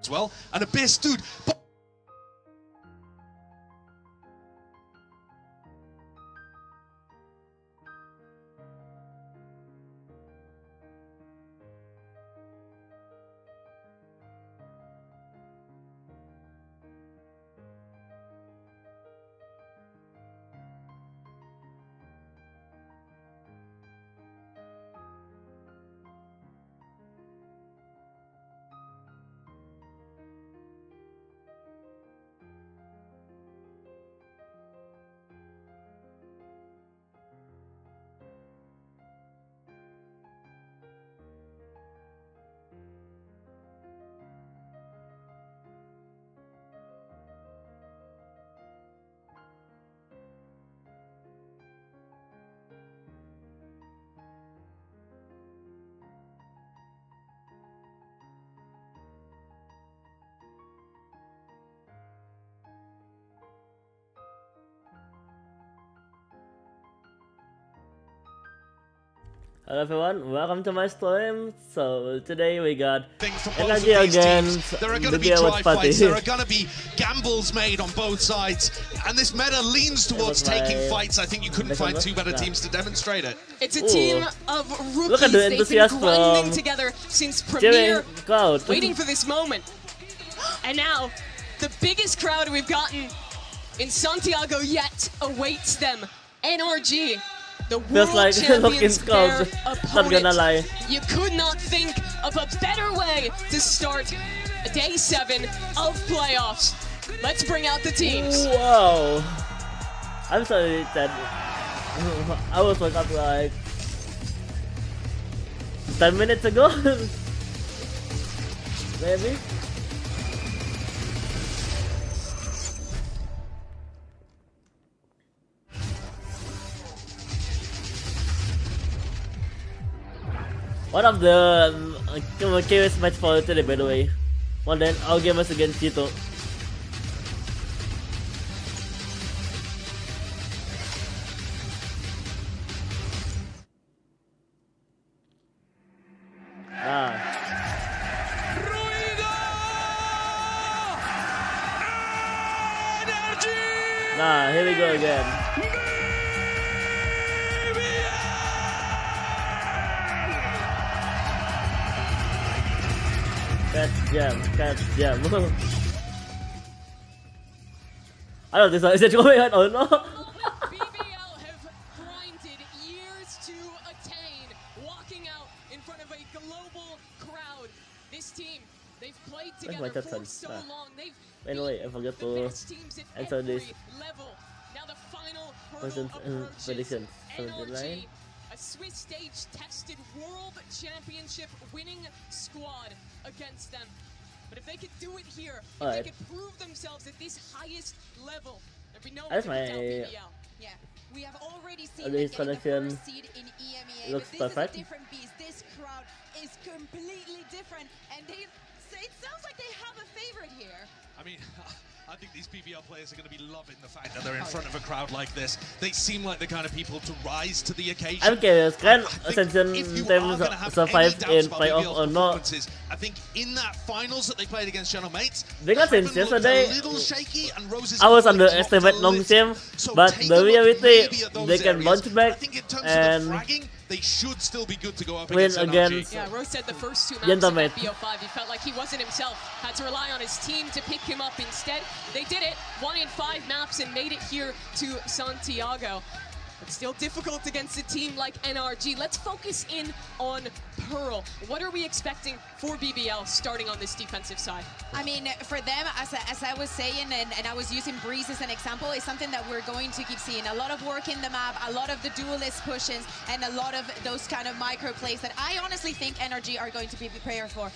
as well. And Abyss, dude. Hello everyone, welcome to my stream. So today we got NRG against there are going to be BBL dry fights, there are going to be gambles made on both sides, and this meta leans towards taking fights. I think you couldn't find two better teams to demonstrate it. It's a team of rookies. Look at the They've been enthusiasm grinding together since Premier, waiting for this moment. And now, the biggest crowd we've gotten in Santiago yet awaits them. NRG. The world like champions, their not gonna lie. You could not think of a better way to start day 7 of playoffs. Let's bring out the teams. Wow. I'm sorry that I was woke up like 10 minutes ago. Maybe. One of the curious match for today, by the way. One then our gamers against Chito. Here we go again. Catch jam. I don't think so. Is it going on? Oh no! BBL have grinded years to attain, walking out in front of a global crowd. This team, they've played together for so long. They've anyway, I forgot to answer this Now the final hurdle prediction. NRG, a Swiss stage tested world championship winning squad against them. But if they could do it here, if they could prove themselves at this highest level, there'd be no way to doubt BBL. Yeah, we have already seen the first seed in EMEA. Looks this perfect. is a different beast. This crowd is completely different, and it sounds like they have a favorite here. I mean, I think these BBL players are going to be loving the fact that they're in front of a crowd like this. They seem like the kind of people to rise to the occasion. I'm curious, can Ascension team survive in playoff or not? I think in that finals that they played against Channel Mates, because since yesterday, I was underestimated long team, but the reality, they can bounce back and they should still be good to go up win against Yeah, Rose said the first 2 maps of BO5, he felt like he wasn't himself. Had to rely on his team to pick him up instead. They did it, 1 in 5 maps and made it here to Santiago. But still difficult against a team like NRG. Let's focus in on Pearl. What are we expecting for BBL starting on this defensive side? I mean, for them, as I was saying, and I was using Breeze as an example, is something that we're going to keep seeing. A lot of work in the map, a lot of the duelist pushes, and a lot of those kind of micro plays that I honestly think NRG are going to be prepared for.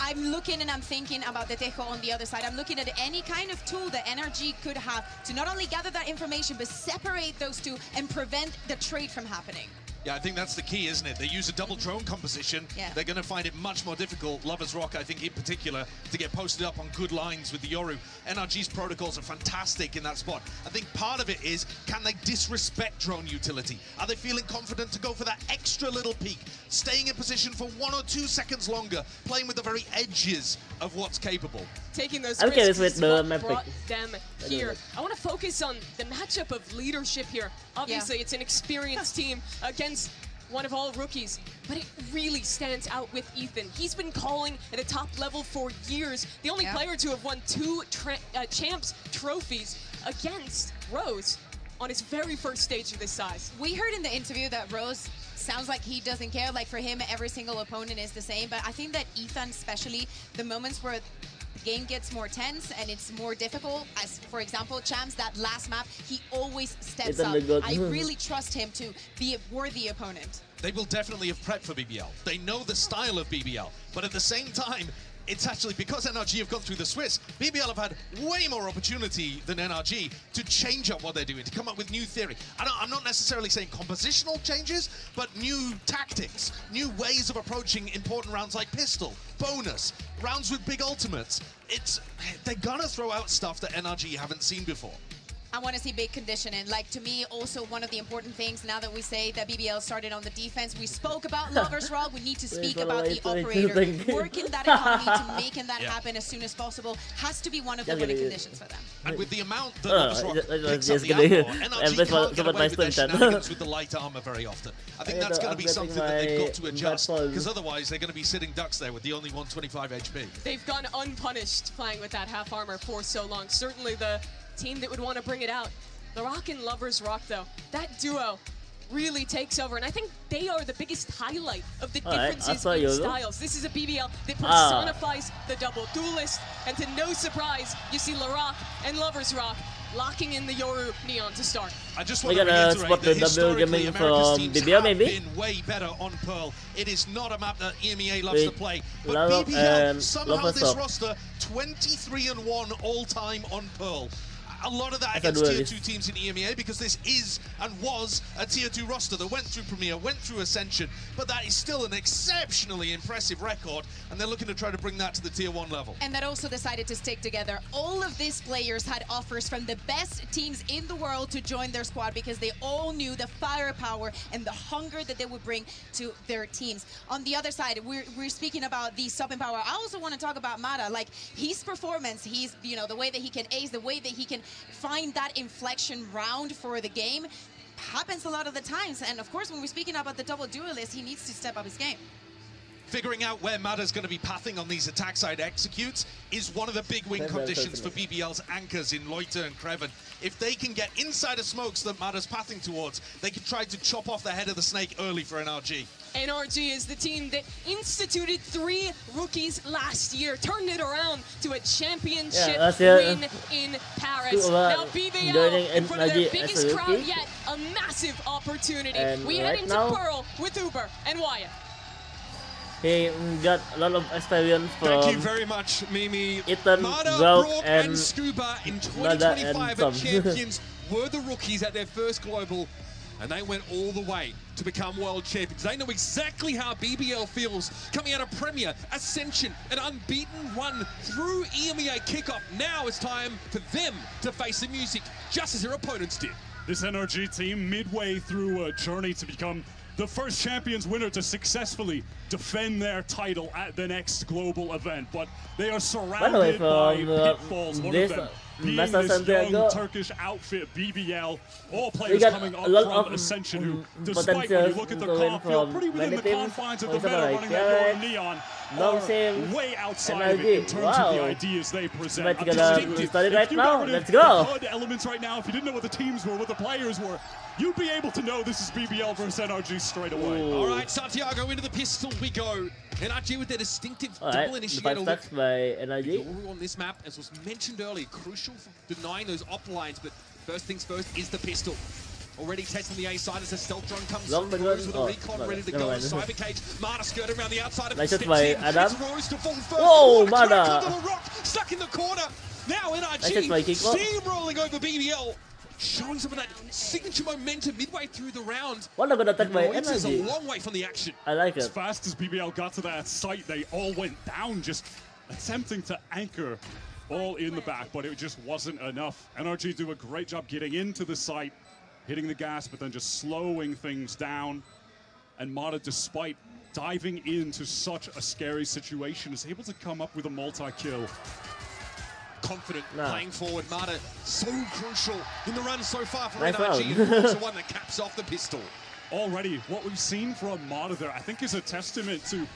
I'm looking and I'm thinking about the Tejo on the other side. I'm looking at any kind of tool that NRG could have to not only gather that information, but separate those two and prevent the trade from happening. Yeah, I think that's the key, isn't it? They use a double drone composition. Yeah. They're going to find it much more difficult, Lovers Rock, I think, in particular, to get posted up on good lines with the Yoru. NRG's protocols are fantastic in that spot. I think part of it is, can they disrespect drone utility? Are they feeling confident to go for that extra little peek, staying in position for 1 or 2 seconds longer, playing with the very edges of what's capable? Taking those Okay, risks with is the what map brought pick. them here. I want to focus on the matchup of leadership here. Obviously, it's an experienced team against one of all rookies, but it really stands out with Ethan. He's been calling at a top level for years. The only player to have won 2 champs trophies against Rose on his very first stage of this size. We heard in the interview that Rose sounds like he doesn't care. Like for him, every single opponent is the same. But I think that Ethan, especially the moments where the game gets more tense and it's more difficult, as for example, Champs, that last map, he always steps up. I really trust him to be a worthy opponent. They will definitely have prepped for BBL. They know the style of BBL, but at the same time, it's actually because NRG have gone through the Swiss, BBL have had way more opportunity than NRG to change up what they're doing, to come up with new theory. I'm not necessarily saying compositional changes, but new tactics, new ways of approaching important rounds like pistol, bonus, rounds with big ultimates. They're gonna throw out stuff that NRG haven't seen before. I want to see big conditioning. Like, to me, also one of the important things, now that we say that BBL started on the defense, we spoke about Lovers Rock, we need to speak about the operator. Working that economy to making that happen as soon as possible has to be one of the winning conditions for them. And with the amount that Lovers Rock picks up the ammo, NRG can't get away with their shenanigans with the light armor very often. I think that's going to be something that they've got to adjust, because otherwise they're going to be sitting ducks there with the only 125 HP. They've gone unpunished playing with that half armor for so long. Certainly the team that would want to bring it out. The Rock and Lovers Rock, though, that duo really takes over, and I think they are the biggest highlight of the differences in styles. This is a BBL that personifies the double duelist, and to no surprise, you see LaRock and Lovers Rock locking in the Yoru Neon to start. I just want to reiterate that historically America's teams have been way better on Pearl. It is not a map that EMEA loves to play, but BBL somehow this roster 23-1 all-time on Pearl. A lot of that against Tier 2 teams in EMEA, because this is and was a Tier 2 roster that went through Premier, went through Ascension, but that is still an exceptionally impressive record, and they're looking to try to bring that to the Tier 1 level. And that also decided to stick together. All of these players had offers from the best teams in the world to join their squad, because they all knew the firepower and the hunger that they would bring to their teams. On the other side, we're speaking about the sub and power. I also want to talk about Mata, like his performance, the way that he can ace, the way that he can find that inflection round for the game happens a lot of the times. And of course, when we're speaking about the double duelist, he needs to step up his game. Figuring out where Mada's going to be pathing on these attack side executes is one of the big win conditions for BBL's anchors in Loiter and Kreven. If they can get inside of smokes that Mada's pathing towards, they can try to chop off the head of the snake early for NRG. NRG is the team that instituted 3 rookies last year, turned it around to a championship win in Paris. Now BBL, in front of their biggest crowd yet, a massive opportunity. And we head into Pearl with Uber and Wyatt. He got a lot of experience from Thank you very much, Mimi. Ethan, Mada, Brock, Brock, and Scuba in 2025 at Champions were the rookies at their first global, and they went all the way to become world champions. They know exactly how BBL feels coming out of Premier, Ascension, an unbeaten run through EMEA kickoff. Now it's time for them to face the music, just as their opponents did. This NRG team, midway through a journey to become the first Champions winner to successfully defend their title at the next global event, but they are surrounded by pitfalls. One of them being Masters this Santiago. young Turkish outfit, BBL. All players coming up from Ascension who, despite when you look at the comp, feel pretty within the confines of the meta, running that Yoru Neon, are way outside of it in terms of the ideas they present. Right now. Let's go. The HUD elements right now, if you didn't know what the teams were, what the players were, you'd be able to know this is BBL versus NRG straight away. Ooh. All right, Santiago, into the pistol we go. NRG with their distinctive double initiator look. By NRG. Yoru on this map, as was mentioned earlier, crucial for denying those op lines, but first things first is the pistol. Already testing the A side as a stealth drone comes through. Rose with a recon ready to go. Cyber cage, Mada skirting around the outside of the by Adam. It's Rose to fall first. Whoa, Mada! Rock stuck in the corner. Now NRG steamrolling over BBL. showing some of that signature momentum midway through the round. What a good attack by It's a NRG. long way from the action. I like As it. fast as BBL got to that site, they all went down, just attempting to anchor all in the back, but it just wasn't enough. NRG do a great job getting into the site, hitting the gas, but then just slowing things down. And Mata, despite diving into such a scary situation, is able to come up with a multi-kill. Confident, Nah. playing forward. Mata, so crucial in the run so far for Nice NRG. round. And also one that caps off the pistol. Already, what we've seen from Mata there, I think is a testament to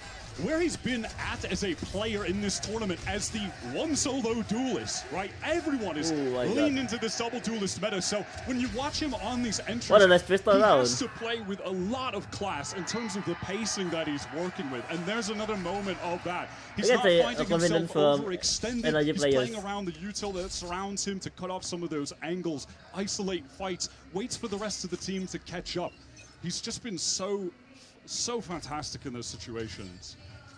where he's been at as a player in this tournament as the one solo duelist, right? Everyone is leaning into this double duelist meta, so when you watch him on these entries, What a nice pistol he round. has to play with a lot of class in terms of the pacing that he's working with, and there's another moment of that. He's not finding himself overextended, NRG he's players. playing around the util that surrounds him to cut off some of those angles, isolate fights, waits for the rest of the team to catch up. He's just been so fantastic in those situations.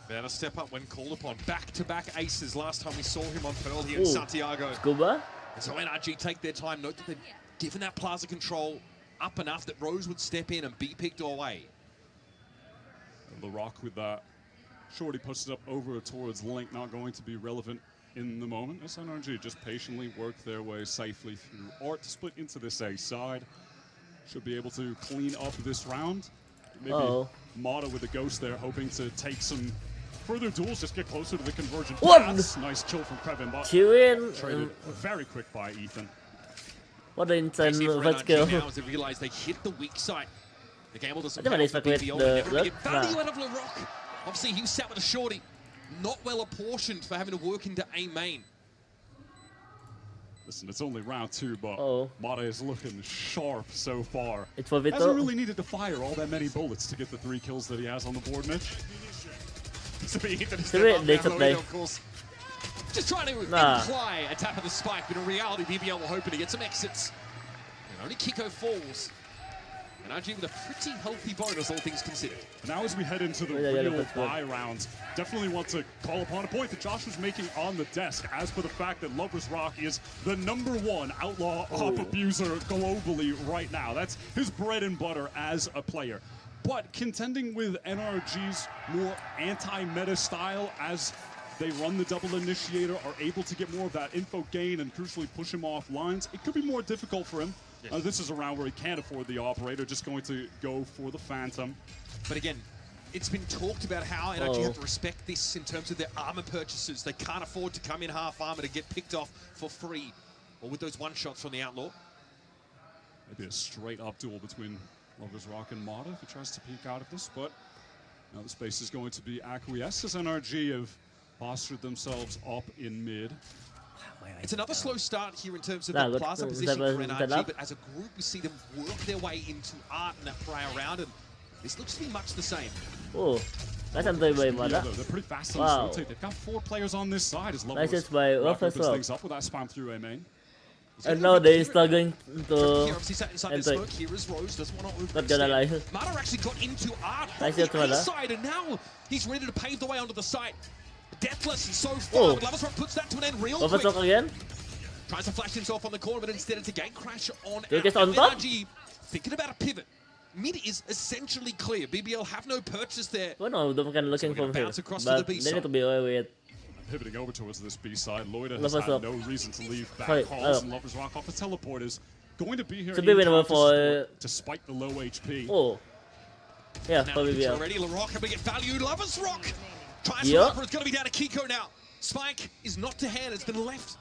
Better step up when called upon. Back-to-back aces last time we saw him on Pearl here in Santiago. Scuba? And so NRG take their time. Note that they've given that plaza control up enough that Rose would step in and be picked away. And the Rock with that. Shorty pushes it up over towards Link, not going to be relevant in the moment. As NRG just patiently work their way safely through Art to split into this A side. Should be able to clean up this round. Maybe Mata with a ghost there, hoping to take some further duels, just get closer to the convergent paths. Nice kill from Kevin, but traded very quick by Ethan. What an insane first kill. kill. Now as they realize they hit the weak side. The gamble doesn't I think help I the need to BBL. the Never get look. value out of LaRock. Obviously, he sat with a shorty. Not well apportioned for having to work into A main. Listen, it's only round 2, but Mata is looking sharp so far. It's for Vito. Hasn't really needed to fire all that many bullets to get the 3 kills that he has on the board, Mitch. It's a bit of course. Just trying to imply a tap of the spike, but in reality, BBL were hoping to get some exits. And only Kiko falls. And NRG with a pretty healthy bonus, all things considered. Now as we head into the real buy rounds, definitely want to call upon a point that Josh was making on the desk, as for the fact that Lover's Rock is the #1 outlaw op abuser globally right now. That's his bread and butter as a player. But contending with NRG's more anti-meta style as they run the double initiator, are able to get more of that info gain and crucially push him off lines, it could be more difficult for him. Yes. This is a round where he can't afford the operator, just going to go for the Phantom. But again, it's been talked about how NRG have to respect this in terms of their armor purchases. They can't afford to come in half armor to get picked off for free, or with those one-shots from the Outlaw. Maybe a straight-up duel between Lover's Rock and Mata if he tries to peek out of this, but now the space is going to be acquiesced as NRG have postured themselves up in mid. It's another slow start here in terms of the plaza position for NRG, but as a group, we see them work their way into Art in that prior round, and this looks to be much the same. Oh, that's something by Mata. They're pretty fast on this rotate. They've got 4 players on this side as Lovers opens things up with that spam through A main. And now they're struggling to obviously sat inside the smoke. Here is Rose, doesn't want to not gonna lie. Mata actually got into Art on Nice the side, and now he's ready to pave the way onto the site. Deathless and so far, but Lover's Rock puts that to an end real quick. Again? Tries to flash himself on the corner, but instead it's a gate crash on NRG. Thinking about a pivot. Mid is essentially clear. BBL have no purchase there. Well, no, they're kind of looking for him, but they need to be away with. Pivoting over towards this B side, Loida has had no reason to leave back calls, and Lover's Rock off the teleport is going to be here despite the low HP. Oh, yeah, probably already LaRock having to get value. Lover's Rock tries to run, but it's going to be down to Kiko now. Spike is not to hand, it's been left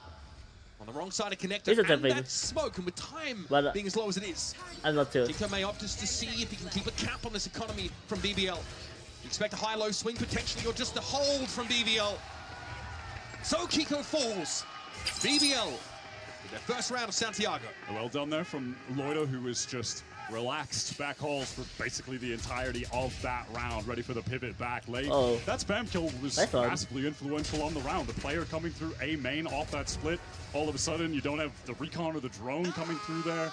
on the wrong side of connector, and that smoke, and with time being as low as it is, I'm not sure. Kiko may opt just to see if he can keep a cap on this economy from BBL. You expect a high-low swing potentially, or just a hold from BBL. So Kiko falls. BBL in their first round of Santiago. Well done there from Loida, who was just relaxed back hauls for basically the entirety of that round, ready for the pivot back late. That spam kill was massively influential on the round. The player coming through A main off that split, all of a sudden you don't have the recon or the drone coming through there.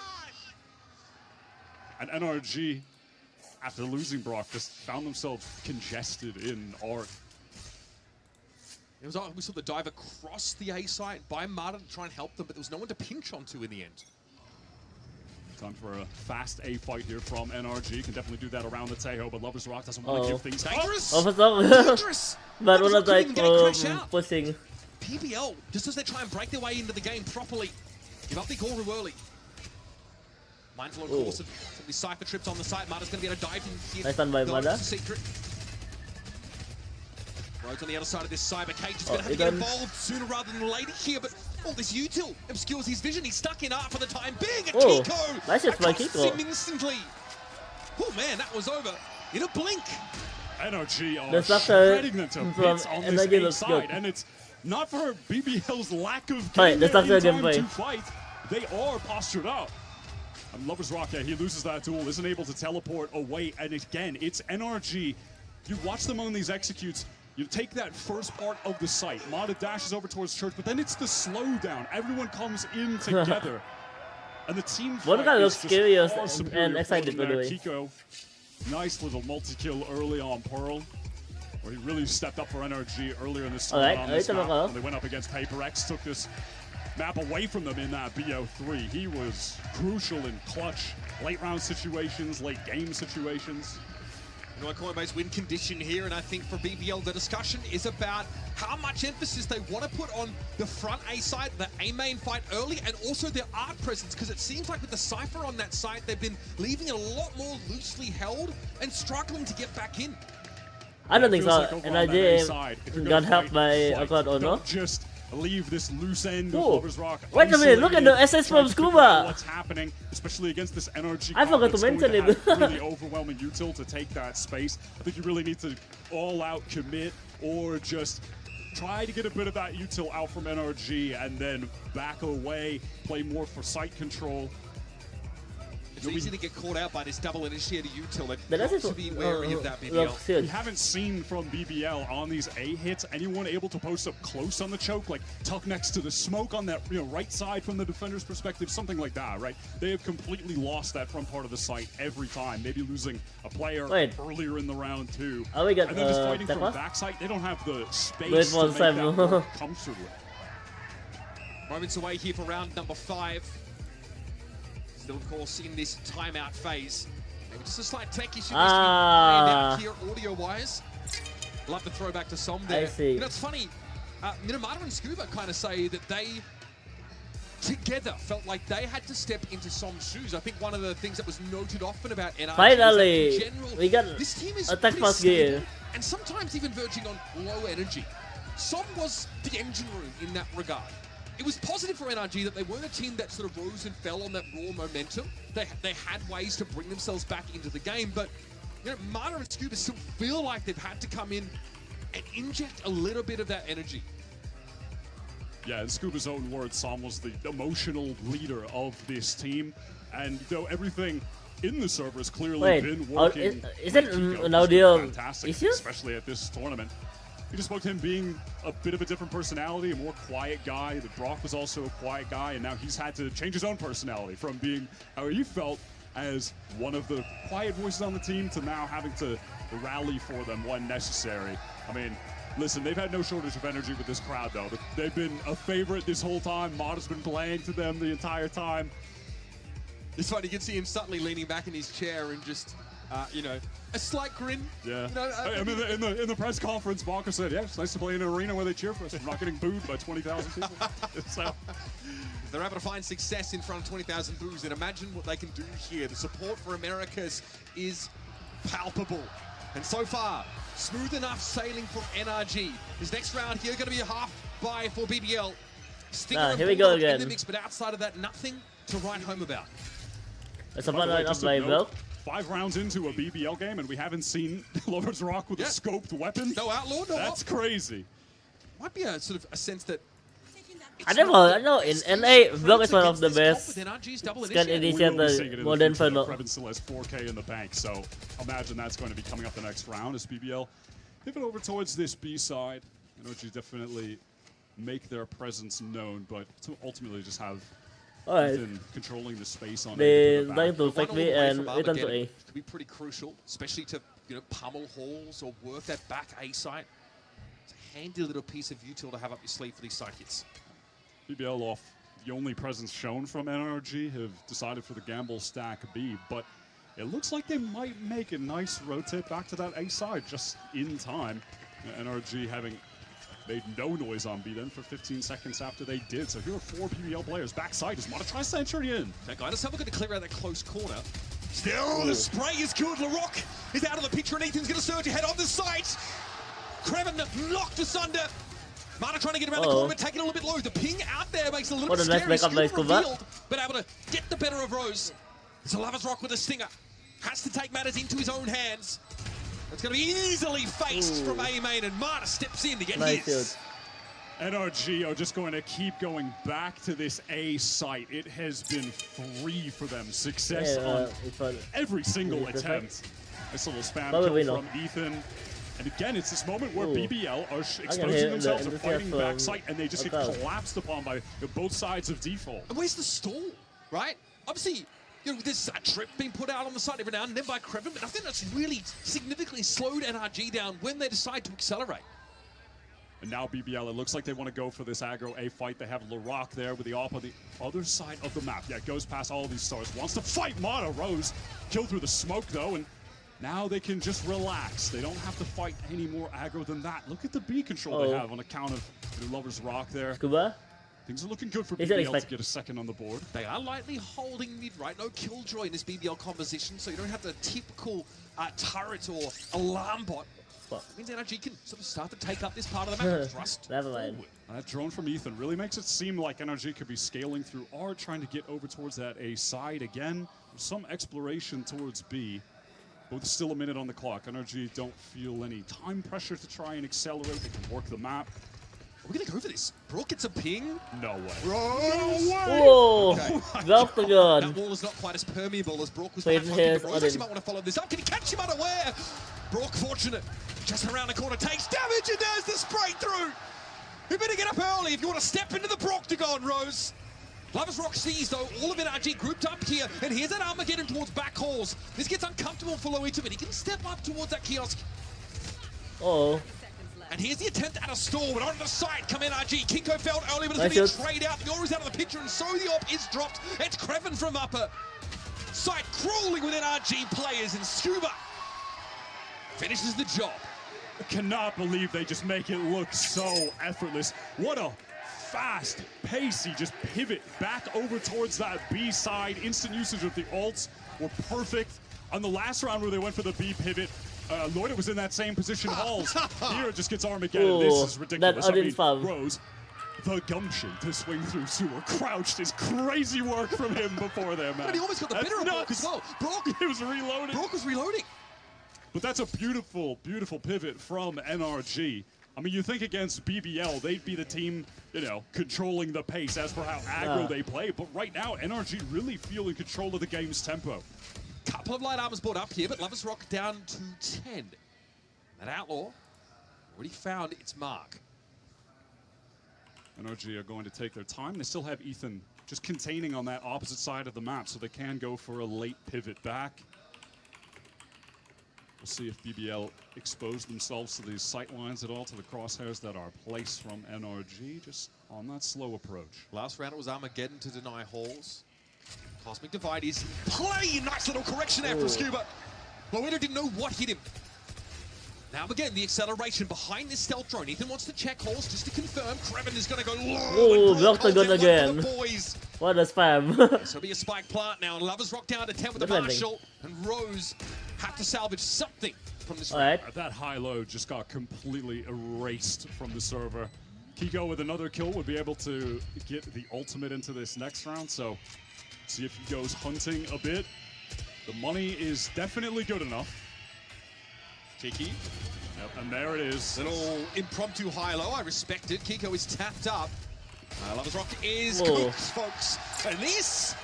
And NRG, after losing Brock, just found themselves congested in Art. It was, we saw the dive across the A site by Mata to try and help them, but there was no one to pinch onto in the end. Time for a fast A fight here from NRG. Can definitely do that around the Tejo, but Lovers Rock doesn't want to give things dangerous. Dangerous. But Lovers one Rock couldn't even get a crash like out. pushing. BBL, just as they try and break their way into the game properly, give up the Goru early. Mindful, of course, of some of these Cypher trips on the side. Mada's going to get a dive in here. Nice done by Mada. Secret. Rhodes on the other side of this Cyber Cage is going to have to get involved sooner rather than later here, but this util obscures his vision. He's stuck in art for the time being. And Kiko nice hit by Kiko him instantly. Oh man, that was over in a blink. NRG are shredding them to bits on this A side, and it's not for BBL's lack of time to fight. They are postured up. And Lovers Rock, he loses that duel, isn't able to teleport away, and again, it's NRG. You watch them on these executes, you take that first part of the site, Mada dashes over towards Church, but then it's the slowdown. Everyone comes in together. And the team fight looks scary and excited, by the way. Kiko, nice little multi-kill early on Pearl, where he really stepped up for NRG earlier in this tournament on this map. When they went up against Paper X, took this map away from them in that BO3. He was crucial in clutch, late round situations, late game situations. You know, a coin-based win condition here, and I think for BBL, the discussion is about how much emphasis they want to put on the front A side, the A main fight early, and also their art presence, because it seems like with the Cypher on that side, they've been leaving it a lot more loosely held and struggling to get back in. I don't think so. NRG got helped by a god or no. Just leave this loose end of Lovers Rock. Wait a minute, look at the SS from Scuba. What's happening, especially against this NRG. I forgot to mention it. Really overwhelming util to take that space. I think you really need to all out commit or just try to get a bit of that util out from NRG and then back away, play more for site control. It's easy to get caught out by this double initiator util. They've got to be wary of that, BBL. We haven't seen from BBL on these A hits anyone able to post up close on the choke, like tuck next to the smoke on that right side from the defender's perspective, something like that, right? They have completely lost that front part of the site every time, maybe losing a player earlier in the round too. Oh, we got, and then just fighting from backside, they don't have the space to make that work comfortably. Moments away here for round number 5. Still, of course, in this timeout phase. Maybe just a slight tech issue out here audio-wise. Love the throwback to Som there. I see. You know, it's funny. Minamata and Scuba kind of say that they, together, felt like they had to step into Som's shoes. I think one of the things that was noted often about NRG finally, is that in general, we got this team is attack fast gear. And sometimes even verging on low energy. Som was the engine room in that regard. It was positive for NRG that they weren't a team that sort of rose and fell on that raw momentum. They had ways to bring themselves back into the game, but you know, Mada and Scuba still feel like they've had to come in and inject a little bit of that energy. Yeah, in Scuba's own words, Som was the emotional leader of this team, and though everything in the server has clearly been working, is it an audio fantastic, issue? especially at this tournament. We just spoke to him being a bit of a different personality, a more quiet guy. The Brock was also a quiet guy, and now he's had to change his own personality from being how he felt as one of the quiet voices on the team to now having to rally for them when necessary. I mean, listen, they've had no shortage of energy with this crowd, though. They've been a favorite this whole time. Mada's been playing to them the entire time. It's funny, you can see him subtly leaning back in his chair and just, you know, a slight grin. Yeah. You know, I mean, in the press conference, Barker said, yeah, it's nice to play in an arena where they cheer for us. We're not getting booed by 20,000 people. So, if they're able to find success in front of 20,000 boos, then imagine what they can do here. The support for Americas is palpable. And so far, smooth enough sailing from NRG. This next round here going to be a half buy for BBL. Stinger here we go again. In the mix, but outside of that, nothing to write home about. It's a fun line up by Bell. 5 rounds into a BBL game, and we haven't seen Lovers Rock with a scoped weapon. No outlaw, no. That's crazy. Might be a sort of a sense that. I know in NA, Bell is one of the best scan initiator modern final. Previn still has 4K in the bank, so imagine that's going to be coming up the next round as BBL pivot over towards this B side. NRG definitely make their presence known, but to ultimately just have controlling the space on they like to fake me and return to A. Could be pretty crucial, especially to pummel halls or work that back A site. It's a handy little piece of util to have up your sleeve for these side hits. BBL off the only presence shown from NRG have decided for the gamble stack B, but it looks like they might make a nice rotate back to that A side just in time. NRG having made no noise on B then for 15 seconds after they did. So here are 4 BBL players backside as Mata tries to enter in. That guy, someone going to clear out that close corner. Still, the spray is good. LaRock is out of the picture and Ethan's going to surge ahead on the site. Kreven knocked asunder. Mata trying to get around the corner, but taking it a little bit low. The ping out there makes it a little bit scary. Scuba revealed, but able to get the better of Rose. So lavazrock with a stinger. Has to take matters into his own hands. It's going to be easily faced from A main, and Mata steps in to get his. NRG are just going to keep going back to this A site. It has been free for them. Success on every single attempt. Nice little spam kill from Ethan. And again, it's this moment where BBL are exposing themselves, are fighting back site, and they just get collapsed upon by both sides of default. And where's the stall, right? Obviously, you know, there's a trip being put out on the side every now and then by Kreven, but I think that's really significantly slowed NRG down when they decide to accelerate. And now BBL, it looks like they want to go for this aggro A fight. They have LaRock there with the AWP on the other side of the map. Yeah, goes past all these stars. Wants to fight Mata. Rose killed through the smoke, though, and now they can just relax. They don't have to fight any more aggro than that. Look at the B control they have on account of Lover's Rock there. Scuba? Things are looking good for BBL to get a second on the board. They are lightly holding mid, right? No killjoy in this BBL composition, so you don't have the typical turret or alarm bot. It means NRG can sort of start to take up this part of the map and thrust forward. That drone from Ethan really makes it seem like NRG could be scaling through R, trying to get over towards that A side again. Some exploration towards B. But with still a minute on the clock, NRG don't feel any time pressure to try and accelerate. They can work the map. We're going to go for this. Brook gets a ping. No way. Rose. No way. Whoa! Okay. Drop the gun. That wall is not quite as permeable as Brook was. Rose actually might want to follow this up. Can he catch him unaware? Brook, fortunate. Just around the corner, takes damage, and there's the spray through. You better get up early if you want to step into the Broctagon, Rose. lavazrock sees, though, all of NRG grouped up here, and here's that Armageddon towards back halls. This gets uncomfortable for Loito, but he can step up towards that kiosk. And here's the attempt at a stall, but on the side come NRG. Kinko felt early, but it's going to be a trade out. The Aura's out of the picture, and so the op is dropped. It's Kreven from upper. Site crawling with NRG players, and Scuba finishes the job. I cannot believe they just make it look so effortless. What a fast, pacey, just pivot back over towards that B side. Instant usage of the ults were perfect. On the last round where they went for the B pivot, Loita was in that same position. Halls here just gets Armageddon. This is ridiculous. Rose, the gumption to swing through sewer. Crouched is crazy work from him before there, man. But he almost got the better of Brock as well. Brock, he was reloading. Brock was reloading. But that's a beautiful, beautiful pivot from NRG. I mean, you think against BBL, they'd be the team, you know, controlling the pace as for how aggro they play. But right now, NRG really feel in control of the game's tempo. Couple of light armors brought up here, but lavazrock down to 10. That Outlaw already found its mark. NRG are going to take their time. They still have Ethan just containing on that opposite side of the map, so they can go for a late pivot back. We'll see if BBL expose themselves to these sight lines at all, to the crosshairs that are placed from NRG, just on that slow approach. Last round it was Armageddon to deny Halls. Cosmic Divide is playing. Nice little correction there from Scuba. Loito didn't know what hit him. Now again, the acceleration behind this stealth drone. Ethan wants to check Halls just to confirm. Kreven is going to go low. Block the gun again. What a spam. So it'll be a spike plant now. lavazrock down to 10 with the Marshall. And Rose have to salvage something from this round. That high-low just got completely erased from the server. Kiko with another kill would be able to get the ultimate into this next round. So see if he goes hunting a bit. The money is definitely good enough. Cheeky. Yep, and there it is. Little impromptu high-low. I respect it. Kiko is tapped up. lavazrock is cooked, folks. And this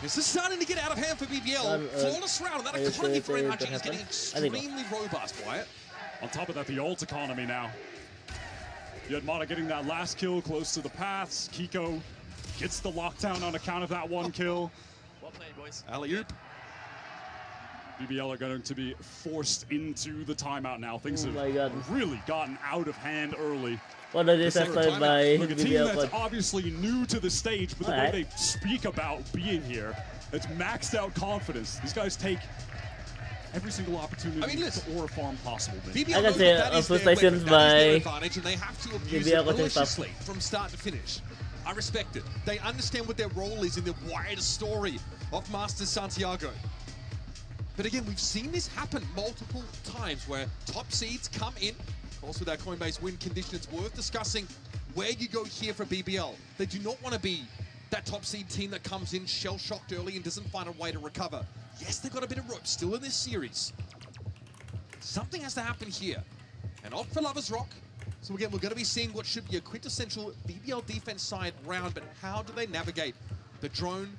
is starting to get out of hand for BBL. Flawless round. That economy for NRG is getting extremely robust, Wyatt. On top of that, the ult economy now. You had Mata getting that last kill close to the paths. Kiko gets the lockdown on account of that one kill. Well played, boys. Alley-oop. BBL are going to be forced into the timeout now. Things have really gotten out of hand early. What are these started by Look, a team BBL? that's obviously new to the stage, but the way they speak about being here, it's maxed out confidence. These guys take every single opportunity to aura farm possible. I can say frustrations by advantage, and they have to abuse it maliciously from start to finish. I respect it. They understand what their role is in the wider story of Masters Santiago. But again, we've seen this happen multiple times where top seeds come in. Of course, with our Coinbase win condition, it's worth discussing where you go here for BBL. They do not want to be that top seed team that comes in shell-shocked early and doesn't find a way to recover. Yes, they've got a bit of rope still in this series. Something has to happen here. And opt for Lovers Rock. So again, we're going to be seeing what should be a quintessential BBL defense side round, but how do they navigate the drone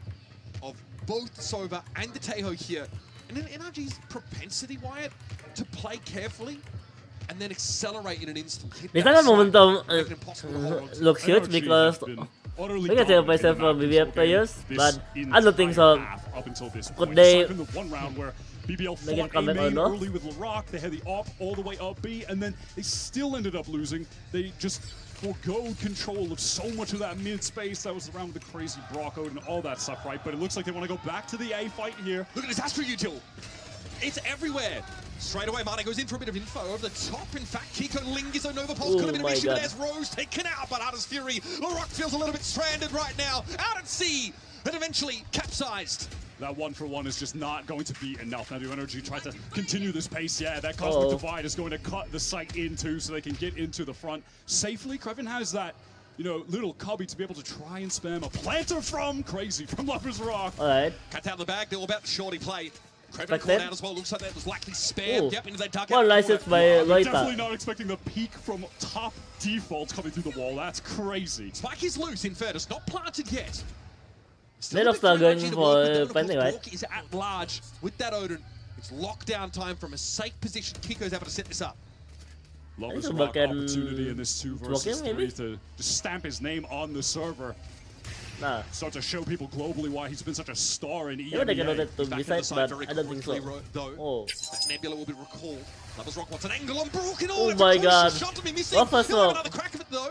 of both Sova and the Tejo here? And then NRG's propensity, Wyatt, to play carefully and then accelerate in an instant. This kind of momentum looks huge because we can say myself from BBL players, but I don't think so. Could they BBL fought A main early with LaRock, they had the op all the way up B, and then they still ended up losing. They just forgoed control of so much of that mid space. That was around with the crazy Brocco and all that stuff, right? But it looks like they want to go back to the A fight here. Look at this Astro Util. It's everywhere. Straight away, Mane goes in for a bit of info over the top. In fact, Kiko lingers on Nova Pulse. Could have been an issue, but there's Rose taken out by Artis Fury. LaRock feels a little bit stranded right now, out at sea, and eventually capsized. That 1-for-1 is just not going to be enough. Now, do NRG try to continue this pace? Yeah, that Cosmic Divide is going to cut the site in two so they can get into the front safely. Kreven has that, you know, little cubby to be able to try and spam a planter from Crazy from Lovers Rock. Alright. Cut out the bag, they're all about the shorty play. Kreven caught out as well. Looks like that was likely spammed. Yep, into that dugout. Well, licensed by Loita. Definitely not expecting the peak from top default coming through the wall. That's crazy. Spike is loose, in fairness. Not planted yet. They're not going for planting, right? Is at large with that Odin. It's lockdown time from a safe position. Kiko's able to set this up. Lovers Rock opportunity in this 2 versus 3 to just stamp his name on the server. Nah. Start to show people globally why he's been such a star in EMEA. Yeah, they can know that to decide, but I don't think so. That Nebula will be recalled. Lovers Rock wants an angle on Broken. Oh my god. Shot to be missing. Another crack of it though.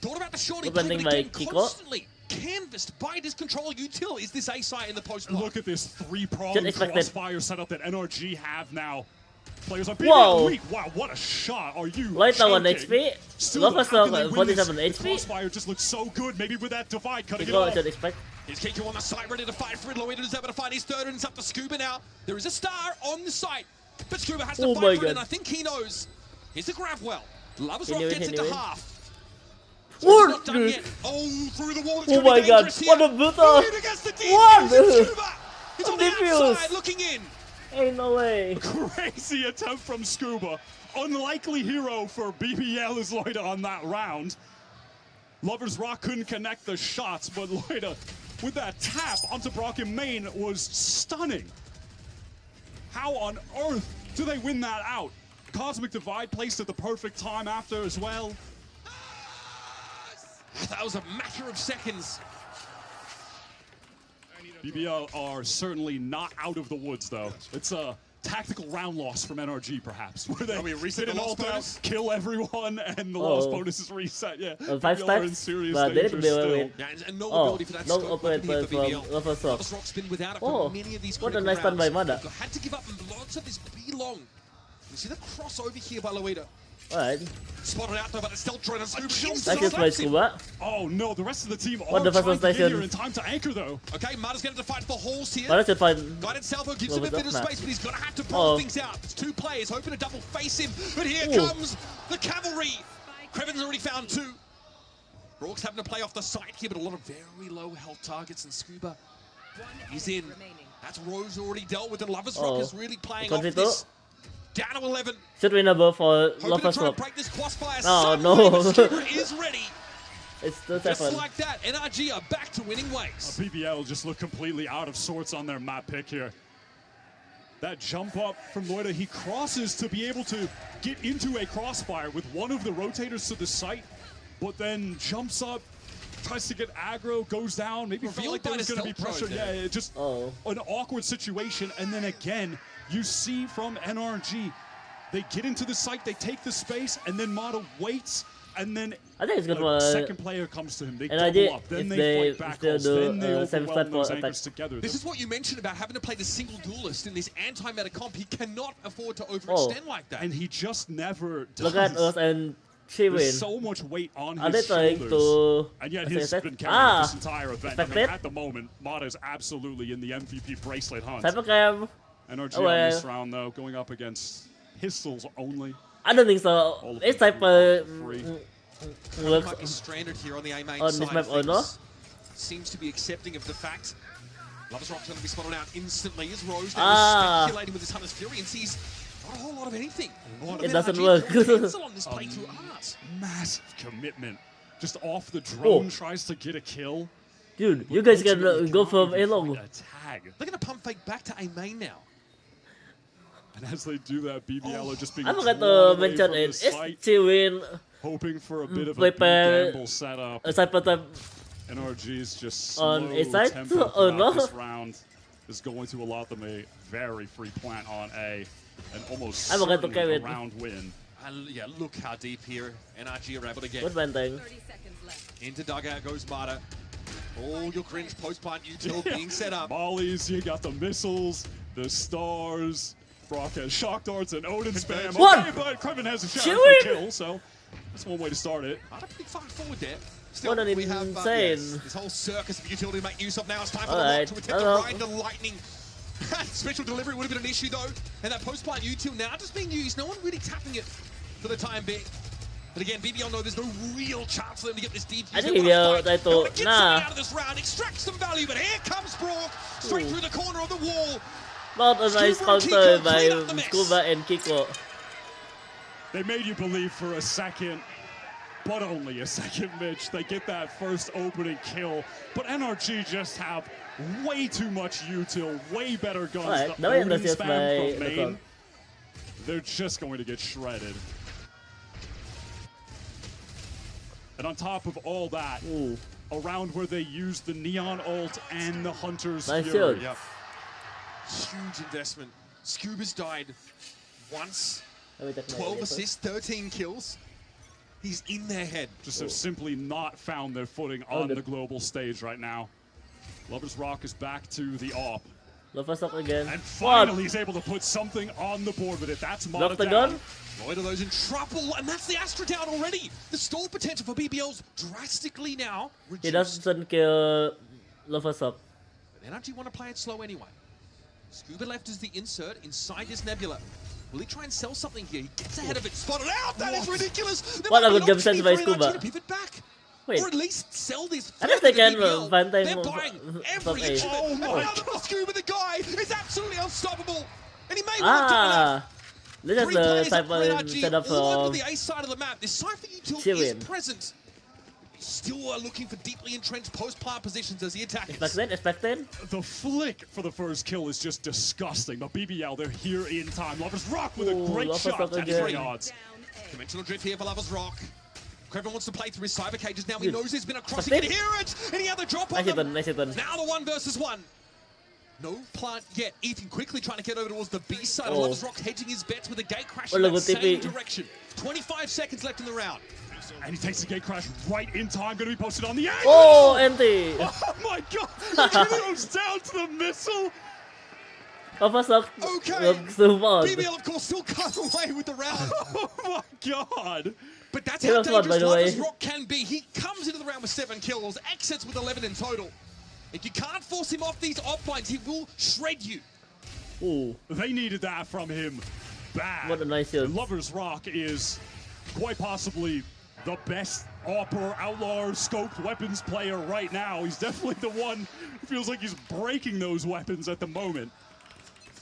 Thought about the shorty play, but again, constantly canvassed by Discontrol Util. Is this A site in the post? Look at this 3-pronged crossfire setup that NRG have now. Players are weak. Wow, what a shot. Are you Loita 1 HP. Lovers Rock 47 HP. Crossfire just looks so good. Maybe with that divide cutting it off. Here's Kiko on the site, ready to fight for it. Loita is able to find his third, and it's up to Scuba now. There is a star on the site, but Scuba has to fight for it, and I think he knows. Here's a grab well. Lovers Rock gets it to half. What? Through the wall. Oh my god, what a brutal! What? It's on the outside, looking in. Ain't no way. Crazy attempt from Scuba. Unlikely hero for BBL is Loita on that round. Lovers Rock couldn't connect the shots, but Loita, with that tap onto Brock in main, was stunning. How on earth do they win that out? Cosmic Divide placed at the perfect time after as well. That was a matter of seconds. BBL are certainly not out of the woods, though. It's a tactical round loss from NRG, perhaps, where they reset an ult out, kill everyone, and the loss bonus is reset. Yeah, 5 stacks, but they need to be able to win. And no ability for that no operator from Lovers Rock. Rock's been without it for many of these what a nice stun by Mada. Had to give up lots of this B-long. You see the crossover here by Loita. Alright. Spotted out though, but it's still trying to That is my Scuba. Oh no, the rest of the team are trying to get here in time to anchor though. Okay, Mada's going to fight for halls here. Mada should fight. Guided Salvo gives him a bit of space, but he's going to have to pull things out. It's 2 players hoping to double face him, but here comes the cavalry. Kreven's already found 2. Rourke's having to play off the side here, but a lot of very low health targets, and Scuba is in. That's Rose already dealt with, and Lovers Rock is really playing off this. Down to 11. Should win a ball for Lovers Rock. Oh no. is ready. It's still just like that, NRG are back to winning ways. BBL just look completely out of sorts on their map pick here. That jump up from Loita, he crosses to be able to get into a crossfire with one of the rotators to the site, but then jumps up tries to get aggro, goes down. Maybe felt like there was going to be pressure. Yeah, just an awkward situation. And then again, you see from NRG, they get into the site, they take the space, and then Mata waits. And then I think it's good for second player comes to him. They double up, then they fight back calls, then they overwhelm those anchors together. This is what you mentioned about having to play the single duelist in this anti-meta comp. He cannot afford to overextend like that. And he just never does. Look at us and she wins. There's so much weight on his shoulders. And yet he's been carrying this entire event. I mean, at the moment, Mata is absolutely in the MVP bracelet hunt. NRG on this round, though, going up against pistols only. I don't think so. It's type might be stranded here on the A main on side this map or not. Seems to be accepting of the fact. Lover's Rock's going to be spotted out instantly as Rose now speculating with his Hunter's Fury and sees not a whole lot of anything. It doesn't work. On this playthrough art. Massive commitment. Just off the drone, tries to get a kill. Dude, you guys can go from A long. They're going to pump fake back to A main now. And as they do that, BBL are just being I forgot to mention it. It's Chiwin. Hoping for a bit of a gamble setup. NRG is just slow tempo throughout this round. Is going to allow them a very free plant on A. And almost certainly a round win. And yeah, look how deep here NRG are able to get. Good one thing. Into dugout goes Mata. All your cringe post-plant util being set up. Mollies, you got the missiles, the stars. Brock has shock darts and Odin spam. What? Okay, but Kreven has a shot for a kill, so that's one way to start it. Mata pretty far forward there. Still, what an we have insane. this whole circus of utility to make use of now. It's time for the Rock to attempt to ride the lightning. Special delivery would have been an issue though. And that post-plant util now just being used. No one really tapping it for the time being. But again, BBL know there's no real chance for them to get this deep. I think they thought, out of this round, extract some value, but here comes Brock straight through the corner of the wall. Not a nice counter by Scuba and Kiko. They made you believe for a second, but only a second, Mitch. They get that first opening kill, but NRG just have way too much util, way better guns. The Odin spam from main, they're just going to get shredded. And on top of all that, a round where they used the Neon ult and the Hunter's Fury. Yep. Huge investment. Scuba's died once. 12 assists, 13 kills. He's in their head. Just have simply not found their footing on the global stage right now. Lover's Rock is back to the AWP. Lover's Rock again. And finally he's able to put something on the board with it. That's Mata the gun. Lloyd of those in trouble, and that's the Astra down already. The stall potential for BBL's drastically now reduced. He doesn't kill Lover's Rock. But NRG want to play it slow anyway. Scuba left is the insert inside this nebula. Will he try and sell something here? He gets ahead of it, spotted out. That is ridiculous. What a good game sense by Scuba. Pivot back. Wait. Or at least sell this. I guess they can find time. They're buying every inch of it. Oh my God. Scuba, the guy, is absolutely unstoppable. And he may want to this is the type of setup for the A side of the map. This Cypher util is present. Still looking for deeply entrenched post-plant positions as he attacks. Expected. The flick for the first kill is just disgusting. But BBL, they're here in time. Lover's Rock with a great shot at 3 odds. Conventional drift here for Lover's Rock. Kreven wants to play through his cyber cages now. He knows there's been a crossing. He can hear it! Any other drop on them? Now the 1 versus 1. No plant yet. Ethan quickly trying to get over towards the B side. Lover's Rock hedging his bets with a gate crash in the same direction. 25 seconds left in the round. And he takes the gate crash right in time, going to be posted on the angle. Oh, empty. Oh my God. He goes down to the missile. Okay. BBL, of course, still cut away with the round. Oh my God. But that's how dangerous Lover's Rock can be. He comes into the round with 7 kills, exits with 11 in total. If you can't force him off these off-lines, he will shred you. Ooh. They needed that from him bad. What a nice hit. Lover's Rock is quite possibly the best AWP outlaw scoped weapons player right now. He's definitely the one who feels like he's breaking those weapons at the moment.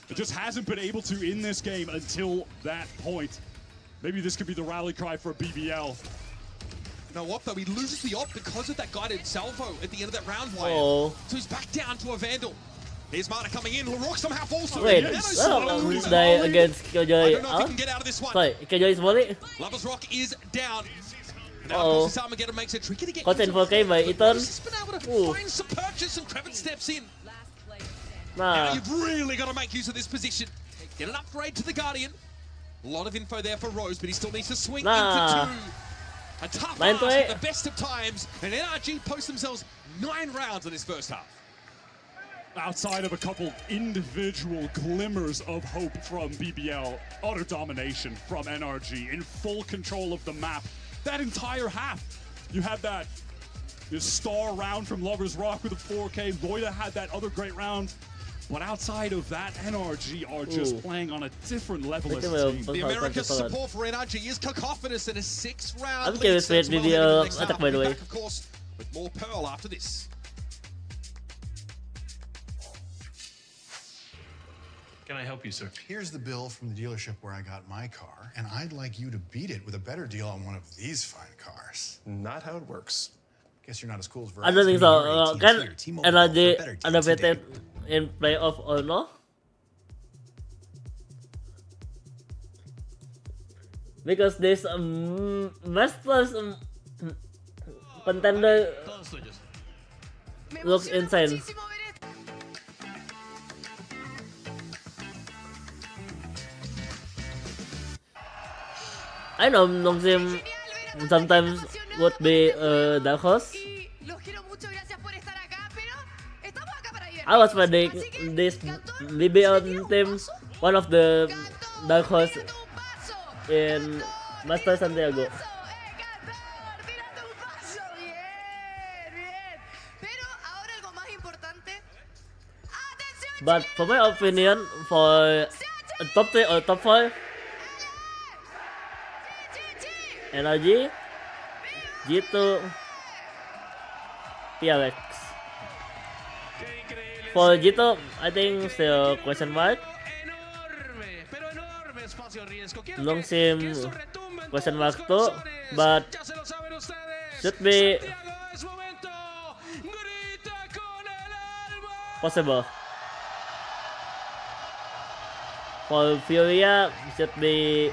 It just hasn't been able to in this game until that point. Maybe this could be the rally cry for BBL. No AWP though, he loses the AWP because of that guided salvo at the end of that round wire. So he's back down to a Vandal. Here's Mata coming in, Rock somehow falls to it. Die against Killjoy. I don't know if he can get out of this one. Sorry, Killjoy is volley. Lover's Rock is down. Now, this Armageddon makes it tricky to get Content into 4K by Ethan. He's been able to find some purchase, and Krevin steps in. Now you've really got to make use of this position. Get an upgrade to the Guardian. A lot of info there for Rose, but he still needs to swing into 2. A tough ask at the best of times, and NRG post themselves 9 rounds in this first half. Outside of a couple individual glimmers of hope from BBL, utter domination from NRG, in full control of the map. That entire half, you had that star round from Lovers Rock with a 4K. Loida had that other great round. But outside of that, NRG are just playing on a different level as a team. The America's support for NRG is cacophonous in a 6-round I'm curious with BBL attack, by the way. Back, of course, with more Pearl after this. Can I help you, sir? Here's the bill from the dealership where I got my car, and I'd like you to beat it with a better deal on one of these fine cars. Not how it works. Guess you're not as cool as Verizon. I don't think so. Can NRG undefeated in playoff or no? Because this Masters contender looks insane. I know Nongsim sometimes would be a dark horse. I was predicting this BBL team, one of the dark horse in Masters Santiago. But for my opinion, for a top 3 or top 4, NRG, G2, PRX. For G2, I think still question mark. Nongsim question mark too, but should be possible. For Furia, should be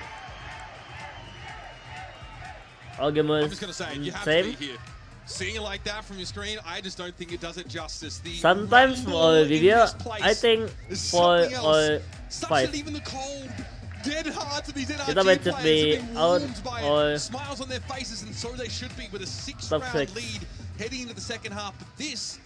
I'm just going to say, you have to be here. Seeing it like that from your screen, I just don't think it does it justice. Sometimes for video, I think 4 or 5. Even the cold, dead hearts of these NRG should be out or smiles on their faces, and so they should be with a 6-round lead heading into the second half. But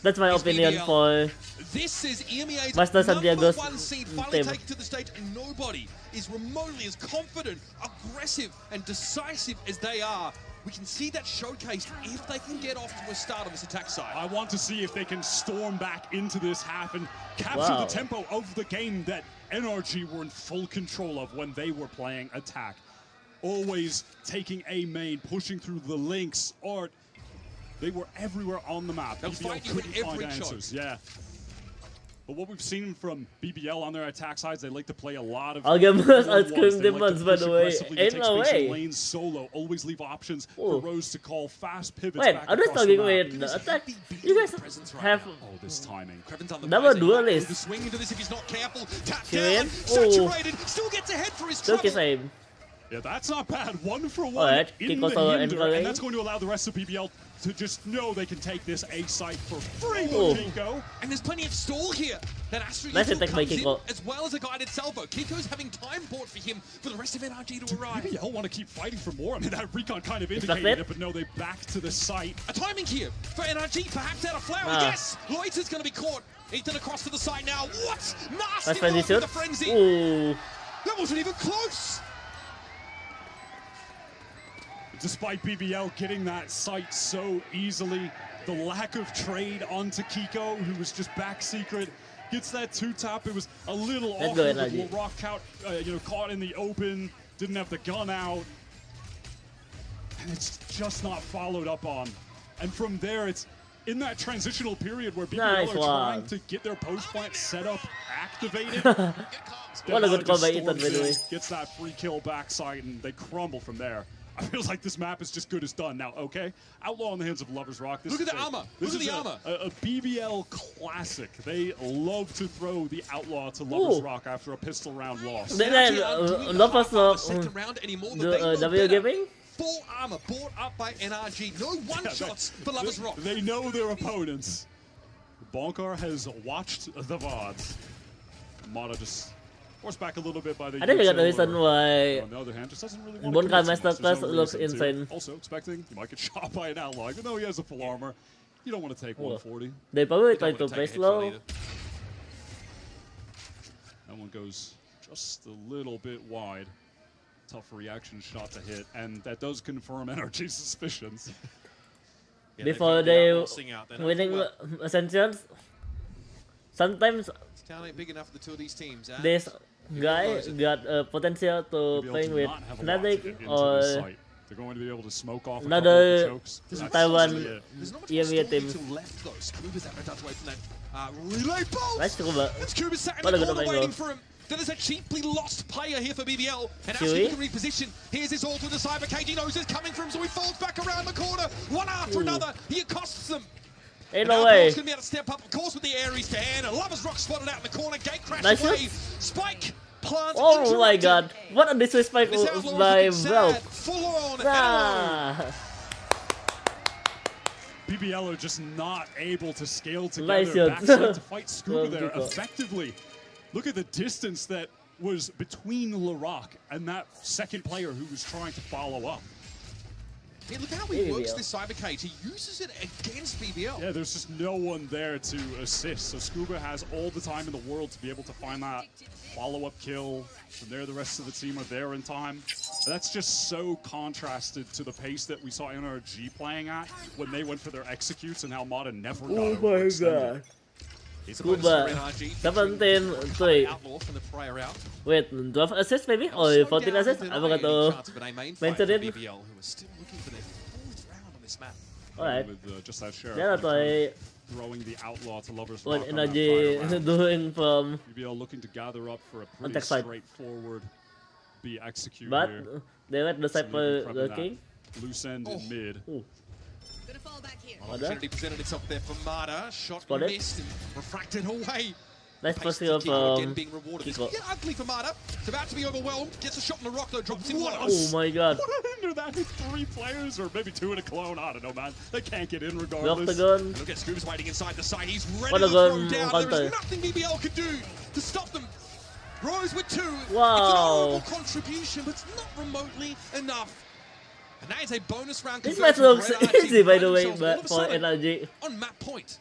that's my opinion BBL. For this is EMEA's Masters Santiago's #1 seed finally taken to the stage, and nobody is remotely as confident, aggressive, and decisive as they are. We can see that showcased if they can get off to a start on this attack side. I want to see if they can storm back into this half and capture the tempo of the game that NRG were in full control of when they were playing attack. Always taking A main, pushing through the links, or they were everywhere on the map. They'll fight you with every answers. Yeah. But what we've seen from BBL on their attack sides, they like to play a lot of ice cream demons, by the way. Ain't no way. Lanes solo, always leave options for Rose to call fast pivots. Wait, back I'm just talking with the attack. You guys have this timing. double duelist. The swing into this if he's not careful. Tap down, saturated, still gets ahead for his trouble. Same. Yeah, that's not bad. 1 for 1 in the hinder, and that's going to allow the rest of BBL to just know they can take this A site for free, Kiko. And there's plenty of stall here. That Astro nice comes in, Kiko, as well as a guided salvo. Kiko's having time bought for him for the rest of NRG to arrive. BBL want to keep fighting for more. I mean, that recon kind of indicated it, but no, they back to the site. A timing here for NRG, perhaps out of flower. Yes, Loiter's going to be caught. Ethan across to the side now. What? Nasty blow with the frenzy. That wasn't even close. Despite BBL getting that site so easily, the lack of trade onto Kiko, who was just back secret, gets that 2-top. It was a little awkward with Rock caught in the open, didn't have the gun out, and it's just not followed up on. And from there, it's in that transitional period where BBL are trying to get their post plant set up, activated. What a good call by Ethan, by the way. Gets that free kill backside, and they crumble from there. I feel like this map is just good as done. Now, okay, Outlaw in the hands of Lovers Rock. Look at the armor. Look at the armor. A BBL classic. They love to throw the Outlaw to Lovers Rock after a pistol round loss. Then Lovers Rock do W giving? Full armor bought up by NRG. No one-shots for Lovers Rock. They know their opponents. Bonkar has watched the VODs. Mata just forced back a little bit by the I think we got the reason why on the other hand, just doesn't really want to Bonkar Masterclass looks insane. Also expecting he might get shot by an outlaw. Even though he has a full armor, you don't want to take 140. They probably try to play slow. That one goes just a little bit wide. Tough reaction shot to hit, and that does confirm NRG's suspicions. Yeah, Before they winning Ascensions, sometimes Town ain't big enough for the two of these teams. this guy got potential to playing with Fnatic or they're going to be able to smoke off another Taiwan EMEA team. Nice Scuba. What a good waiting for him. That is a cheaply lost player here for BBL. And actually he can reposition. Here's his all to the side, but KG knows it's coming from him, so he falls back around the corner. One after another, he accosts them. Ain't no way. Going to be able to step up, of course, with the Aries to hand. And Lovers Rock spotted out in the corner. Gate crash Nice away. hit. Spike plants. Oh my god. What a disrespect by Valve. Full on. BBL are just not able to scale Nice together shot. backside to fight Scuba there effectively. Look at the distance that was between Larock and that second player who was trying to follow up. Yeah, look how he works this Cyber Cage. He uses it against BBL. Yeah, there's just no one there to assist. So Scuba has all the time in the world to be able to find that follow-up kill. From there, the rest of the team are there in time. That's just so contrasted to the pace that we saw NRG playing at when they went for their executes and how Mata never got overextended. Scuba 17-3. Wait, 12 assists maybe? Or 14 assists? I forgot to mention it. Alright. Yeah, that's why throwing the outlaw to Lovers what Rock NRG doing from BBL looking to gather up for a pretty straightforward be executed but here. they let the Cypher lurking. Loose end in mid. Opportunity presented itself there for Mata. Shot missed and refracted away. Nice pursuit from being rewarded. Kiko. Yeah, ugly for Mata. It's about to be overwhelmed. Gets a shot in the rock though. Drops in. Oh my god. What a hinder that with 3 players or maybe 2 in a clone. I don't know, man. They can't get in Drop regardless. the gun. Look at Scoob's waiting inside the side. He's ready What a to throw gun down. counter. There is nothing BBL could do to stop them. Rose with 2. Wow. It's an honorable contribution, but it's not remotely enough. And that is a bonus round. This match looks easy by the way, but for NRG. On map point.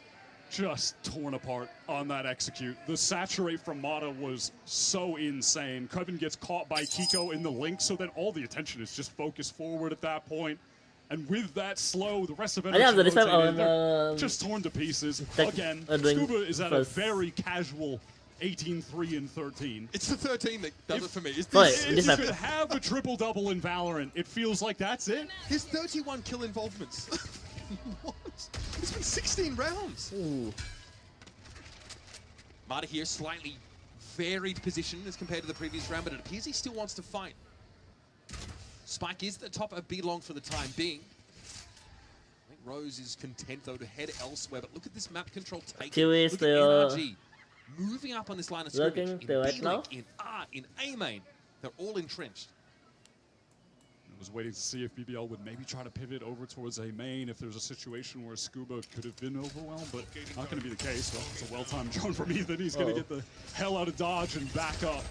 Just torn apart on that execute. The saturate from Mata was so insane. Kevin gets caught by Kiko in the link, so then all the attention is just focused forward at that point. And with that slow, the rest of it just torn to pieces. Again, Scuba is at a very casual 18-3 and 13. It's the 13 that does it for me. If you could have a triple-double in Valorant, it feels like that's it. His 31 kill involvements. What? It's been 16 rounds. Ooh. Mata here, slightly varied position as compared to the previous round, but it appears he still wants to fight. Spike is the top of B-Long for the time being. I think Rose is content, though, to head elsewhere, but look at this map control take. Look at NRG moving up on this line of scrimmage. In B-Link, in R, in A main. They're all entrenched. I was waiting to see if BBL would maybe try to pivot over towards A main if there's a situation where Scuba could have been overwhelmed, but not going to be the case. Well, it's a well-timed drone from Ethan. He's going to get the hell out of dodge and back up.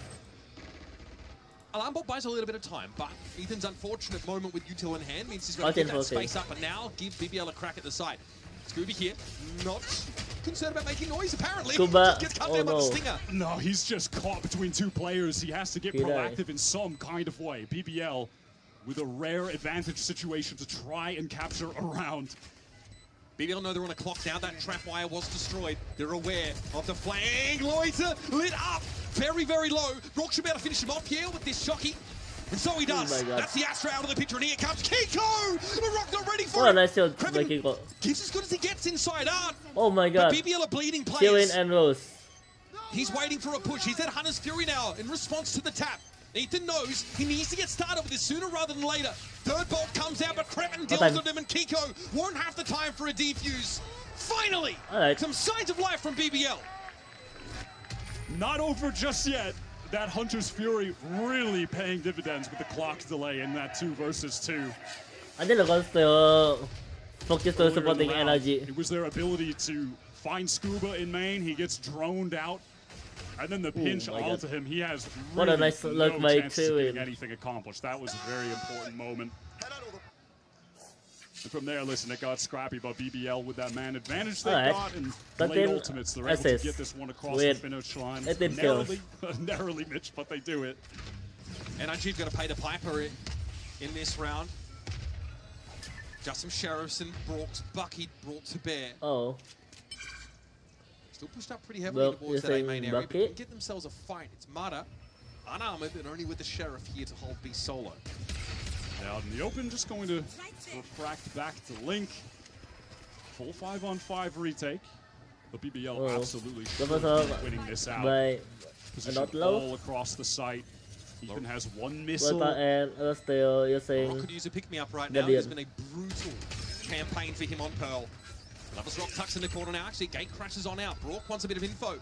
Alarm bot buys a little bit of time, but Ethan's unfortunate moment with util in hand means he's got to get that space up and now give BBL a crack at the side. Scooby here, not concerned about making noise apparently. Scuba. Gets cut down by the stinger. No, he's just caught between 2 players. He has to get proactive in some kind of way. BBL with a rare advantage situation to try and capture a round. BBL know they're on a clock now. That trap wire was destroyed. They're aware of the flank. Loiter lit up. Very, very low. Rock should be able to finish him off here with this shocky. And so he does. That's the Astra out of the picture. And here comes Kiko. The Rock not ready for it. Nice shot by Kiko. Gives as good as he gets inside Art. Oh my god. But BBL are bleeding players. Killing and Rose. He's waiting for a push. He's at Hunter's Fury now in response to the tap. Ethan knows he needs to get started with this sooner rather than later. Third bolt comes out, but Kremen deals with him, and Kiko won't have the time for a defuse. Finally, some signs of life from BBL. Not over just yet. that Hunter's Fury really paying dividends with the clock delay in that 2 versus 2. I think they're still focused on supporting NRG. It was their ability to find Scuba in main. He gets droned out. And then the pinch onto him. He has really what a nice look by chance of getting anything accomplished. That was a very important moment. And from there, listen, it got scrappy, but BBL with that man advantage they got and late ultimates, they're able to get this one across the finish line. Narrowly, Mitch, but they do it. NRG have got to pay the piper in this round. Just some Sheriffs and Brock's Bucky brought to bear. Oh. Still pushed up pretty heavily towards that A main area, but can get themselves a fight. It's Mada, unarmored, and only with the Sheriff here to hold B solo. Out in the open, just going to refract back to Link. Full 5-on-5 retake. But BBL absolutely should be winning this out. Position all across the site. Ethan has 1 missile. And still using. Brock could use a pick-me-up right now. It's been a brutal campaign for him on Pearl. Lovers Rock tucks in the corner now. Actually, Gate crashes on out. Brock wants a bit of info.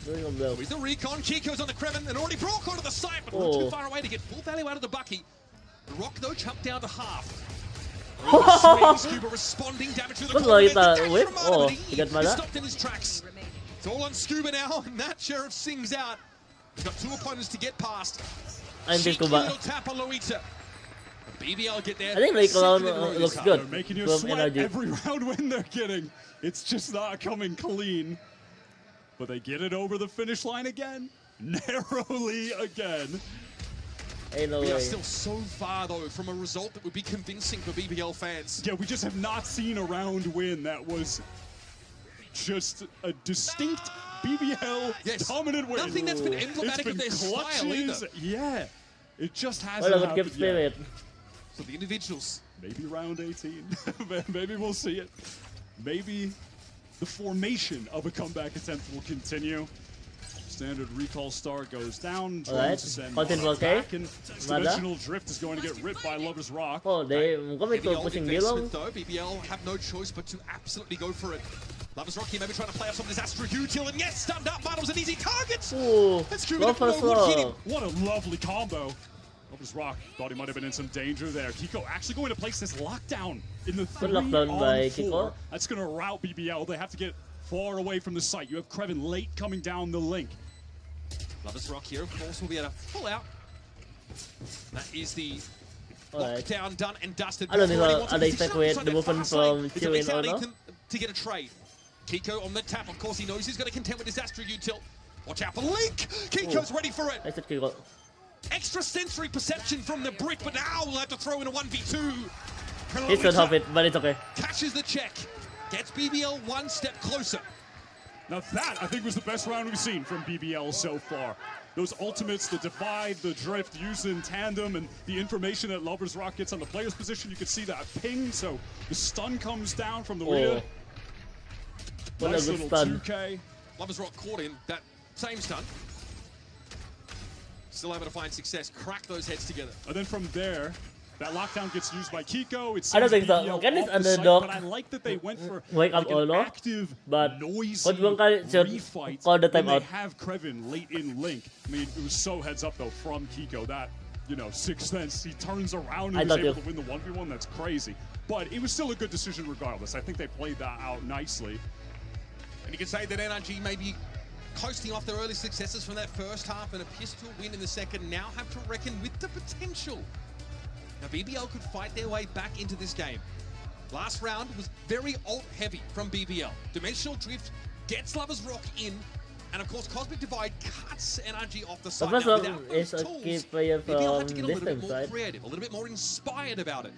So he's the recon. Kiko's on the Kreven, and already Brock onto the site, but not too far away to get full value out of the Bucky. The Rock, though, chunked down to half. Scuba responding, damage to the corner. He got Mada. Stopped in his tracks. It's all on Scuba now, and that Sheriff sings out. He's got 2 opponents to get past. Cheeky little tap on Loita. BBL get there. I think Lake alone looks good. They're making you sweat every round win they're getting. It's just not coming clean. But they get it over the finish line again. Narrowly again. Ain't no we way. are still so far, though, from a result that would be convincing for BBL fans. Yeah, we just have not seen a round win that was just a distinct BBL dominant win. Nothing that's been emblematic of their style either. Yeah, it just hasn't happened yet. So the individuals. Maybe round 18. Maybe we'll see it. Maybe the formation of a comeback attempt will continue. Standard recall star goes down. Alright, back, and dimensional drift is going to get ripped by Lover's Rock. Oh, they're going to pushing below. Though BBL have no choice but to absolutely go for it. Lover's Rock here maybe trying to play off some of this Astra util, and yes, stunned up. Battle's an easy target. Ooh, what a lovely combo. Lover's Rock thought he might have been in some danger there. Kiko actually going to place this lockdown in the 3-on-4. That's going to rout BBL. They have to get far away from the site. You have Kreven late coming down the link. Lover's Rock here, of course, will be able to pull out. That is the lockdown done and dusted. I don't think they expect the movement from Chewin or no. To get a trade. Kiko on the tap, of course he knows he's got to contend with his Astra util. Watch out for Link! Kiko's ready for it! I said Kiko. Extra sensory perception from the brick, but now we'll have to throw in a 1v2. He should have it, but it's okay. Cashes the check. Gets BBL 1 step closer. Now that, I think, was the best round we've seen from BBL so far. Those ultimates, the divide, the drift, used in tandem, and the information that Lover's Rock gets on the player's position, you can see that ping, so the stun comes down from the rear. Nice little stun. 2K. Lover's Rock caught in that same stun. Still able to find success, crack those heads together. And then from there, that lockdown gets used by Kiko. I don't think so. Can this underdog but I like that they went for wake up an or active, but noisy refight. Call the time they out. have Kreven late in Link. I mean, it was so heads up though from Kiko that, you know, Sixth Sense, he turns around and was able to win the 1v1. That's crazy. But it was still a good decision regardless. I think they played that out nicely. And you can say that NRG may be coasting off their early successes from that first half and a pistol win in the second, now have to reckon with the potential. Now BBL could fight their way back into this game. Last round was very ult-heavy from BBL. Dimensional Drift gets Lover's Rock in, and of course Cosmic Divide cuts NRG off the side. The now, first is a key player from BBL have to get a little bit more right? creative, a little bit more inspired about it.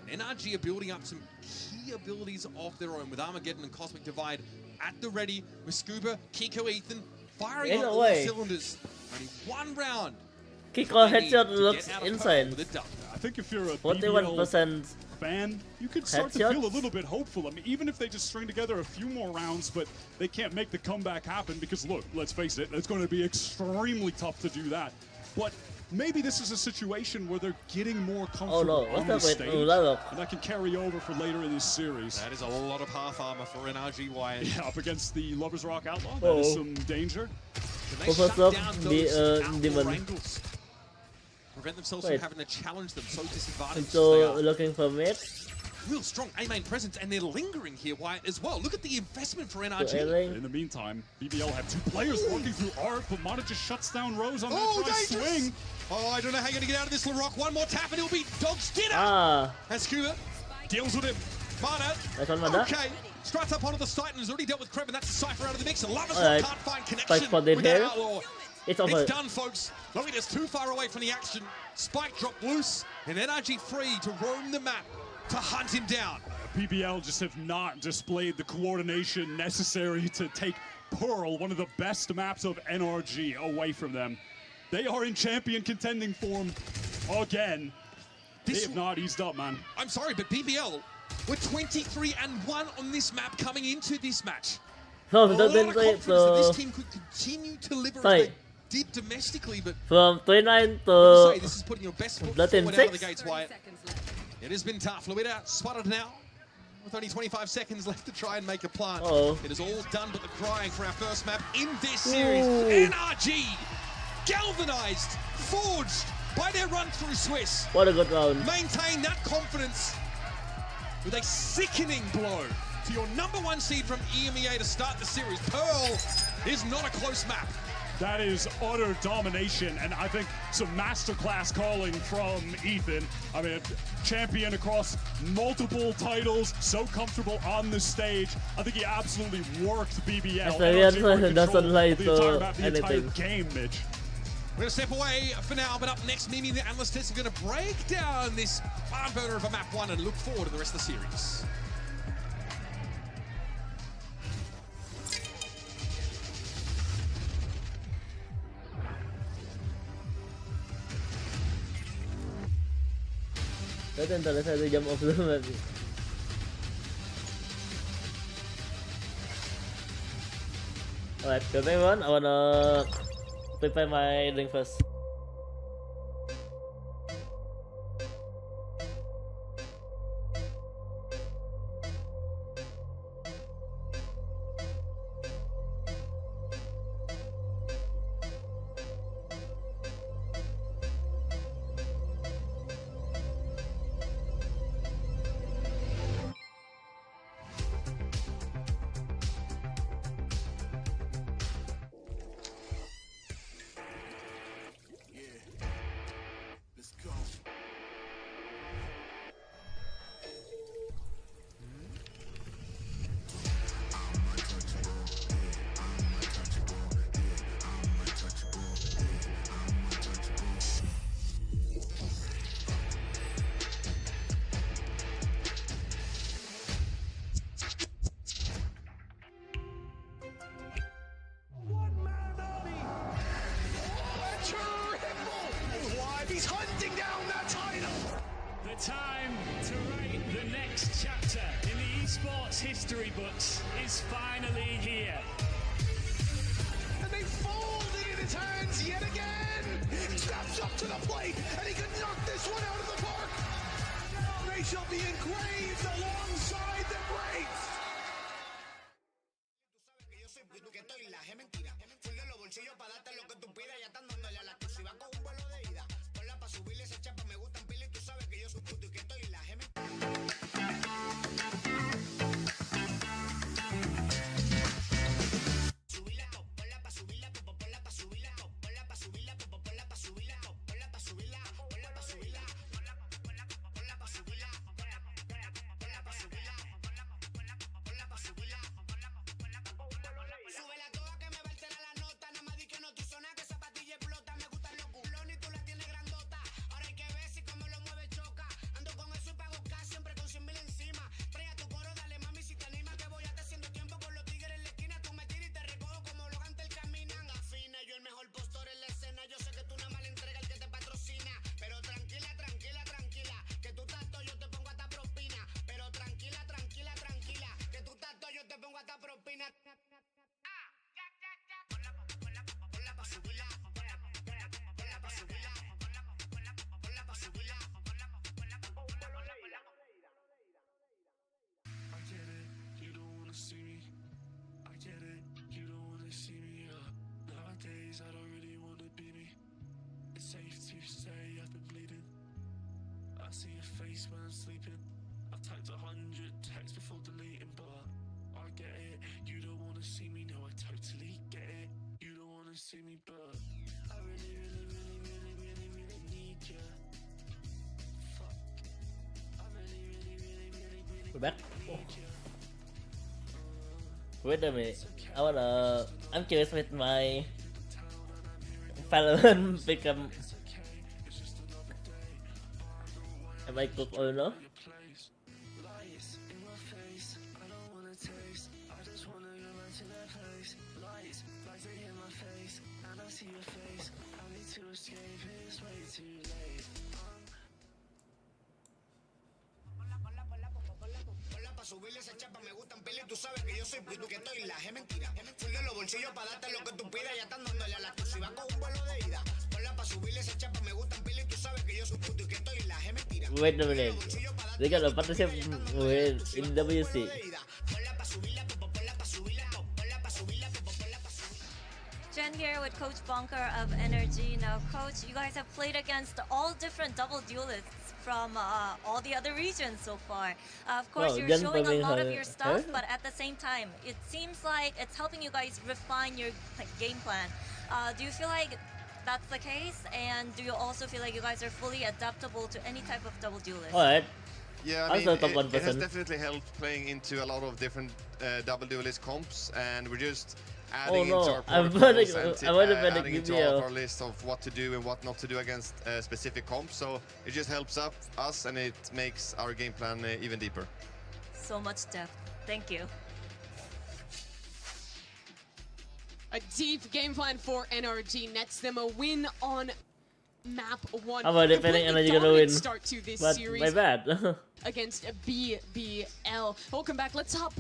And NRG are building up some key abilities of their own with Armageddon and Cosmic Divide at the ready with Scuba, Kiko, Ethan, firing on all cylinders. Only 1 round. Kiko headshot looks insane. I think if you're a 41% fan, you could start to feel a little bit hopeful. I mean, even if they just string together a few more rounds, but they can't make the comeback happen because, look, let's face it, it's going to be extremely tough to do that. But maybe this is a situation where they're getting more comfortable on the stage, and that can carry over for later in this series. That is a lot of half armor for NRG Wyatt. Yeah, up against the Lover's Rock Outlaw, that is some danger. First shut up, down the those outdoor demon. angles. Prevent themselves from having to challenge them so disadvantaged So they are. looking for mid. Real strong A-main presence, and they're lingering here, Wyatt, as well. Look at the investment for NRG. In the meantime, BBL have 2 players working through Arc, but Mana just shuts down Rose on that try swing. Oh, I don't know how you're going to get out of this, LaRock. One more tap, and it'll be Dog's dinner. And Scuba deals with him. Mana, okay. Strats up onto the site and has already dealt with Kreb, and that's a Cypher out of the mix. And Lovers can't find connection with that Outlaw. It's over. It's done, folks. Lovitas too far away from the action. Spike dropped loose, and NRG free to roam the map to hunt him down. BBL just have not displayed the coordination necessary to take Pearl, one of the best maps of NRG, away from them. They are in champion contending form again. They have not eased up, man. I'm sorry, but BBL were 23-1 on this map coming into this match. So a lot of confidence that this team could continue to deliver as they did domestically, but from 29 to this is putting your best foot forward out of the gates, Wyatt. It has been tough. Luida spotted now with only 25 seconds left to try and make a plant. It is all done but the crying for our first map in this series. NRG galvanized, forged by their run through Swiss. What a good round. Maintain that confidence with a sickening blow to your #1 seed from EMEA to start the series. Pearl is not a close map. That is utter domination, and I think some masterclass calling from Ethan. I mean, champion across multiple titles, so comfortable on the stage. I think he absolutely worked BBL. Doesn't like the entire game, Mitch. We're going to step away for now, but up next, Mimi, the analyst, is going to break down this barn burner of a map 1 and look forward to the rest of the series. That's interesting to jump off the map. Alright, good everyone. I wanna prepare my drink first. He's hunting down that title. The time to write the next chapter in the esports history books is finally here. And they fold it in his hands yet again. Steps up to the plate, and he can knock this one out of the park. They shall be engraved alongside the greats. I see your face when I'm sleeping. I've typed 100 texts before deleting, but I get it. You don't wanna see me, no, I totally get it. You don't wanna see me, but I really need you. Fuck. I really We're back. Wait a minute. I'm curious with my Valorant become. Am I cook or no? Subirle esa chapa, me gustan pila y tú sabes que yo soy puto que estoy la es mentira. Full de los bolsillos para darte lo que tú pidas, ya están dándole a la cruz y van con un vuelo de ida. Ponla pa' subirle esa chapa, me gustan pila y tú sabes que yo soy puto y que estoy la es mentira. Wait a minute. They got a partnership with in WC. Jen here with Coach Bunker of NRG. Now, Coach, you guys have played against all different double duelists from all the other regions so far. Of course, you're showing a lot of your stuff, but at the same time, it seems like it's helping you guys refine your game plan. Do you feel like that's the case? And do you also feel like you guys are fully adaptable to any type of double duelist? Alright. Yeah, I mean, it has definitely helped playing into a lot of different double duelist comps, and we're just adding into our protocols and adding into all of our list of what to do and what not to do against specific comps. So it just helps us and it makes our game plan even deeper. So much depth. Thank you. A deep game plan for NRG nets them a win on map 1. How about if NRG gonna win? Start to this but series my bad. against BBL. Welcome back. Let's hop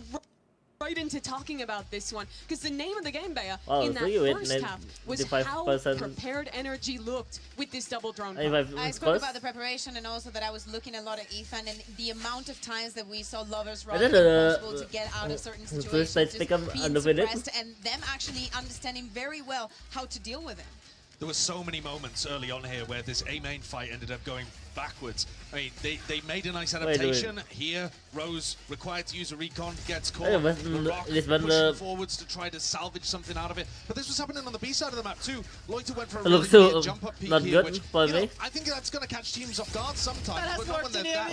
right into talking about this one, because the name of the game, Bea, in that first half was how prepared NRG looked with this double drone. I spoke about the preparation and also that I was looking a lot at Ethan and the amount of times that we saw Lovers Rock impossible to get out of certain situations, just being suppressed, and them actually understanding very well how to deal with it. There were so many moments early on here where this A main fight ended up going backwards. I mean, they made a nice adaptation. Here, Rose required to use a recon, gets caught. Pushing forwards to try to salvage something out of it. But this was happening on the B side of the map too. Loiter went for a really weird jump up peek here, which, you know, I think that's going to catch teams off guard sometimes. But not when they're that.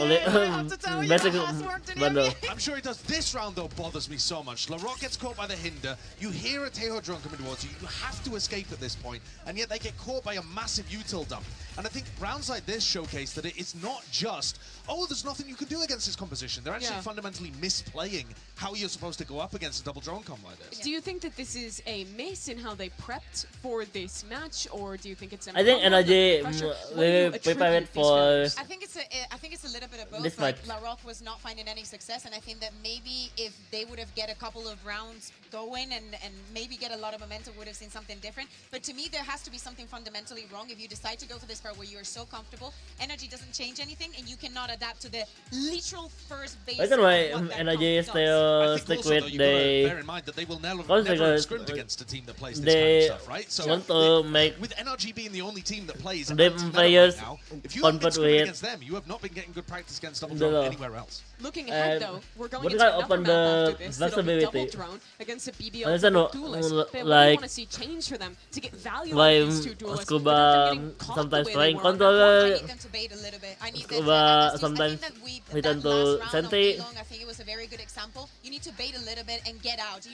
I'm sure it does. This round though bothers me so much. Larocque gets caught by the hinder. You hear a Teho drone coming towards you. You have to escape at this point, and yet they get caught by a massive util dump. And I think rounds like this showcase that it's not just, oh, there's nothing you can do against this composition. They're actually fundamentally misplaying how you're supposed to go up against a double drone comp like this. Do you think that this is a miss in how they prepped for this match, or do you think it's a I think NRG will prepare it for. I think it's a little bit of both. Like Larocque was not finding any success, and I think that maybe if they would have get a couple of rounds going and maybe get a lot of momentum, would have seen something different. But to me, there has to be something fundamentally wrong if you decide to go for this part where you are so comfortable. NRG doesn't change anything, and you cannot adapt to the literal first base. I don't know why NRG stick with the. Bear in mind that they will never scrimmed against a team that plays this kind of stuff, right? So want to make with NRG being the only team that plays players now, if you haven't been scrimming against them, you have not been getting good practice against double drone anywhere else. Looking ahead though, we're going into another map after this. It'll be double drone against a BBL duelist. But we want to see change for them to get value out of these two duelists. Sometimes trying controller. I need them to bait a little bit. I need them sometimes that last round of Long, I think it was a very good example. You need to bait a little bit and get out. You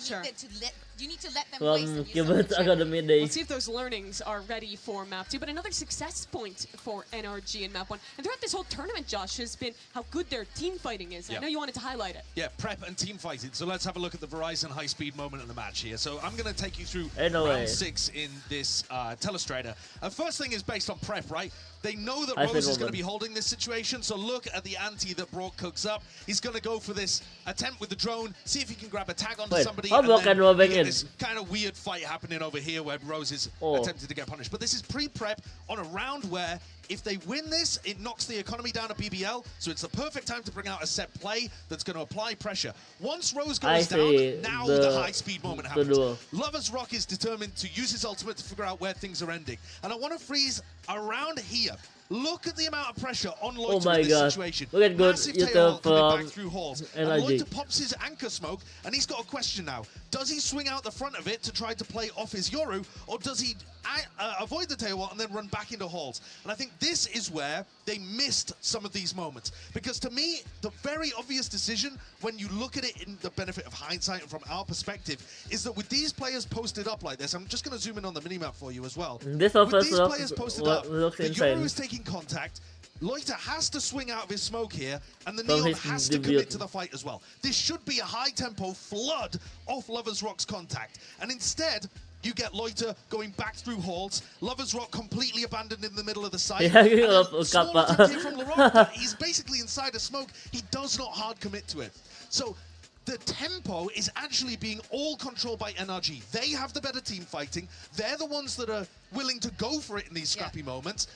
need to let them waste. Let's see if those learnings are ready for map 2. But another success point for NRG in map 1. And throughout this whole tournament, Josh, has been how good their team fighting is. I know you wanted to highlight it. Yeah, prep and team fighting. So let's have a look at the Verizon high-speed moment of the match here. So I'm going to take you through round 6 in this Telestrator. First thing is based on prep, right? They know that Rose is going to be holding this situation, so look at the ante that Brock cooks up. He's going to go for this attempt with the drone, see if he can grab a tag onto somebody, and then we get this kind of weird fight happening over here where Rose is attempting to get punished. But this is pre-prep on a round where if they win this, it knocks the economy down to BBL, so it's the perfect time to bring out a set play that's going to apply pressure. Once Rose goes down, now the high-speed moment happens. Lovers Rock is determined to use his ultimate to figure out where things are ending. And I want to freeze around here. Look at the amount of pressure on Loiter Oh my in this god. situation. Look at good Massive YouTube tail coming from back through halls. NRG. And Loiter pops his anchor smoke, and he's got a question now. Does he swing out the front of it to try to play off his Yoru, or does he avoid the tail wall and then run back into halls? And I think this is where they missed some of these moments. Because to me, the very obvious decision, when you look at it in the benefit of hindsight and from our perspective, is that with these players posted up like this, I'm just going to zoom in on the minimap for you as well. This with offense these players posted up, looks the insane. Yoru is taking contact. Loiter has to swing out of his smoke here, and the From Neon his has to debut. commit to the fight as well. This should be a high-tempo flood off Lovers Rock's contact. And instead, you get Loiter going back through halls, Lovers Rock completely abandoned in the middle of the site. Yeah, and then of small Kappa. attempt here from Laurent, but he's basically inside a smoke. He does not hard commit to it. So the tempo is actually being all controlled by NRG. They have the better team fighting. They're the ones that are willing to go for it in these scrappy moments.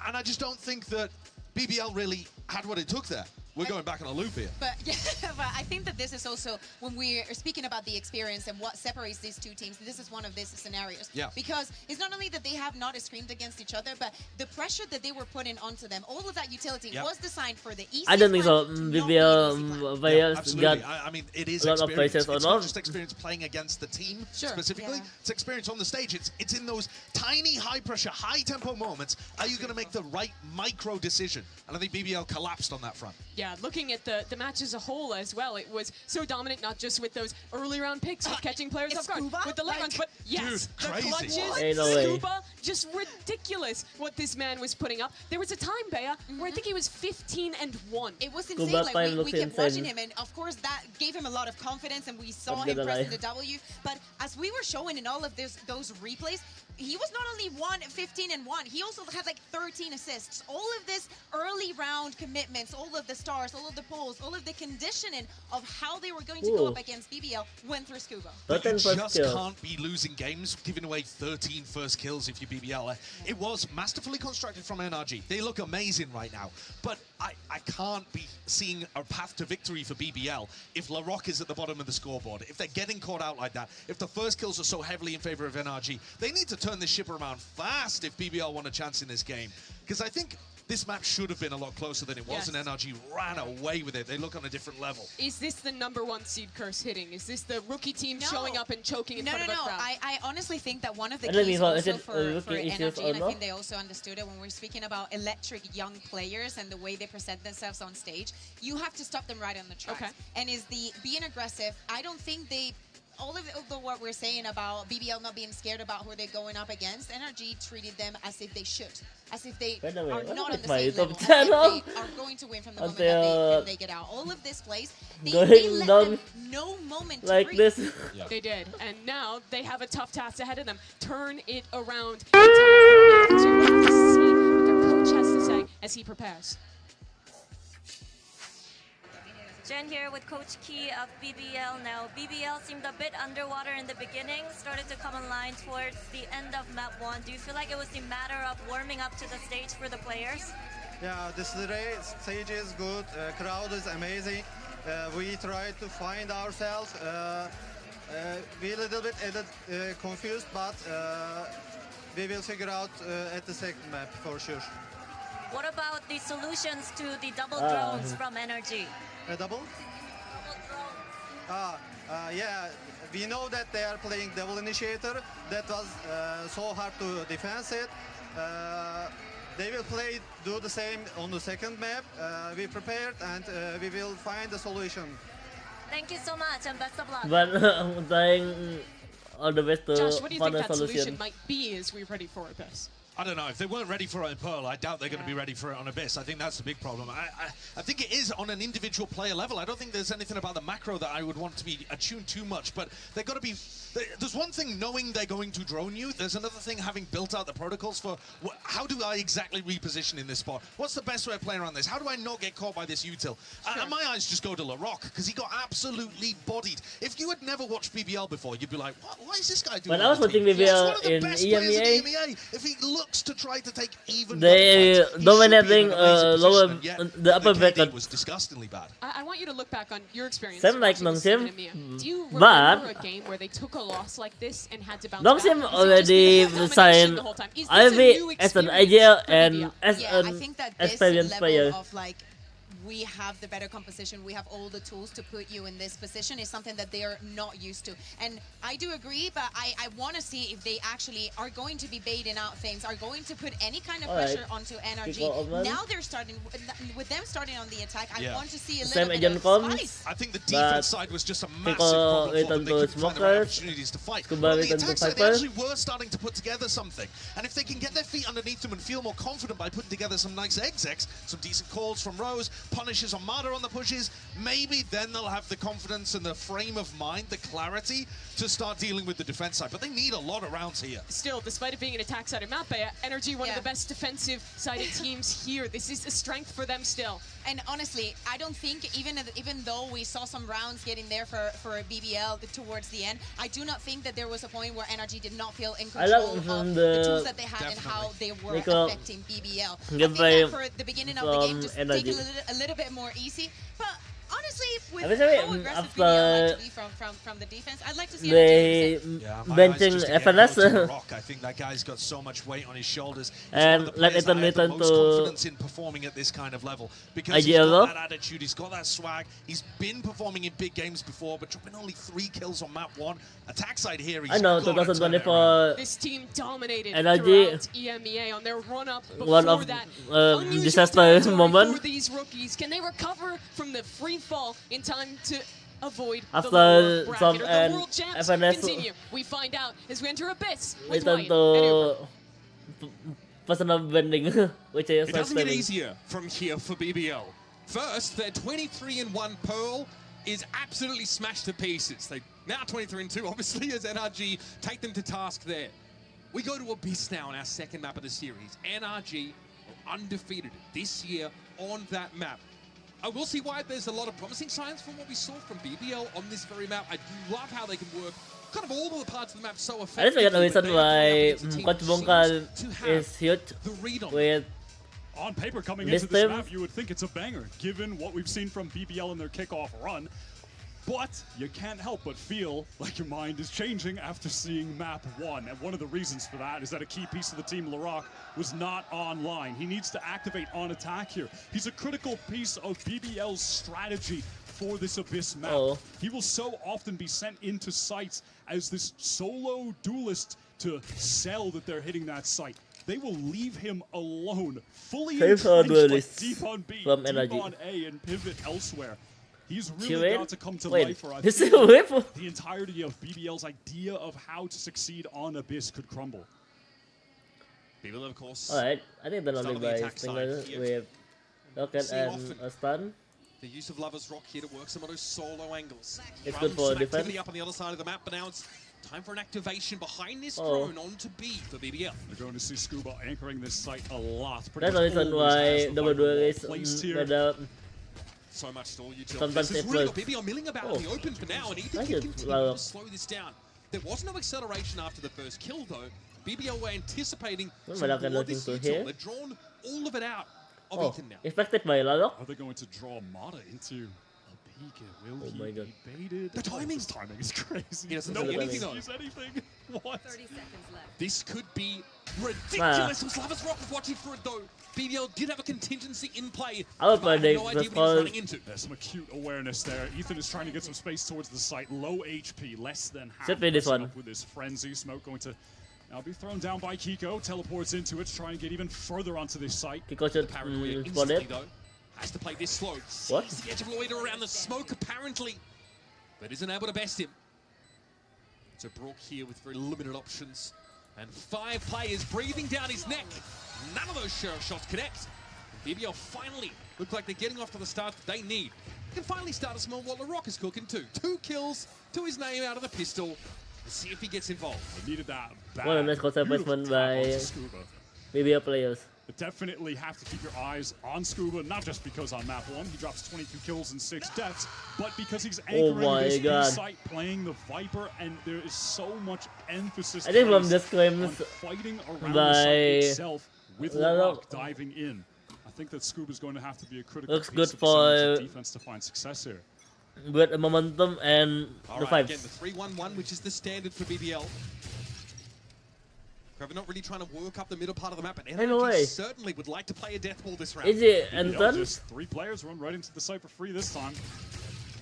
And I just don't think that BBL really had what it took there. We're going back on a loop here. But yeah, but I think that this is also, when we're speaking about the experience and what separates these two teams, this is one of these scenarios. Yeah. Because it's not only that they have not screamed against each other, but the pressure that they were putting onto them, all of that utility was designed for the easy. I don't think so. BBL players got I mean, it is a lot of experience. places or It's not. not just experience playing against the team specifically. It's experience on the stage. It's in those tiny, high-pressure, high-tempo moments. Are you going to make the right micro decision? And I think BBL collapsed on that front. Yeah, looking at the match as a whole as well, it was so dominant, not just with those early round picks of catching players off guard, with the late runs, but yes, dude, the crazy. clutches, Ain't no way. Scuba, just ridiculous what this man was putting up. There was a time, Bea, where I think he was 15-1. It was Scuba insane. Like time we looks kept insane. watching him, and of course that gave him a lot of confidence, and we saw Not him gonna pressing lie. the W. But as we were showing in all of those replays, he was not only 15-1, he also had like 13 assists. All of this early round commitments, all of the stars, all of the polls, all of the conditioning of how they were going to go Ooh. up against BBL went through Scuba. But you 13 first just kills. can't be losing games, giving away 13 first kills if you BBL. It was masterfully constructed from NRG. They look amazing right now. But I can't be seeing a path to victory for BBL if LaRock is at the bottom of the scoreboard. If they're getting caught out like that, if the first kills are so heavily in favor of NRG, they need to turn this ship around fast if BBL want a chance in this game. Because I think this map should have been a lot closer than it was, and NRG ran away with it. They look on a different level. Is this the #1 seed curse hitting? Is this the rookie team showing up and choking in front of a crowd? I honestly think that one of the I don't keys think so. also Is it for rookie issues NRG, or and I not? think they also understood it when we're speaking about electric young players and the way they present themselves on stage, you have to stop them right on the tracks. Okay. And is the being aggressive, I don't think they... All of what we're saying about BBL not being scared about who they're going up against, NRG treated them as if they should. As if they By the way, are what not on is the my same top level. As if 10 they of- are going to win from the Are moment they, that they get out. All of this plays, they going let down them no moment to like breathe. this? They did, and now they have a tough task ahead of them. Turn it around. To see what their coach has to say as he prepares. Jen here with Coach Key of BBL now. BBL seemed a bit underwater in the beginning, started to come in line towards the end of map 1. Do you feel like it was the matter of warming up to the stage for the players? Yeah, the stage is good, crowd is amazing. We try to find ourselves. We're a little bit confused, but we will figure out at the second map for sure. What about the solutions to the double drones from NRG? A double? Yeah, we know that they are playing double initiator. That was so hard to defense it. They will do the same on the second map. We prepared and we will find a solution. Thank you so much and best of luck. But I'm saying all the best to Josh, what do you think find a that solution solution. might be as we're ready for Abyss? I don't know. If they weren't ready for it in Pearl, I doubt they're going to be ready for it on Abyss. I think that's the big problem. I think it is on an individual player level. I don't think there's anything about the macro that I would want to be attuned too much, but they've got to be... There's one thing knowing they're going to drone you. There's another thing having built out the protocols for how do I exactly reposition in this spot? What's the best way of playing around this? How do I not get caught by this util? And my eyes just go to LaRock because he got absolutely bodied. If you had never watched BBL before, you'd be like, what is this guy doing? When I was watching BBL in EMEA, If he looks to try to take even. They dominating lower the upper bracket was disgustingly bad. I want you to look back on your experience. Same like Nongsim, Do you remember a but game where they took a loss like this and had to bounce Nongsim back? already signed Ivy as an idea and as I an think that experienced player. Of like, we have the better composition, we have all the tools to put you in this position is something that they are not used to. And I do agree, but I want to see if they actually are going to be baiting out things, are going to put any kind of pressure onto NRG. Now they're starting, with them starting on the attack, I want to see a little bit of spice. I think the defense side was just a massive problem for them. They couldn't find the right opportunities to fight. But on the attack side, they actually were starting to put together something. And if they can get their feet underneath them and feel more confident by putting together some nice execs, some decent calls from Rose, punishes on Mada on the pushes, maybe then they'll have the confidence and the frame of mind, the clarity to start dealing with the defense side. But they need a lot of rounds here. Still, despite it being an attack-sided map, NRG one of the best defensive-sided teams here. This is a strength for them still. And honestly, I don't think, even though we saw some rounds getting there for BBL towards the end, I do not think that there was a point where NRG did not feel in control of the tools that they had and how they were affecting BBL. I think that for the beginning of the game, just take a little bit more easy. But honestly, with how aggressive BBL like to be from the defense, I'd like to see benching FNS. I think that guy's got so much weight on his shoulders. And let it return to confidence in performing at this kind of level because he's got that attitude, he's got that swag. He's been performing in big games before, but dropping only 3 kills on map 1. Attack side here, I know 2024. This team dominated NRG EMEA on their run-up one of that disaster moment. For these rookies, can they recover from the free fall in time to avoid after the lower bracket? some The world champs FNS continue. We find out as we enter Abyss. Return to personal bending, which is it doesn't get easier from here for BBL. First, their 23-1 Pearl is absolutely smashed to pieces. They now 23-2, obviously, as NRG take them to task there. We go to Abyss now on our second map of the series. NRG are undefeated this year on that map. I will see why there's a lot of promising signs from what we saw from BBL on this very map. I do love how they can work kind of all of the parts of the map so effectively. I just forget the reason why Coach Bunker is huge with on paper coming into this map, you would think it's a banger, given what we've seen from BBL in their kickoff run. But you can't help but feel like your mind is changing after seeing map 1. And one of the reasons for that is that a key piece of the team, Laroc, was not online. He needs to activate on attack here. He's a critical piece of BBL's strategy for this Abyss map. He will so often be sent into sites as this solo duelist to sell that they're hitting that site. They will leave him alone, fully entrenched, like deep on B, deep on A, and pivot elsewhere. He's really got to come to life for us. The entirety of BBL's idea of how to succeed on Abyss could crumble. BBL, of course. Alright, I think they're only by Stinger with Rocket and a stun. The use of Lover's Rock here to work some of those solo angles. It's good for defense. Up on the other side of the map, but now it's time for an activation behind this drone onto B for BBL. We're going to see Scuba anchoring this site a lot. That's the reason why double duel is better. So much stall utility. Sometimes this is really got BBL milling about in the open for now, and Ethan can continue to slow this down. There was no acceleration after the first kill, though. BBL were anticipating some more this util. They've drawn all of it out of Ethan now. Expected by Laroc. Are they going to draw Mada into a peek? Will he be baited? The timing is crazy. He doesn't see anything though. Anything. What? 30 seconds left. This could be ridiculous. Lover's Rock was watching for it though. BBL did have a contingency in play. I would play no idea what he was running into. There's some acute awareness there. Ethan is trying to get some space towards the site. Low HP, less than half. Should be this one. With his frenzy smoke going to now be thrown down by Kiko. Teleports into it to try and get even further onto this site. Kiko should spot it. Has to play this slow. What? Sees the edge of Loiter around the smoke apparently, but isn't able to best him. So Brook here with very limited options. And 5 players breathing down his neck. None of those shots connect. BBL finally look like they're getting off to the start that they need. They can finally start a small what Laroc is cooking too. 2 kills to his name out of the pistol. Let's see if he gets involved. They needed that. What a nice concept placement by BBL players. But definitely have to keep your eyes on Scuba, not just because on map 1 he drops 22 kills and 6 deaths, but because he's anchoring this B-site, playing the Viper, and there is so much emphasis I think from this on game fighting around the site itself with Larok diving in. I think that Scuba's going to have to be a critical piece of the defense to find success here. With the momentum and the fights. Again, the 3-1-1, which is the standard for BBL. We're not really trying to work up the middle part of the map, but NRG certainly would like to play a death ball this round. Is it Anton? Just 3 players run right into the site for free this time.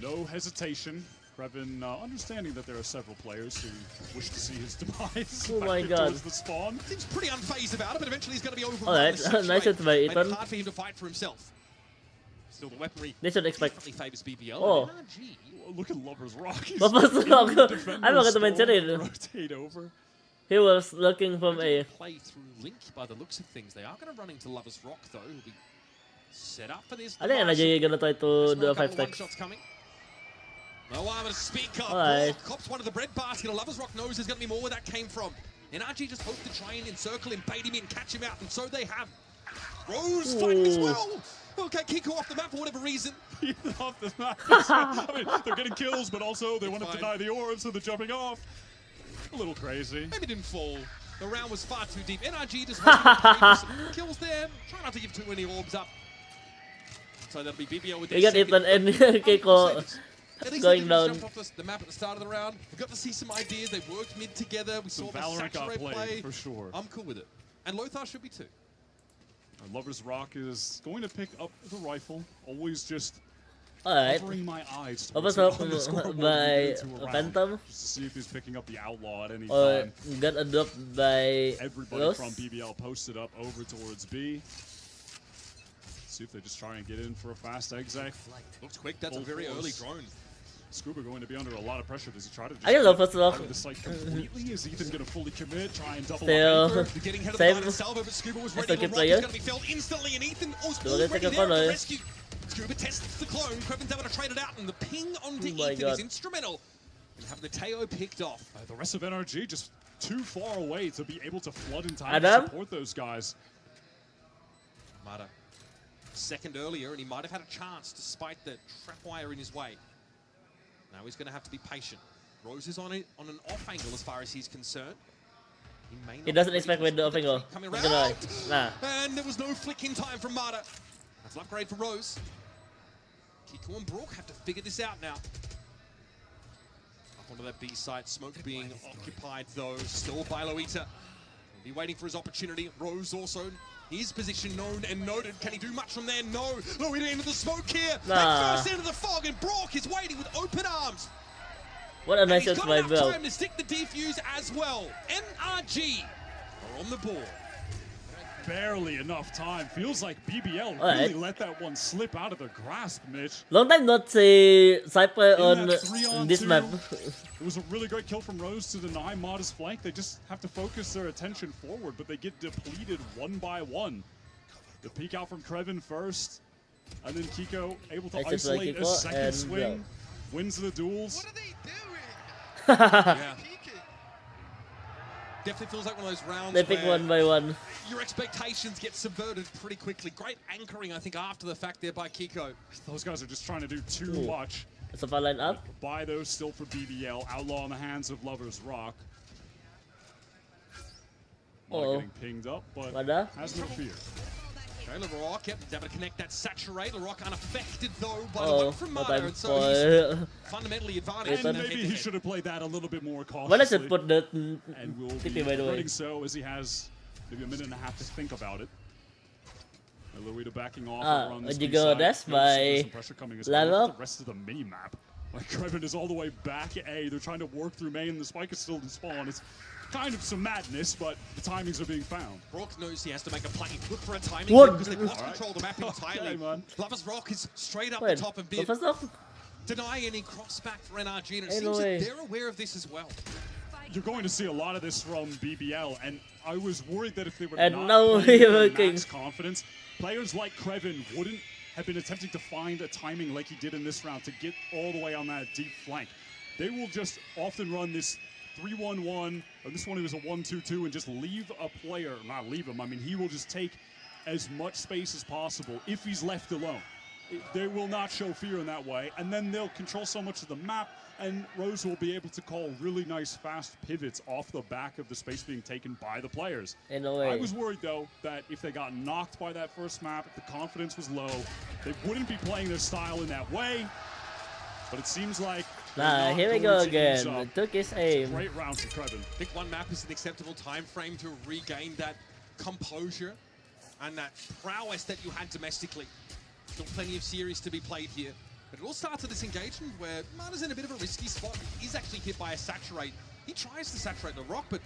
No hesitation. Krevin understanding that there are several players who wish to see his demise. Oh my god. The spawn. Seems pretty unfazed about it, but eventually he's going to be overrun. Alright, nice hit by Ethan. It's hard for him to fight for himself. Still, the weaponry they should expect. definitely favors BBL. Oh. NRG, look at Lover's Rock. Lover's Rock. I'm not going to mention it. Rotate over. He was looking from a play through Link by the looks of things. They are going to run into Lover's Rock though. He'll be set up for this. I think NRG gonna try to do a 5 stacks. Shots coming. No armor to speak of. Alright. Cops one of the bread basket. A Lover's Rock knows there's going to be more where that came from. NRG just hoped to try and encircle him, bait him in, catch him out, and so they have. Rose fighting as well. Okay, Kiko off the map for whatever reason. Off the map. I mean, they're getting kills, but also they want to deny the orb, so they're jumping off. A little crazy. Maybe didn't fall. The round was far too deep. NRG just wants some kills there. Try not to give too many orbs up. So that'll be BBL with their Ethan and Keiko going down. Jumped off the map at the start of the round. We got to see some ideas. They worked mid together. We saw the Saturate play. For sure. I'm cool with it. And Lothar should be too. Lover's Rock is going to pick up the rifle. Always just covering my eyes. Over top by Phantom. Just to see if he's picking up the Outlaw at any or time. Get adopted by everybody Rose. From BBL posted up over towards B. See if they just try and get in for a fast exec. Looks quick. That's a very early drone. Scuba going to be under a lot of pressure. Does he try to just I love first off. the site completely? Is Ethan going to fully commit? Try and double up. Getting ahead of the line himself, but Scuba was ready. The rock is going to be filled instantly, and Ethan was already there to rescue. Scuba tests the clone. Krevin's able to trade it out, and the ping onto Ethan is instrumental in having the Teo picked off. The rest of NRG just too far away to be able to flood in time to support those guys. Mata second earlier, and he might have had a chance despite the trapwire in his way. Now he's going to have to be patient. Rose is on an off angle as far as he's concerned. He doesn't expect when the off angle. Nah. And there was no flick in time from Mata. That's an upgrade for Rose. Kiko and Brook have to figure this out now. Up onto that B site. Smoke being occupied though. Still by Loita. He'll be waiting for his opportunity. Rose also. His position known and noted. Can he do much from there? No. Loita into the smoke here. Nah. First into the fog, and Brock is waiting with open arms. What a nice shot by Bell. He's got enough time to stick the defuse as well. NRG are on the board. Barely enough time. Feels like BBL really let that one slip out of their grasp, Mitch. Long time not see Cypher on this map. It was a really great kill from Rose to deny Mata's flank. They just have to focus their attention forward, but they get depleted one by one. The peek out from Krevin first, and then Kiko able to isolate a second swing. Wins the duels. What are they doing? Yeah. Definitely feels like one of those rounds they pick one by one. Your expectations get subverted pretty quickly. Great anchoring, I think, after the fact there by Kiko. Those guys are just trying to do too much. It's a fun line up. Buy those still for BBL. Outlaw in the hands of Lover's Rock. Getting pinged up, but has no fear. Okay, LaRock, able to connect that saturate. LaRock unaffected though by the one from Mata, and so he's fundamentally advantaged. And maybe he should have played that a little bit more cautiously. Well, I should put the and will be regretting so as he has maybe a minute and a half to think about it. Loita backing off around this that's by the rest of the mini map. Like Krevin is all the way back A. They're trying to work through main. The spike is still in spawn. It's kind of some madness, but the timings are being found. Brock knows he has to make a play. Look for a timing because they've lost control of the map entirely. Lover's Rock is straight up the top and bid. Deny any crossback for NRG, and it seems that they're aware of this as well. You're going to see a lot of this from BBL, and I was worried that if they were not max confidence, players like Krevin wouldn't have been attempting to find a timing like he did in this round to get all the way on that deep flank. They will just often run this 3-1-1, or this one it was a 1-2-2, and just leave a player, not leave him, I mean he will just take as much space as possible if he's left alone. They will not show fear in that way, and then they'll control so much of the map, and Rose will be able to call really nice fast pivots off the back of the space being taken by the players. In a way. I was worried though that if they got knocked by that first map, if the confidence was low, they wouldn't be playing their style in that way. But it seems like here we go again. Took his aim. Great round for Krebin. I think 1 map is an acceptable time frame to regain that composure and that prowess that you had domestically. Still plenty of series to be played here. But it all starts at this engagement where Mana's in a bit of a risky spot. He's actually hit by a saturate. He tries to saturate the rock, but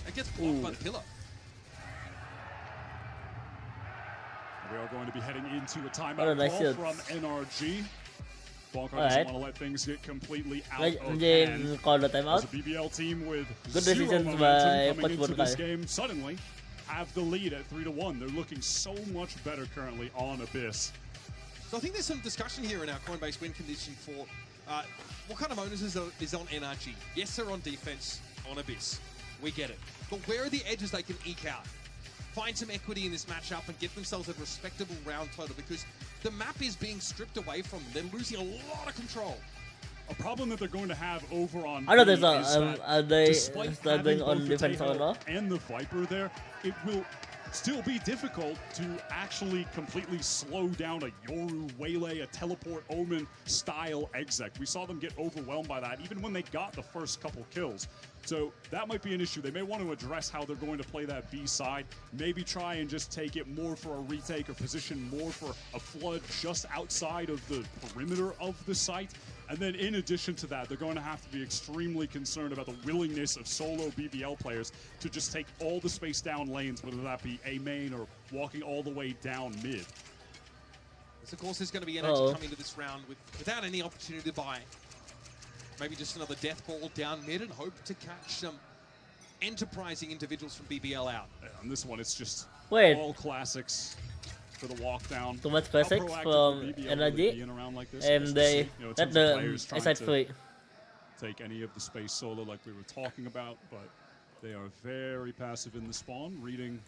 it gets blocked by the pillar. We are going to be heading into a timeout call from NRG. Bonker doesn't want to let things get completely out of hand. As a BBL team with zero momentum coming into this game suddenly have the lead at 3-1. They're looking so much better currently on Abyss. So I think there's some discussion here in our Coinbase win condition for what kind of onus is on NRG. Yes, they're on defense on Abyss. We get it. But where are the edges they can eke out? Find some equity in this matchup and get themselves a respectable round total, because the map is being stripped away from them. They're losing a lot of control. A problem that they're going to have over on I know there's are they starting on defense or not? And the Viper there, it will still be difficult to actually completely slow down a Yoru, Waylay, a Teleport, Omen style exec. We saw them get overwhelmed by that even when they got the first couple kills. So that might be an issue. They may want to address how they're going to play that B side. Maybe try and just take it more for a retake or position more for a flood just outside of the perimeter of the site. And then in addition to that, they're going to have to be extremely concerned about the willingness of solo BBL players to just take all the space down lanes, whether that be A main or walking all the way down mid. This, of course, is going to be NRG coming to this round without any opportunity to buy. Maybe just another death ball down mid and hope to catch some enterprising individuals from BBL out. Yeah, on this one, it's just all classics for the walk down. Too much classics from NRG, and they let the side free. Take any of the space solo like we were talking about, but they are very passive in the spawn, reading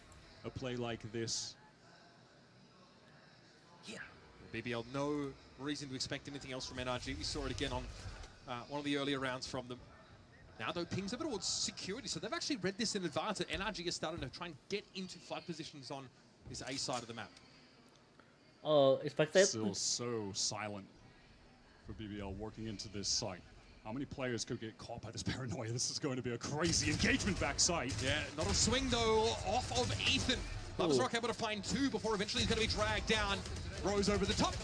a play like this. Yeah. BBL, no reason to expect anything else from NRG. We saw it again on one of the earlier rounds from them. Now, though, pings over towards security, so they've actually read this in advance that NRG is starting to try and get into flood positions on this A side of the map. Oh, expected. Still so silent for BBL working into this site. How many players could get caught by this paranoia? This is going to be a crazy engagement back site. Yeah, not a swing though off of Ethan. Loves Rock able to find 2 before eventually he's going to be dragged down. Rose over the top.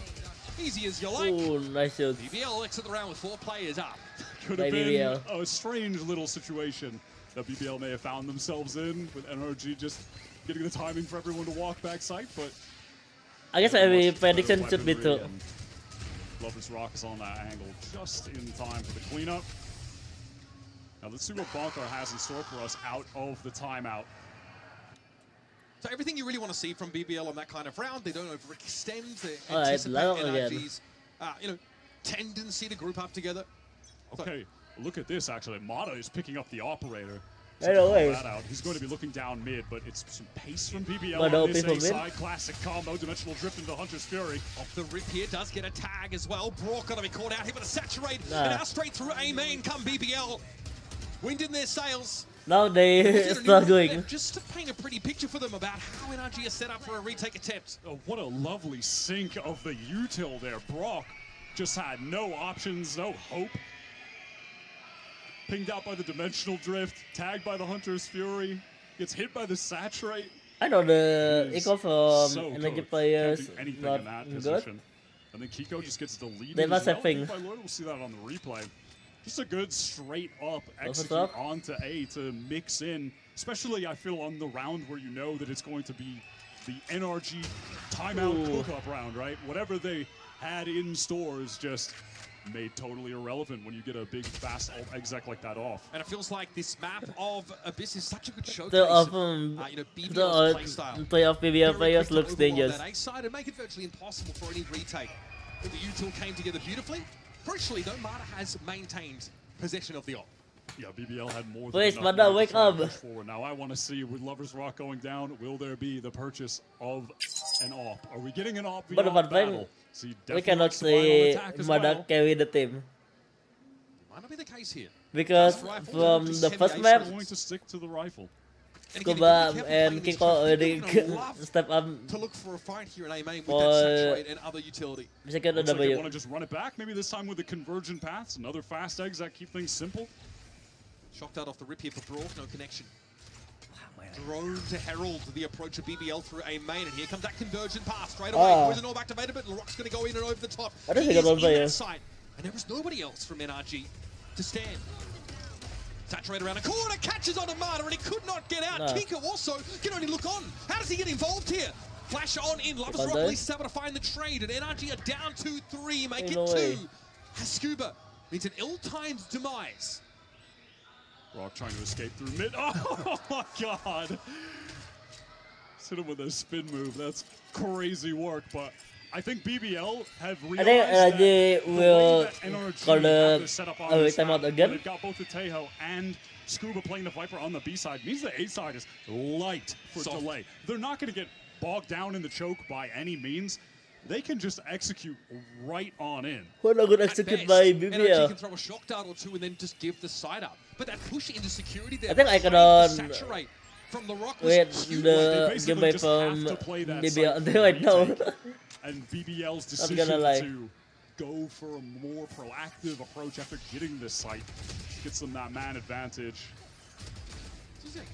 Easy as you like. Oh, nice shot. BBL exit the round with 4 players up. Could have been a strange little situation that BBL may have found themselves in, with NRG just getting the timing for everyone to walk back site, but I guess every prediction should be true. Lover's Rock is on that angle just in time for the cleanup. Now let's see what Bonker has in store for us out of the timeout. So everything you really want to see from BBL on that kind of round, they don't overextend, they anticipate NRG's tendency to group up together. Okay, look at this actually. Mata is picking up the operator. He's going to be looking down mid, but it's some pace from BBL on this A side. Classic combo, dimensional drift into Hunter's Fury. Off the rip here, does get a tag as well. Brock going to be caught out here with a saturate, and now straight through A main come BBL. Wind in their sails. Now they start going. Just to paint a pretty picture for them about how NRG is set up for a retake attempt. Oh, what a lovely sync of the util there. Brock just had no options, no hope. Pinged out by the dimensional drift, tagged by the Hunter's Fury, gets hit by the saturate. I know the eco from energy players not in that good. Position. And then Kiko just gets the lead. They must have ping. We'll see that on the replay. Just a good straight up execute onto A to mix in, especially I feel on the round where you know that it's going to be the NRG timeout hookup round, right? Whatever they had in store is just made totally irrelevant when you get a big fast alt exec like that off. And it feels like this map of Abyss is such a good showcase. The play of BBL players looks dangerous. That A side and make it virtually impossible for any retake. But the util came together beautifully. Crucially though, Mata has maintained possession of the op. Yeah, BBL had more Please, than Manda, enough wake to up. push forward. Now I want to see, with Lover's Rock going down, will there be the purchase of an AWP? Are we getting an AWP But one thing, battle? So we cannot see Manda carry the team. Might not be the case here. Because from the first map, going to stick to the rifle. Scuba and Kiko already step up to look for a fight here in A main with for that saturate and other utility. second Looks like they W. want to just run it back. Maybe this time with the convergent paths. Another fast eggs that keep things simple. Shocked out off the rip here for Brock, no connection. Drone to herald the approach of BBL through A main, and here comes that convergent pass straight away. Poison orb activated, but Laroc's going to go in and over the top. I don't He think is I don't in play that side, and there was nobody else from NRG to stand. Saturate around the corner, catches on Amada, and he could not get out. No. Kiko also can only look on. How does he get involved here? Flash on in, Lover's Rock at least is able to find the trade, and NRG are down 2-3, make it 2. Scuba means an ill-timed demise. Rock trying to escape through mid. Oh my god! Hit him with a spin move. That's crazy work, but I think BBL have realized NRG will call the timeout again. They've got both the Tejo and Scuba playing the Viper on the B side. Means the A side is light for delay. They're not going to get bogged down in the choke by any means. They can just execute right on in. What a good execute by NRG BBL. can throw a shock dart or two and then just give the side up. But that push into security there, I think I can saturate from the rock wait the gameplay from BBL until I know. And BBL's decision to go for a more proactive approach after getting this site gets them that man advantage.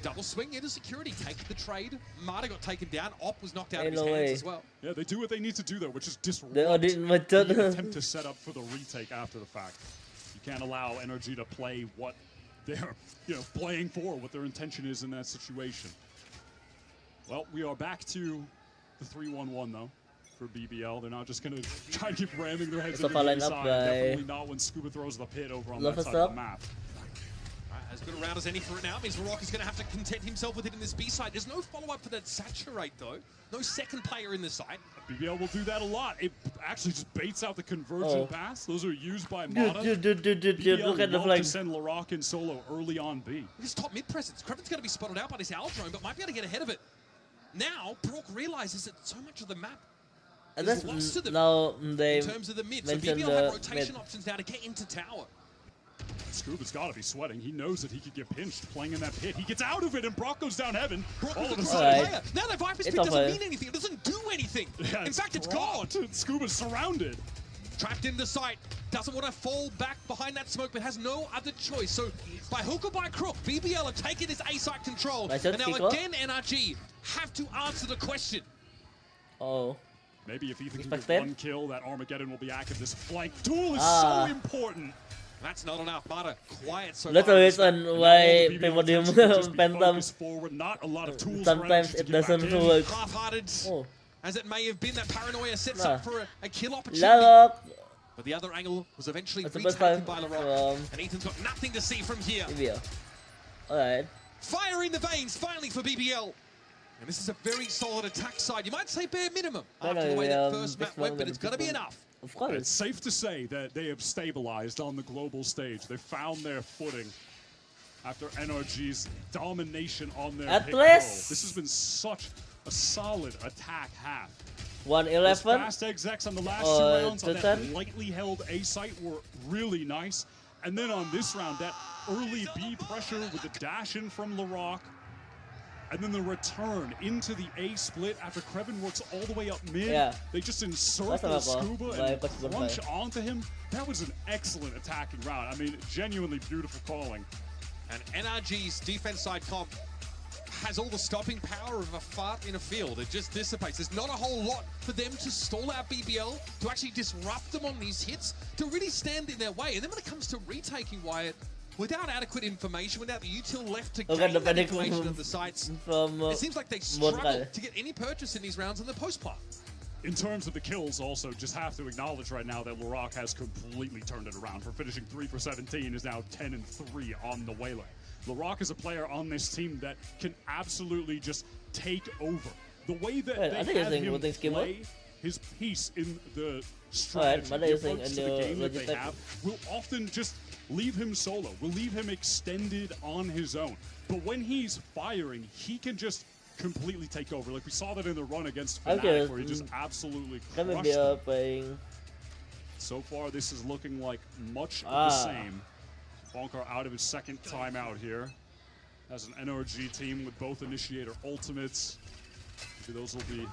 Double swing into security, taking the trade. Marta got taken down. Op was knocked out of his hands as well. Yeah, they do what they need to do though, which is disrupt the attempt to set up for the retake after the fact. You can't allow NRG to play what they're playing for, what their intention is in that situation. Well, we are back to the 3-1-1 though for BBL. They're not just going to try to keep ramming their heads into the side. Definitely not when Scuba throws the pit over on that side of the map. As good a round as any for it now. Means Larocque is going to have to content himself with it in this B side. There's no follow-up for that saturate though. No second player in the side. BBL will do that a lot. It actually just baits out the convergent pass. Those are used by Mata. BBL look at the flag. To send Larocque in solo early on B. His top mid presence. Kreven's going to be spotted out by this Owl drone, but might be able to get ahead of it. Now, Brock realizes that so much of the map is lost to them now they in terms of the mid. So BBL have rotation options now to get into tower. Scuba's got to be sweating. He knows that he could get pinched playing in that pit. He gets out of it, and Brock goes down heaven. All of a sudden, now that Viper's pit doesn't mean anything. It doesn't do anything. Yeah, in fact, it's gone. Scuba's surrounded. Trapped in the site. Doesn't want to fall back behind that smoke, but has no other choice. So, by hook or by crook, BBL are taking this A-site control. And now again, NRG have to answer the question. Oh. Maybe if Ethan can get one kill, that Armageddon will be active. This flank duel is so important. That's not enough. Mata quiet so that's far. the reason why Primordium Phantom sometimes it doesn't work. Half-hearted as it may have been, that paranoia sets up for a kill opportunity. But the other angle was eventually retaken by Larocque. And Ethan's got nothing to see from here. Alright. Fire in the veins finally for BBL. And this is a very solid attack side. You might say bare minimum after the way that first map went, but it's going to be enough. Of course. It's safe to say that they have stabilized on the global stage. They found their footing after NRG's domination on their pick roll. This has been such a solid attack half. 111. Fast execs on the last 2 rounds on that lightly held A site were really nice. And then on this round, that early B pressure with the dash in from Larocque. And then the return into the A split after Kreven works all the way up mid. Yeah. They just encircle Scuba and crunch onto him. That was an excellent attacking round. I mean, genuinely beautiful calling. And NRG's defense side comp has all the stopping power of a fart in a field. It just dissipates. There's not a whole lot for them to stall out BBL, to actually disrupt them on these hits, to really stand in their way. And then when it comes to retaking Wyatt, without adequate information, without the util left to gain that information of the sites, it seems like they struggle to get any purchase in these rounds in the post-plant. In terms of the kills, also, just have to acknowledge right now that Larocque has completely turned it around. For finishing 3 for 17 is now 10 and 3 on the Whaler. Larocque is a player on this team that can absolutely just take over. The way that they have him play his pace in the strategy, the approach to the game that they have, will often just leave him solo, will leave him extended on his own. But when he's firing, he can just completely take over. Like we saw that in the run against Fnatic, where he just absolutely crushed them. So far, this is looking like much of the same. Bonker out of his second timeout here. Has an NRG team with both initiator ultimates. Maybe those will be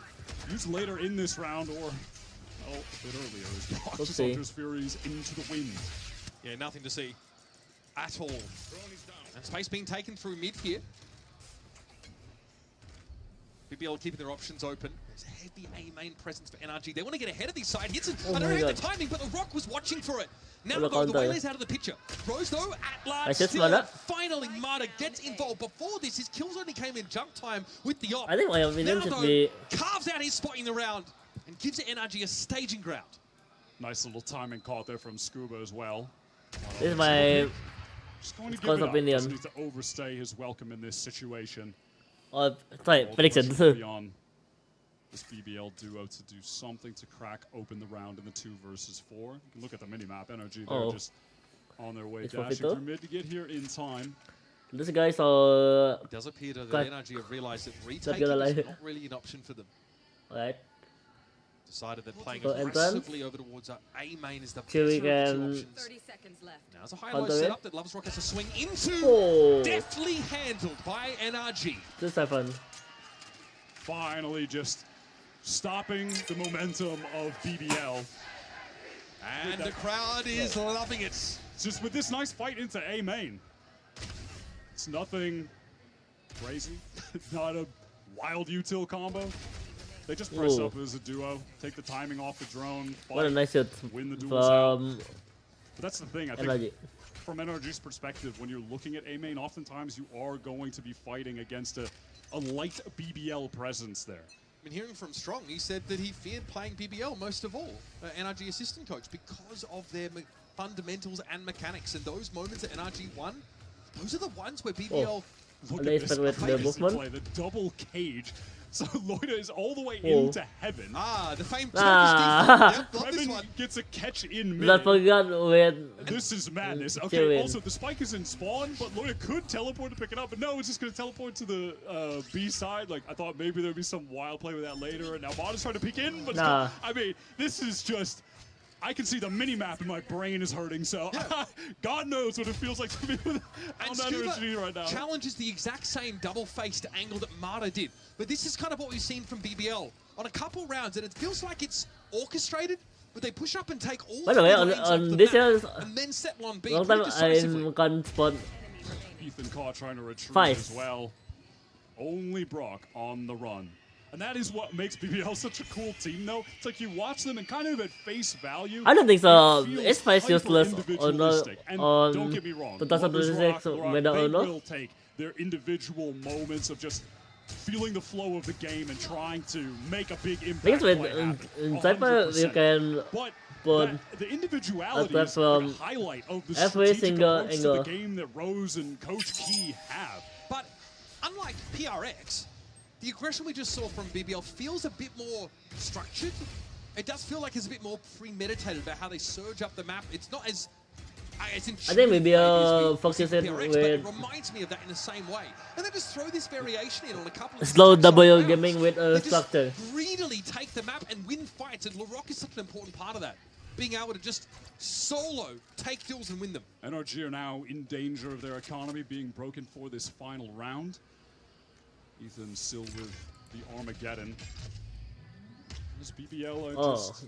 used later in this round, or a bit earlier as Brock just enters Furies into the wind. Yeah, nothing to see at all. And space being taken through mid here. BBL keeping their options open. There's a heavy A main presence for NRG. They want to get ahead of these side hits. I don't have the timing, but the Rock was watching for it. Now though, the Waylay's out of the picture. Rose though, at large still. Finally, Marta gets involved. Before this, his kills only came in jump time with the op. I think my opinion should be... carves out his spot in the round and gives NRG a staging ground. Nice little timing caught there from Scuba as well. This is my opinion. Doesn't need to overstay his welcome in this situation. Prediction. Beyond this BBL duo to do something to crack open the round in the 2 versus 4. You can look at the minimap. NRG they're just on their way dashing through mid to get here in time. This guys are... It does appear that NRG have realized that retaking is not really an option for them. Right. Decided they're playing aggressively over towards A main is the better of the two options. 30 seconds left. Now it's a high-low setup that Loves Rock has to swing into. Deftly handled by NRG. This happened. Finally just stopping the momentum of BBL. And the crowd is loving it. Just with this nice fight into A main. It's nothing crazy. Not a wild util combo. They just press up as a duo, take the timing off the drone, fight, what a nice hit win the duels out. But that's the thing, I think, from NRG's perspective, when you're looking at A main, oftentimes you are going to be fighting against a light BBL presence there. I've been hearing from Strong, he said that he feared playing BBL most of all, NRG assistant coach, because of their fundamentals and mechanics. And those moments that NRG won, those are the ones where BBL... Look at this play, the double cage. So Loida is all the way into heaven. The famed Yep, Kevin gets a catch in mid. I forgot when... This is madness. Okay, also the spike is in spawn, but Loida could teleport to pick it up, but no, it's just going to teleport to the B side. Like, I thought maybe there'd be some wild play with that later, and now Bot is trying to peek in, but I mean, this is just... I can see the mini-map and my brain is hurting, so God knows what it feels like to be with NRG right now. Challenges the exact same double-faced angle that Marta did. But this is kind of what we've seen from BBL on a couple rounds, and it feels like it's orchestrated, but they push up and take all the way on this year, and then settle on B long time I can spot Ethan Carr trying to retreat as well. Only Brock on the run. And that is what makes BBL such a cool team, though. It's like you watch them and kind of at face value. I don't think so. It's Spice useless on don't get me wrong. 2026 they will take their individual moments of just feeling the flow of the game and trying to make a big impact. Because in Cypher you can put the individuality is a highlight of the strategic approach to the game that Rose and Coach Key have. But unlike PRX, the aggression we just saw from BBL feels a bit more structured. It does feel like it's a bit more premeditated about how they surge up the map. It's not as I think maybe focuses it with... It reminds me of that in the same way. And then just throw this variation in on a couple of... Slow W gaming with a structure. Just greedily take the map and win fights, and LaRock is such an important part of that. Being able to just solo take duels and win them. NRG are now in danger of their economy being broken for this final round. Ethan still with the Armageddon. This BBL are just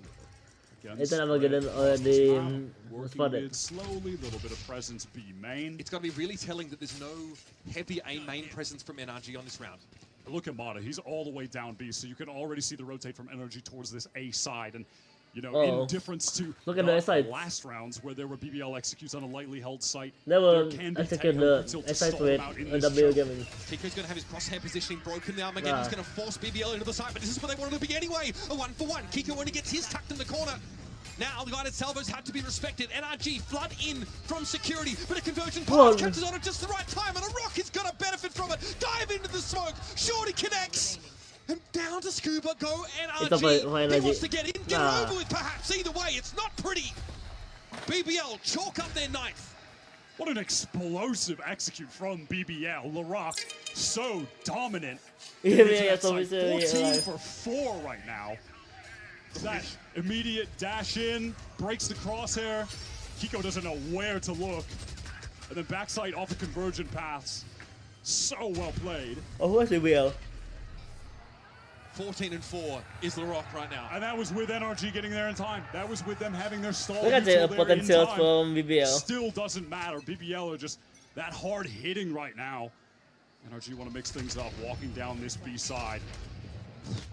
Ethan Armageddon already spotted. Slowly, little bit of presence B main. It's going to be really telling that there's no heavy A main presence from NRG on this round. Look at Mata, he's all the way down B, so you can already see the rotate from NRG towards this A side. And you know, in difference to the last rounds where there were BBL executes on a lightly held site, never execute the S-side with W gaming. Kiko's going to have his crosshair positioning broken now. Armageddon's going to force BBL into the side, but this is what they wanted to be anyway. A 1-for-1. Kiko only gets his tucked in the corner. Now the guided salvos had to be respected. NRG flood in from security, but a conversion pass catches on at just the right time, and a Rock is going to benefit from it. Dive into the smoke. Shorty connects. And down to Scuba, go NRG. He wants to get in, get it over with perhaps. Either way, it's not pretty. BBL chalk up their ninth. What an explosive execute from BBL. Larock so dominant. Yeah, 14 for 4 right now. That immediate dash in, breaks the crosshair. Kiko doesn't know where to look. And then backside off the convergent paths. So well played. Oh, who was BBL? 14 and 4 is Larock right now. And that was with NRG getting there in time. That was with them having their stall. Look at the potential from BBL. Still doesn't matter. BBL are just that hard hitting right now. NRG want to mix things up, walking down this B side.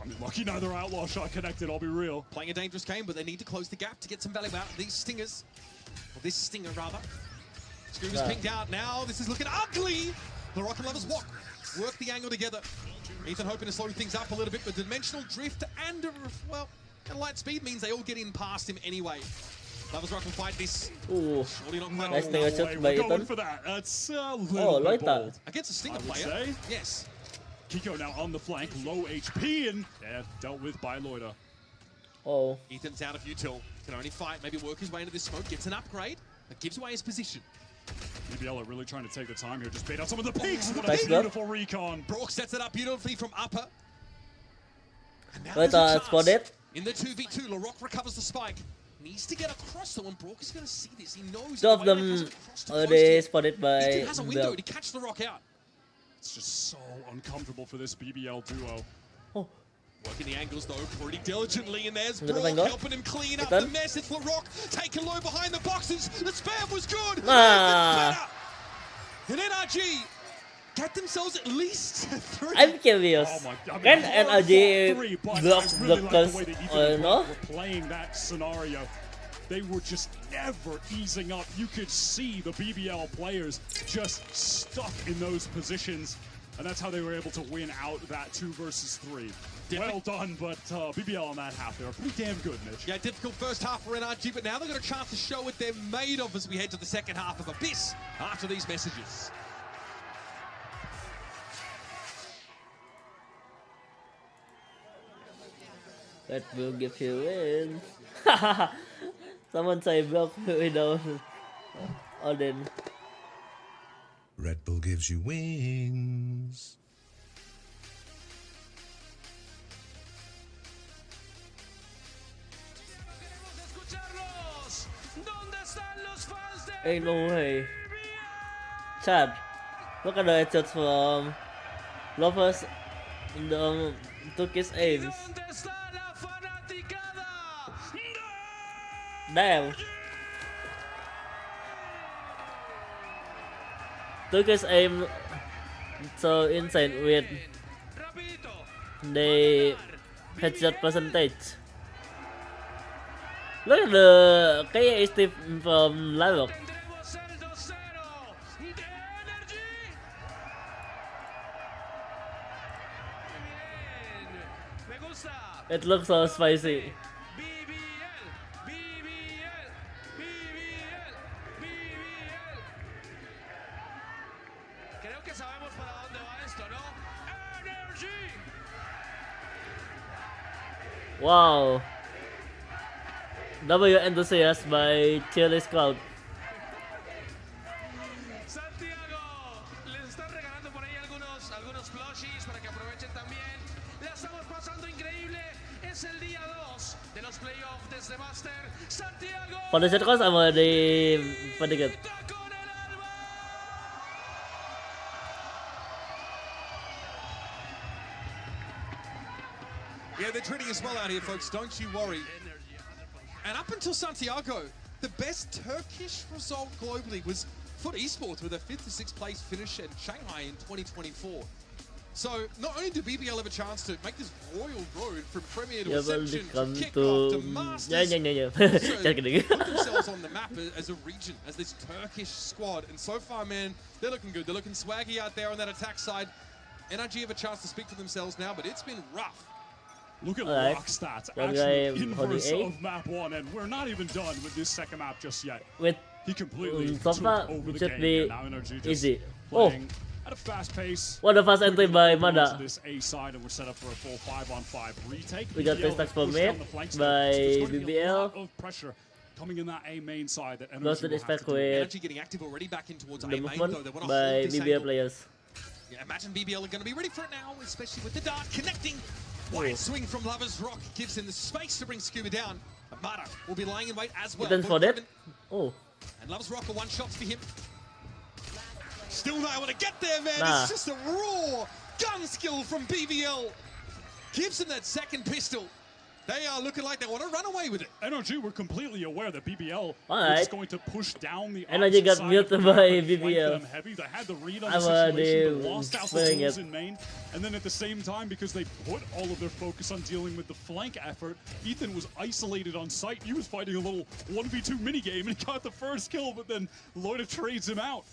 I mean, lucky neither outlaw shot connected, I'll be real. Playing a dangerous game, but they need to close the gap to get some value out. These stingers, or this stinger rather. Scuba's pinged out now. This is looking ugly. The Rocket Lovers work the angle together. Ethan hoping to slow things up a little bit with dimensional drift and, well, light speed means they all get in past him anyway. Lovers Rock can fight this. Ooh, nice stinger shot by Ethan. Ethan. For that. That's a little bit bold. Against a stinger player. Say. Yes. Kiko now on the flank, low HP, and dealt with by Loida. Oh. Ethan's out of util. Can only fight, maybe work his way into this smoke. Gets an upgrade, but gives away his position. BBL are really trying to take the time here. Just bait out some of the peaks. What a beautiful recon. Brock sets it up beautifully from upper. And now spotted. In the 2v2, Larock recovers the spike. Needs to get across though, and Brock is going to see this. He knows two of them they spotted by Ethan has a window to catch the Rock out. It's just so uncomfortable for this BBL duo. Oh. Working the angles though pretty diligently, and there's Brock helping him clean up the mess. It's Larock taking low behind the boxes. The spam was good. And NRG get themselves at least 3. I'm curious. Oh my God. Can NRG block us or no? Playing that scenario. They were just never easing up. You could see the BBL players just stuck in those positions. And that's how they were able to win out that 2 versus 3. Well done, but BBL on that half, they were pretty damn good, Mitch. Yeah, difficult first half for NRG, but now they've got a chance to show what they're made of as we head to the second half of Abyss after these messages. That will give you win. Someone say block without Odin. Red Bull gives you wings. Ain't no way. Chad, look at the headshots from Lovers in the Turkish aims. Damn. Turkish aim so insane with the headshot percentage. Look at the KST from Larok. It looks so spicy. Wow. W enthusiast by Chile Scout. Santiago, les están regalando por ahí algunos plushies para que aprovechen también. La estamos pasando increíble. Es el día 2 de los playoffs desde Master Santiago. For the set cost, I'm already predicted. Yeah, they're treating us well out here, folks. Don't you worry. And up until Santiago, the best Turkish result globally was FUT Esports with a 5th to 6th place finish in Shanghai in 2024. So not only do BBL have a chance to make this royal road from Premier to Ascension to Kickoff to Masters, put themselves on the map as a region, as this Turkish squad. And so far, man, they're looking good. They're looking swaggy out there on that attack side. NRG have a chance to speak for themselves now, but it's been rough. Look at Rock stats, actually inverse of map 1, and we're not even done with this second map just yet. With he completely so far, took over the should game, be and now NRG just easy. Playing at a fast pace. What a fast entry by Mada. This A side, and we're set up for a full 5-on-5 retake. We got 3 stacks for mid by BBL. Of pressure coming in that A main side that Lost the dispatch with NRG getting active already back in towards A the main, movement though. They want to by hold this BBL angle. players. Yeah, imagine BBL are going to be ready for it now, especially with the dart connecting. Wide swing from Lovers Rock gives him the space to bring Scuba down. But Mada will be lying in wait as well. For that. Oh. And Lovers Rock are 1 shots for him. Still not able to get there, man. Nah. It's just a raw gun skill from BBL. Gives him that second pistol. They are looking like they want to run away with it. NRG were completely aware that BBL Alright. was going to push down the NRG got muted by BBL. Heavy. They had the read on the situation, but lost out the playing tools it. in main. And then at the same time, because they put all of their focus on dealing with the flank effort, Ethan was isolated on site. He was fighting a little 1v2 minigame, and he got the first kill, but then Loida trades him out.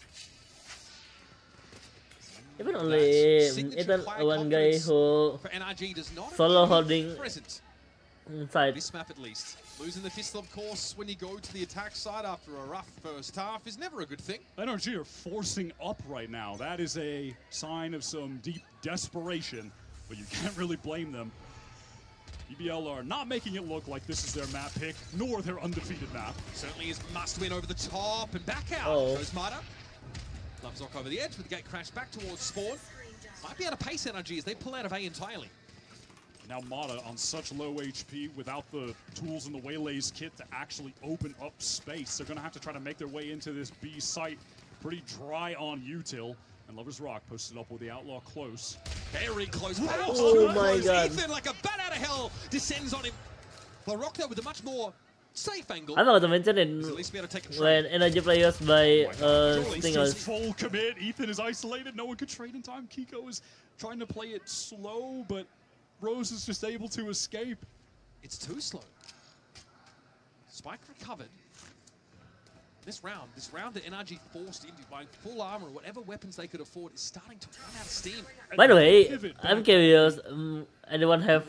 Even only Ethan, one guy who solo holding inside. This map at least. Losing the pistol, of course, when you go to the attack side after a rough first half is never a good thing. NRG are forcing up right now. That is a sign of some deep desperation, but you can't really blame them. BBL are not making it look like this is their map pick, nor their undefeated map. Certainly is must win over the top and back out. Goes Mada. Loves Zoc over the edge with the gate crash back towards Spawn. Might be able to pace NRG as they pull out of A entirely. Now Mada on such low HP without the tools in the Waylays kit to actually open up space. They're going to have to try to make their way into this B site. Pretty dry on util. And Lovers Rock posted up with the Outlaw close. Very close. Oh my god. Ethan, like a bat out of hell, descends on him. But Rock though with a much more safe angle. I thought to mention it when NRG players by stingers. Full commit. Ethan is isolated. No one could trade in time. Kiko is trying to play it slow, but Rose is just able to escape. It's too slow. Spike recovered. This round that NRG forced into by full armor or whatever weapons they could afford is starting to run out of steam. By the way, I'm curious. Anyone have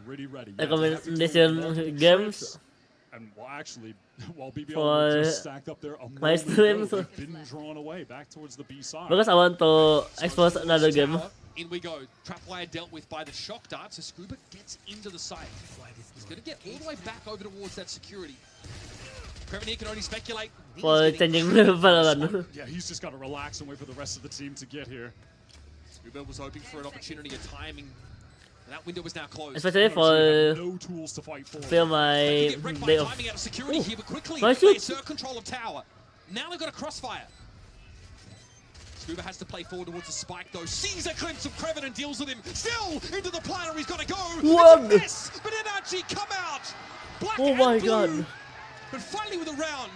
recommendation games? And well, actually, while BBL for just stacked up there, my streams, been drawn away back towards the B side. Because I want to expose another game. In we go. Trapwire dealt with by the shock dart, so Scuba gets into the site. He's going to get all the way back over towards that security. Prevenir can only speculate. For changing Valorant. Yeah, he's just got to relax and wait for the rest of the team to get here. Scuba was hoping for an opportunity, a timing. And that window was now closed. Especially for no tools to fight for. Feel my day off. Timing out of security here, but quickly Nice they shoot. assert control of tower. Now they've got a crossfire. Scuba has to play forward towards the spike though. Sees a glimpse of Creven and deals with him. Still into the platter, he's got to go. What? It's a miss, but NRG come out. Black Oh my and blue, god. but finally with a round.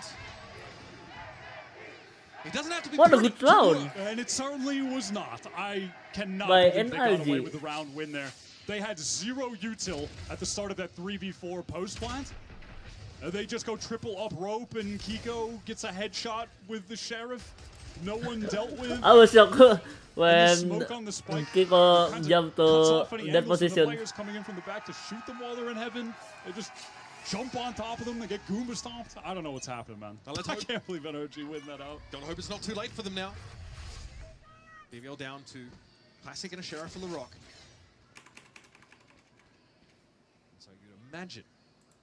It doesn't have to be What a pretty good round. And it certainly was not. I cannot By believe they got away NRG. with a round win there. They had 0 util at the start of that 3v4 post plant. They just go triple up rope and Kiko gets a headshot with the Sheriff. No one dealt with. I was shocked when smoke on the spike Kiko kinds of jumped cuts to off any that angles for the position. players coming in from the back to shoot them while they're in heaven. They just jump on top of them. They get Goomba stomped. I don't know what's happening, man. Now let's I hope- can't believe NRG win that out. Don't hope it's not too late for them now. BBL down to Classic and a Sheriff for the Rock. So you'd imagine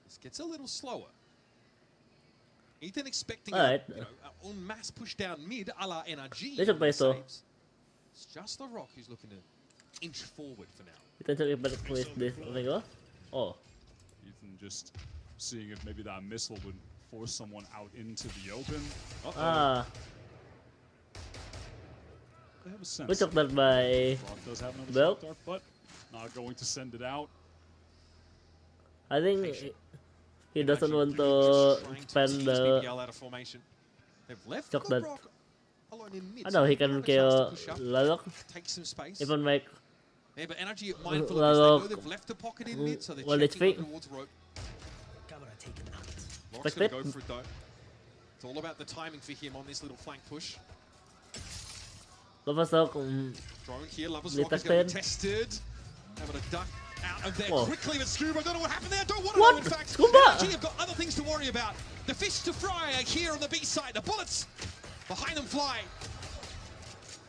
this gets a little slower. Ethan expecting Alright. a en masse push down mid a la NRG. They should play so. Saves. It's just the Rock who's looking to inch forward for now. Kita cari back with this thing. Oh. Ethan just seeing if maybe that missile would force someone out into the open. Ah. They have a sense. We took that by Rock does have another Bell. shot dart, but not going to send it out. I think he doesn't want to spend the BBL out of formation. They've left shock the that. Rock alone in mid. I so know he they've can got a chance kill to push up, Lalok. take some space. Even make Yeah, but NRG are mindful of this. They know Lalok they've left the pocket in mid, so they're well, it's checking fake. towards rope. Rock's Like gonna that. go for it though. It's all about the timing for him on this little flank push. Lovers Rock. Drone here, Lovers Little Rock is going to be spin. tested. Having a duck out of there Whoa. quickly, but Scuba, don't know what happened there. Don't want to What? know, in fact. Scuba! NRG have got other things to worry about. The fish to fry are here on the B side. The bullets behind them fly.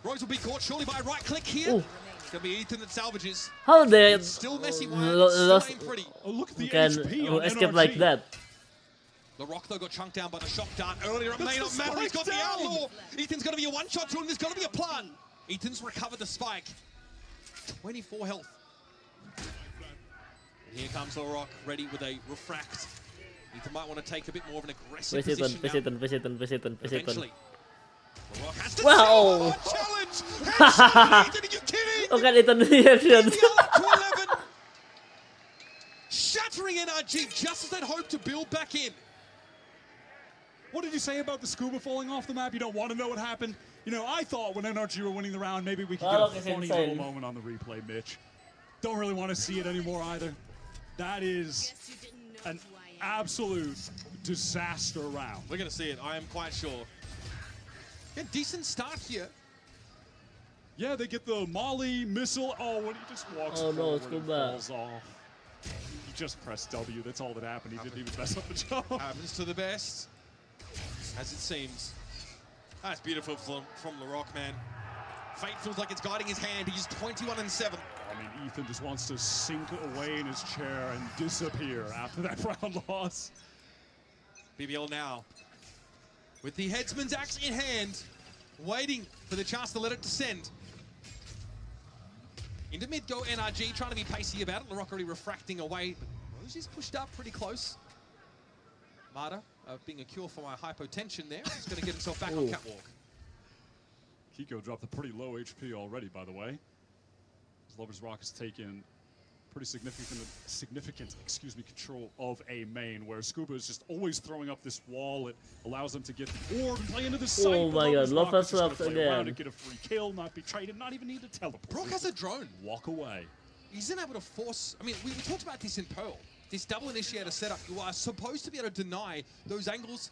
Rose will be caught surely by a right click here. Ooh. It's going to be Ethan that salvages. How they It's still messy one. Still ain't pretty. Oh, look at the can HP on escape NRG. like that? LaRock, though, got chunked down by the shock dart earlier. It may not matter. He's got the outlaw. Ethan's going to be a one-shot to him. There's got to be a plan. Ethan's recovered the spike. 24 health. And here comes LaRock, ready with a refract. Ethan might want to take a bit more of an aggressive position now. Eventually. LaRock has to wow! challenge! Headshot, Ethan, are you kidding? Look at Ethan reaction. Shattering NRG just as they'd hoped to build back in. What did you say about the scuba falling off the map? You don't want to know what happened? You know, I thought when NRG were winning the round, maybe we could get a funny little moment on the replay, Mitch. Don't really want to see it anymore either. That is an absolute disaster round. We're going to see it, I am quite sure. Yeah, decent start here. Yeah, they get the Molly missile. Oh, when he just walks forward and falls off. He just pressed W, that's all that happened. He didn't even mess up the jump. Happens to the best, as it seems. That's beautiful from LaRock, man. Fate feels like it's guiding his hand. He's 21-7. I mean, Ethan just wants to sink away in his chair and disappear after that round loss. BBL now, with the headsman's axe in hand, waiting for the chance to let it descend. Into mid go NRG, trying to be pacey about it. LaRock already refracting away, but Rose is pushed up pretty close. Marta being a cure for my hypotension there. He's going to get himself back on catwalk. Kiko dropped a pretty low HP already, by the way. Lovers Rock has taken pretty significant control of A main, where Scuba is just always throwing up this wall. It allows them to get the orb and play into the site. Oh my god, Lovers Rock again. To get a free kill, not be traded, not even need to teleport. Brock has a drone. Walk away. He's then able to force, I mean, we talked about this in Pearl. This double initiator setup, you are supposed to be able to deny those angles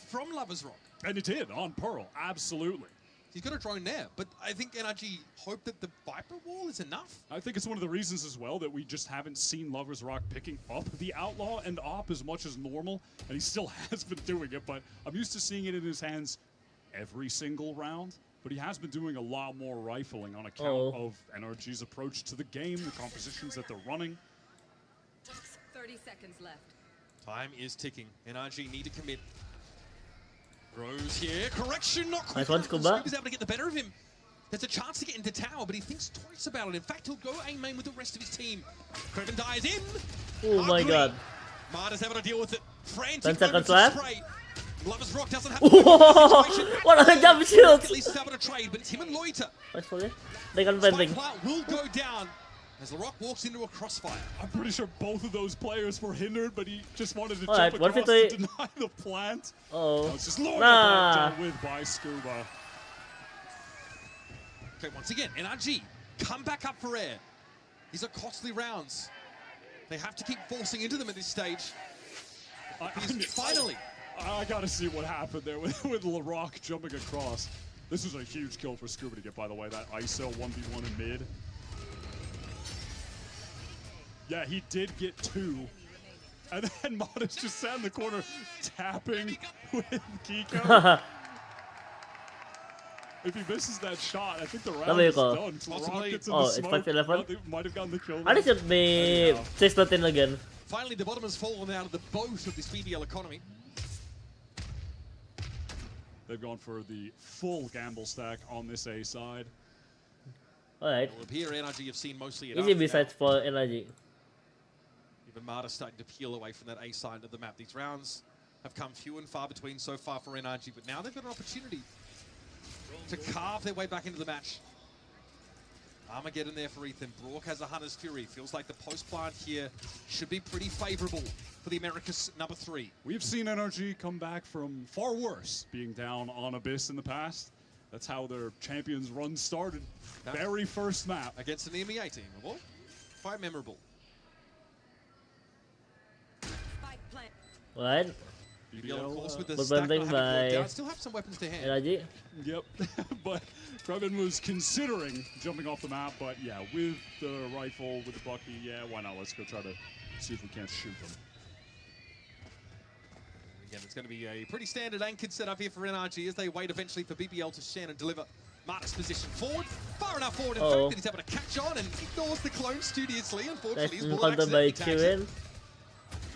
from Lovers Rock. And it did on Pearl, absolutely. He's got a drone there, but I think NRG hope that the Viper wall is enough. I think it's one of the reasons as well that we just haven't seen Lovers Rock picking up the Outlaw and Op as much as normal, and he still has been doing it, but I'm used to seeing it in his hands every single round. But he has been doing a lot more rifling on account of NRG's approach to the game, the compositions that they're running. 30 seconds left. Time is ticking. NRG need to commit. Rose here. Correction, not nice one, Scuba. Scuba's able to get the better of him. There's a chance to get into tower, but he thinks twice about it. In fact, he'll go A main with the rest of his team. Kraven dies in. Oh my god. Marta's able to deal with it. Frantic 10 seconds left. Lovers Rock doesn't have what a jump shield! At least he's able to trade, but it's him and Loiter. They got bending. Will go down as LaRock walks into a crossfire. I'm pretty sure both of those players were hindered, but he just wanted to right, jump across to deny the plant. Oh, it's just dealt with by Scuba. Okay, once again, NRG come back up for air. These are costly rounds. They have to keep forcing into them at this stage. Finally. I gotta see what happened there with LaRock jumping across. This was a huge kill for Scuba to get, by the way, that ISO 1v1 in mid. Yeah, he did get 2. And then Modest just sat in the corner tapping with Kiko. If he misses that shot, I think the round is done. Possibly. Gets in the smoke. They might have gotten the kill. I should be 6-13 again. Finally, the bottom has fallen out of the boat of this BBL economy. They've gone for the full gamble stack on this A side. Alright. Well, here NRG have seen mostly easy besides for NRG. Even Marta starting to peel away from that A side of the map. These rounds have come few and far between so far for NRG, but now they've got an opportunity to carve their way back into the match. Armageddon there for Ethan. Brock has a Hunter's Fury. Feels like the post plant here should be pretty favorable for the Americas number 3. We've seen NRG come back from far worse, being down on Abyss in the past. That's how their Champions run started. Very first map. Against an EMEA team. Well, quite memorable. Right. BBL, of course, with the stack by still have some weapons to hand. NRG. Yep. But Kraven was considering jumping off the map, but yeah, with the rifle, with the Bucky, yeah, why not? Let's go try to see if we can't shoot them. Again, it's going to be a pretty standard anchored setup here for NRG as they wait eventually for BBL to stand and deliver. Marta's position forward, far enough forward in fact that he's able to catch on and ignores the clone studiously. Unfortunately, his ball accidentally tags it.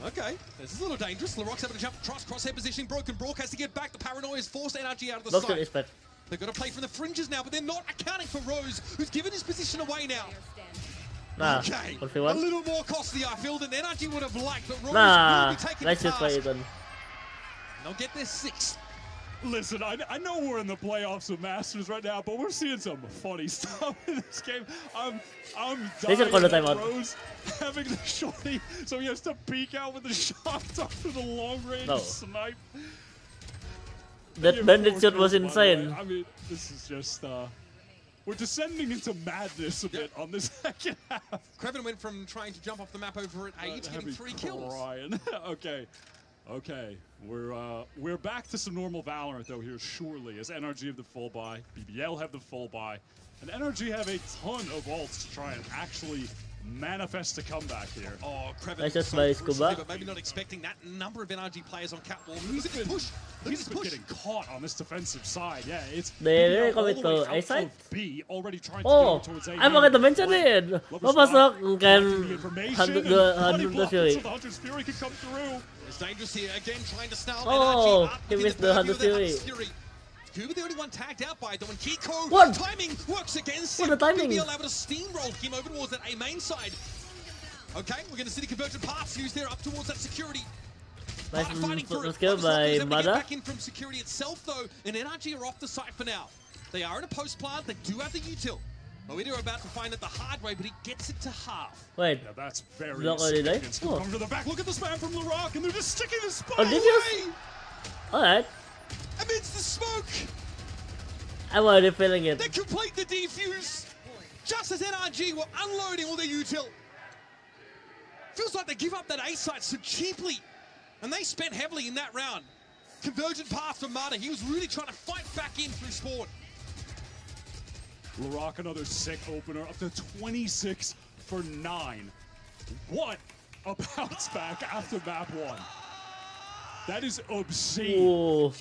Okay, this is a little dangerous. Larocque's able to jump across, crosshair positioning, broken. Brock has to get back. The paranoia has forced NRG out of the site. They've got to play from the fringes now, but they're not accounting for Rose, who's given his position away now. Okay, a little more costly, I feel, than NRG would have liked, but Rose will be taking the task. They'll get their 6th. Listen, I know we're in the playoffs of Masters right now, but we're seeing some funny stuff in this game. I'm dying at Rose having the shorty, so he has to peek out with the shot after the long-range snipe. That bandit shot was insane. I mean, this is just, we're descending into madness a bit on this second half. Kreven went from trying to jump off the map over at 8 to getting 3 kills. Okay, we're back to some normal Valorant though here, surely, as NRG have the full buy, BBL have the full buy, and NRG have a ton of ults to try and actually manifest a comeback here. Oh, Kreven so but maybe not expecting that number of NRG players on catwalk. Look at this push. Look at this push. Getting caught on this defensive side. Yeah, it's BBL all the way out of B, already trying to go towards A. I'm going to mention it. Mapasok can Hunter's Fury. The Hunter's Fury can come through. It's dangerous here again, trying to snarl NRG up. He missed the Hunter's Fury. Kuba the only one tagged out by Don Kiko. What? Timing works against him. What the timing? BBL able to steamroll him over towards that A main side. Okay, we're going to see the convergent paths used there up towards that security. Nice skill by Mada. Back in from security itself though, and NRG are off the site for now. They are in a post plant. They do have the util. Oida are about to find it the hard way, but he gets it to half. Wait, yeah, that's very significant. Come to the back. Look at the spam from Larocque, and they're just sticking the spot away. Alright. Amidst the smoke. I'm already feeling it. They complete the defuse just as NRG were unloading all their util. Feels like they give up that A site so cheaply, and they spent heavily in that round. Convergent path for Mata. He was really trying to fight back in through spawn. Larocque, another sick opener, up to 26 for 9. What a bounce back after map 1. That is obscene. Ooh.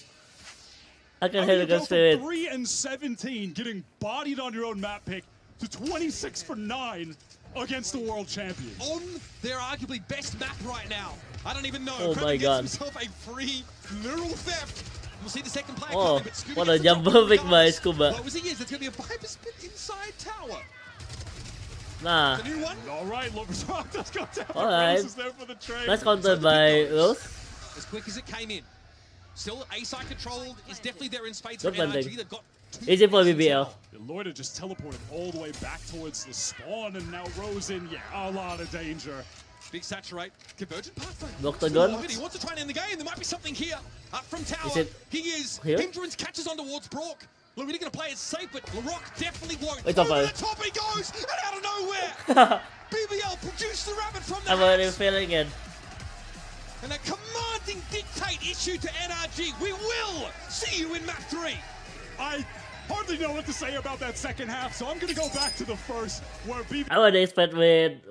I can hit against it. 3 and 17, getting bodied on your own map pick, to 26 for 9 against the world champion. On their arguably best map right now. I don't even know. Oh my god. Himself a free literal theft. We'll see the second player coming, but what a jump pick by Scuba. Close he is. It's going to be a Viper spit inside tower. Nah. The new one? Alright, Larocque does go down. Alright. Rose is there for the trade. That's countered by Rose. As quick as it came in. Still A-side controlled is definitely there in spades for NRG. They've got easy for BBL. Loida just teleported all the way back towards the spawn, and now Rose in, a lot of danger. Big saturate, convergent pathway. Knock the gun. He wants to try and end the game. There might be something here. Up from tower. He is. Here? Hindrance catches on towards Brock. Larocque going to play it safe, but Larocque definitely won't. It's over the top he goes, and out of nowhere, BBL produced the rabbit from the I'm already feeling it. And a commanding dictate issue to NRG. We will see you in map 3. I hardly know what to say about that second half, so I'm going to go back to the first, where BBL... I would expect with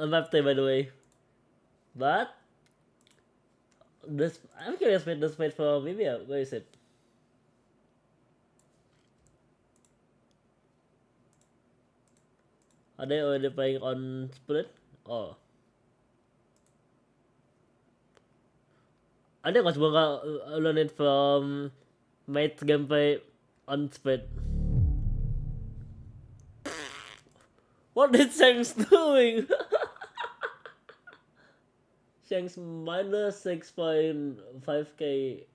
map 3, by the way. But this, I'm curious with this fight for BBL. Where is it? Are they already playing on split? Oh. I think I was learning from Mate's gameplay on split. What is Shanks doing? Shanks minus 6.5k.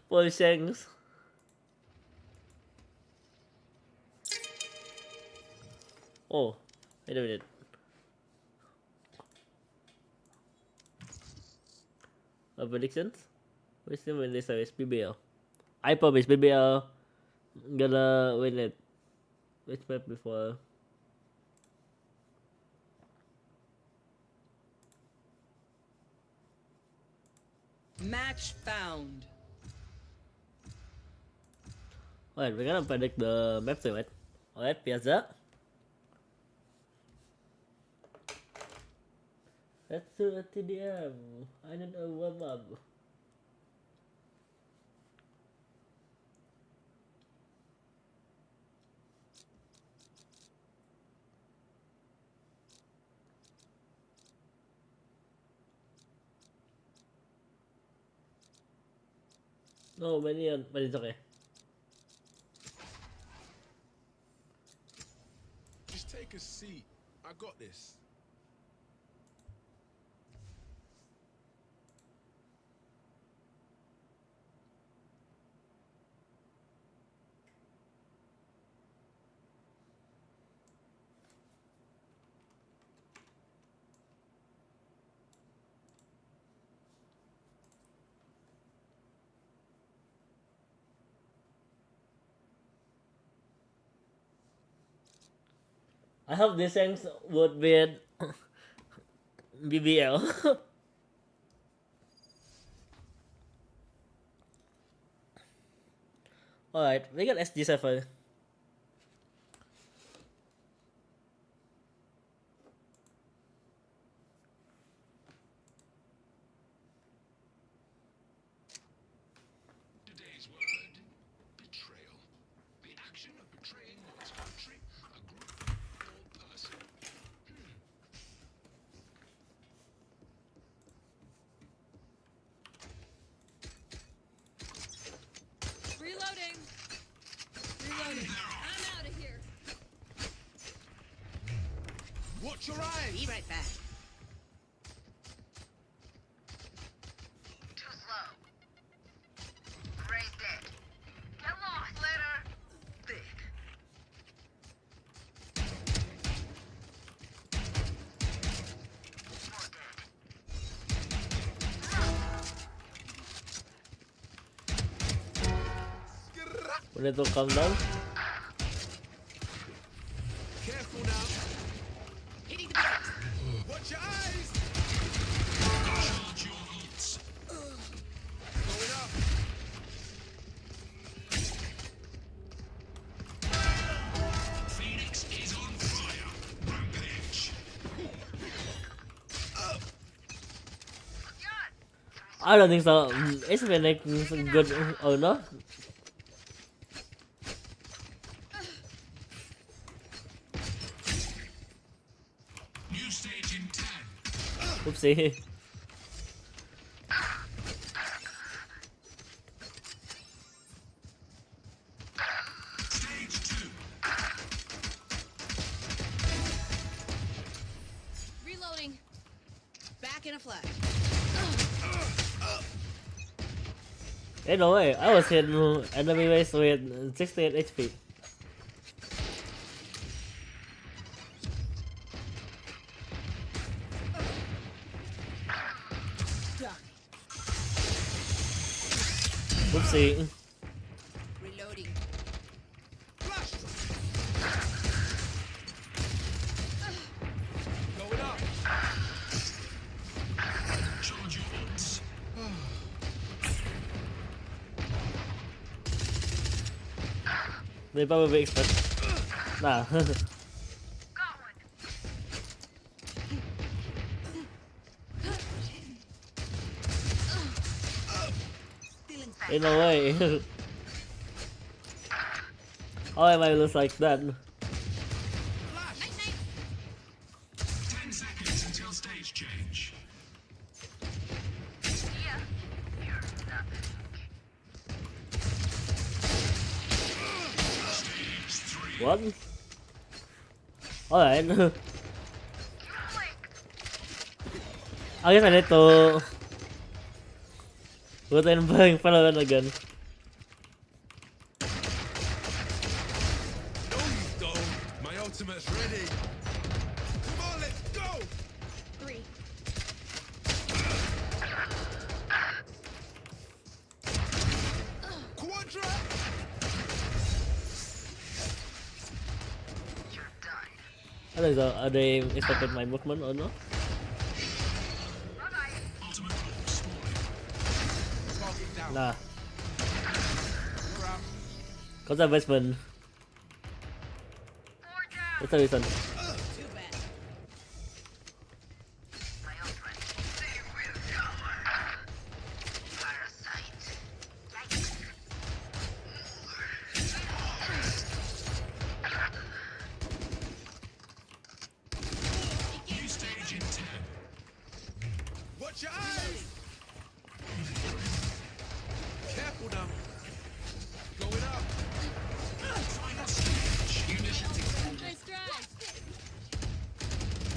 Poor Shanks. Oh, wait a minute. Predictions? Which team win this race? BBL. I promise BBL gonna win it. Which map before? Match found. Alright, we're gonna predict the map to it. Alright, Piazza. Let's do a TDM. I need a warm up. No, minion, but it's okay. Just take a seat. I got this. I hope these things would be BBL. Alright, we got SG7. Today's word, betrayal. The action of betraying one's country, a group, or person. Reloading. Reloading. I'm out of here. Watch your eyes. Be right back. Too slow. Right dead. Get lost later. Dead. More dead. We need to calm down. Careful now. Hitting the brakes. Watch your eyes. Charge your hits. Going up. Phoenix is on fire. Rampage. I don't think so. Is Phoenix good or not? New stage in 10. Oopsie. Stage 2. Reloading. Back in a flash. Hey, no way. I was in enemy base with 68 HP. Oopsie. Reloading. Going up. Charge your hits. They probably expect. Nah. In a way. How am I lose like that? 10 seconds until stage change. What? Alright. I guess I need to put in Valorant again. No, you don't. My ultimate's ready. Come on, let's go. 3. Quadra. I don't know, are they expected my movement or not? Nah. Conservation. That's the reason.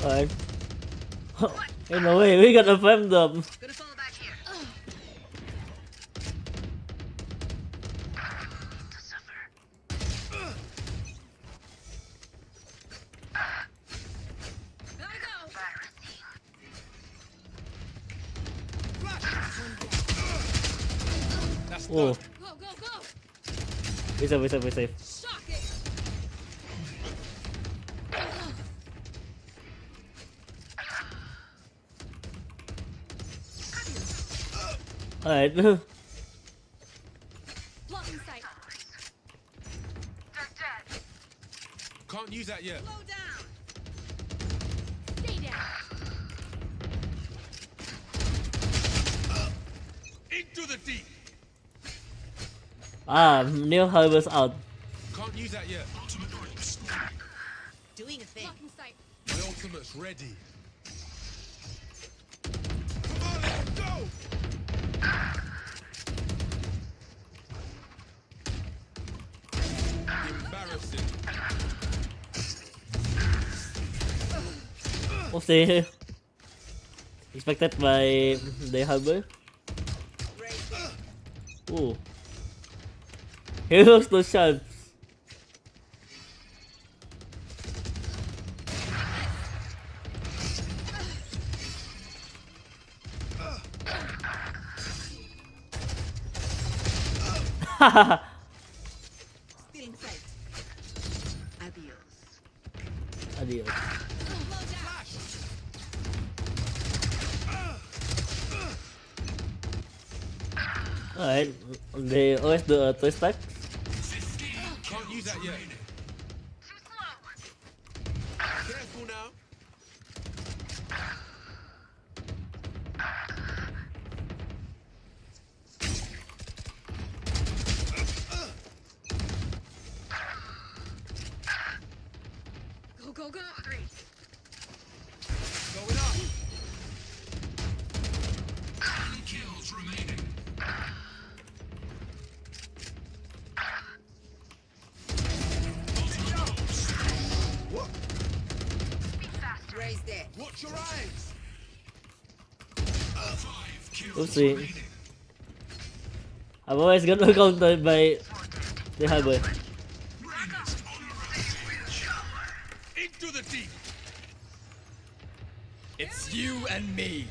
Alright. Hey, no way, we got a frame drop. Gonna fall back here. That's Oh. Go, go, go! Be safe, be safe, be safe. Shock it! Alright. Blocking sight. Can't use that yet. Slow down. Stay down. Into the deep. Neil Harbor's out. Can't use that yet. Doing a thing. Blocking sight. My ultimate's ready. Embarrassing. Oopsie. Expected by the Harbor. Ooh. He looks too sharp. Haha. Stealing sight. Adios. Adios. Alright, they always do a twist stack. Can't use that yet. Careful now. Go, go, go! Going up. Kills remaining. Raise that. Watch your eyes. Oopsie. I'm always gonna counter by the Harbor. Into the deep. It's you and me.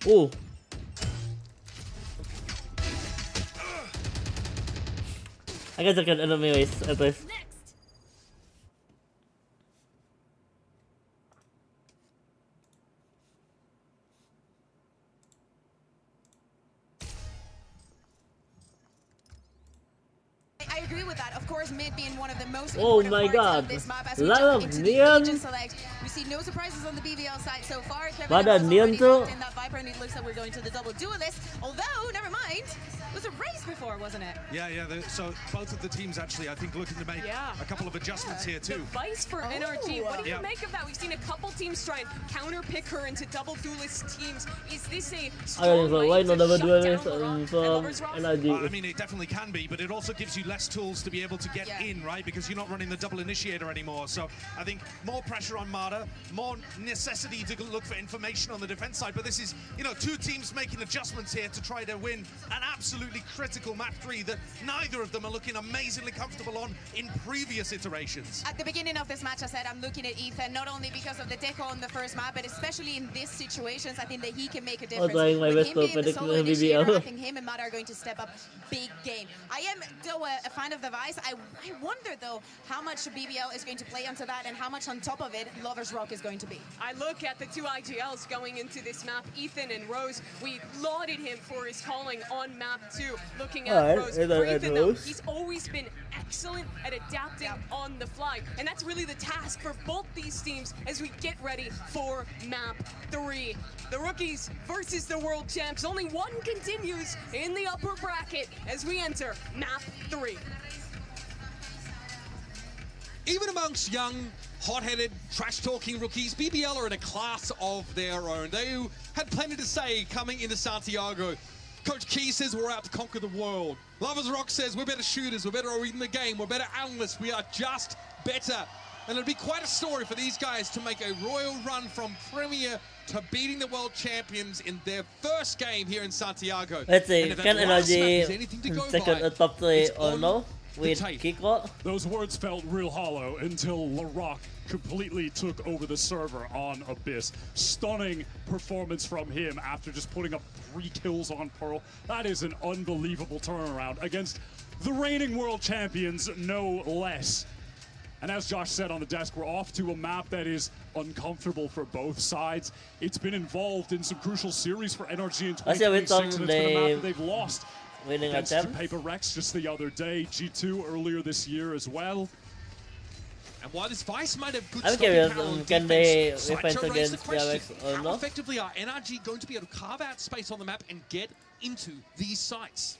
Ooh. I guess I can enemy waste at least. I agree with that. Of course, mid being one of the most Oh important my parts god. of this map as we Lot jump of into the neon. agent select. We see no surprises on the BBL side so far. Kevin Bada has neon already too. locked in that Viper, and it looks like we're going to the double duelist. Although, never mind, it was a race before, wasn't it? Yeah, so both of the teams actually, I think, looking to make a couple of adjustments here too. The vice for NRG. What do you Yeah. make of that? We've seen a couple teams try and counter pick her into double duelist teams. Is this a I don't strong know way why to not double shut duelist down Laurent and from Lovers Rock? NRG. I mean, it definitely can be, but it also gives you less tools to be able to get in, right? Because you're not running the double initiator anymore. So I think more pressure on Mada, more necessity to look for information on the defense side. But this is, two teams making adjustments here to try to win an absolutely critical map 3 that neither of them are looking amazingly comfortable on in previous iterations. At the beginning of this match, I said I'm looking at Ethan, not only because of the deco on the first map, but especially in these situations, I think that he can make a difference. trying my With best him to being the predict solo the initiator, BBL. I think him and Mada are going to step up big game. I am, though, a fan of the Vice. I wonder, though, how much BBL is going to play onto that and how much on top of it Lovers Rock is going to be. I look at the two IGLs going into this map, Ethan and Rose. We lauded him for his calling on map 2. Looking at Alright, Rose, and for at Ethan, though, Rose. he's always been excellent at adapting on the fly. And that's really the task for both these teams as we get ready for map 3. The rookies versus the world champs. Only one continues in the upper bracket as we enter map 3. Even amongst young, hot-headed, trash-talking rookies, BBL are in a class of their own. They had plenty to say coming into Santiago. Coach Key says we're out to conquer the world. Lovers Rock says we're better shooters, we're better reading the game, we're better analysts, we are just better. And it'll be quite a story for these guys to make a royal run from Premier to beating the world champions in their first game here in Santiago. Let's see, can NRG second top 3 or no? With Kiko? Those words felt real hollow until LaRock completely took over the server on Abyss. Stunning performance from him after just putting up 3 kills on Pearl. That is an unbelievable turnaround against the reigning world champions, no less. And as Josh said on the desk, we're off to a map that is uncomfortable for both sides. It's been involved in some crucial series for NRG in 2026, and it's been a map that they've lost. Against Paper Rex just the other day, G2 earlier this year as well. And while this Vice might have good I'm curious, can they defend against PRX or how no? effectively are NRG going to be able to carve out space on the map and get into these sites?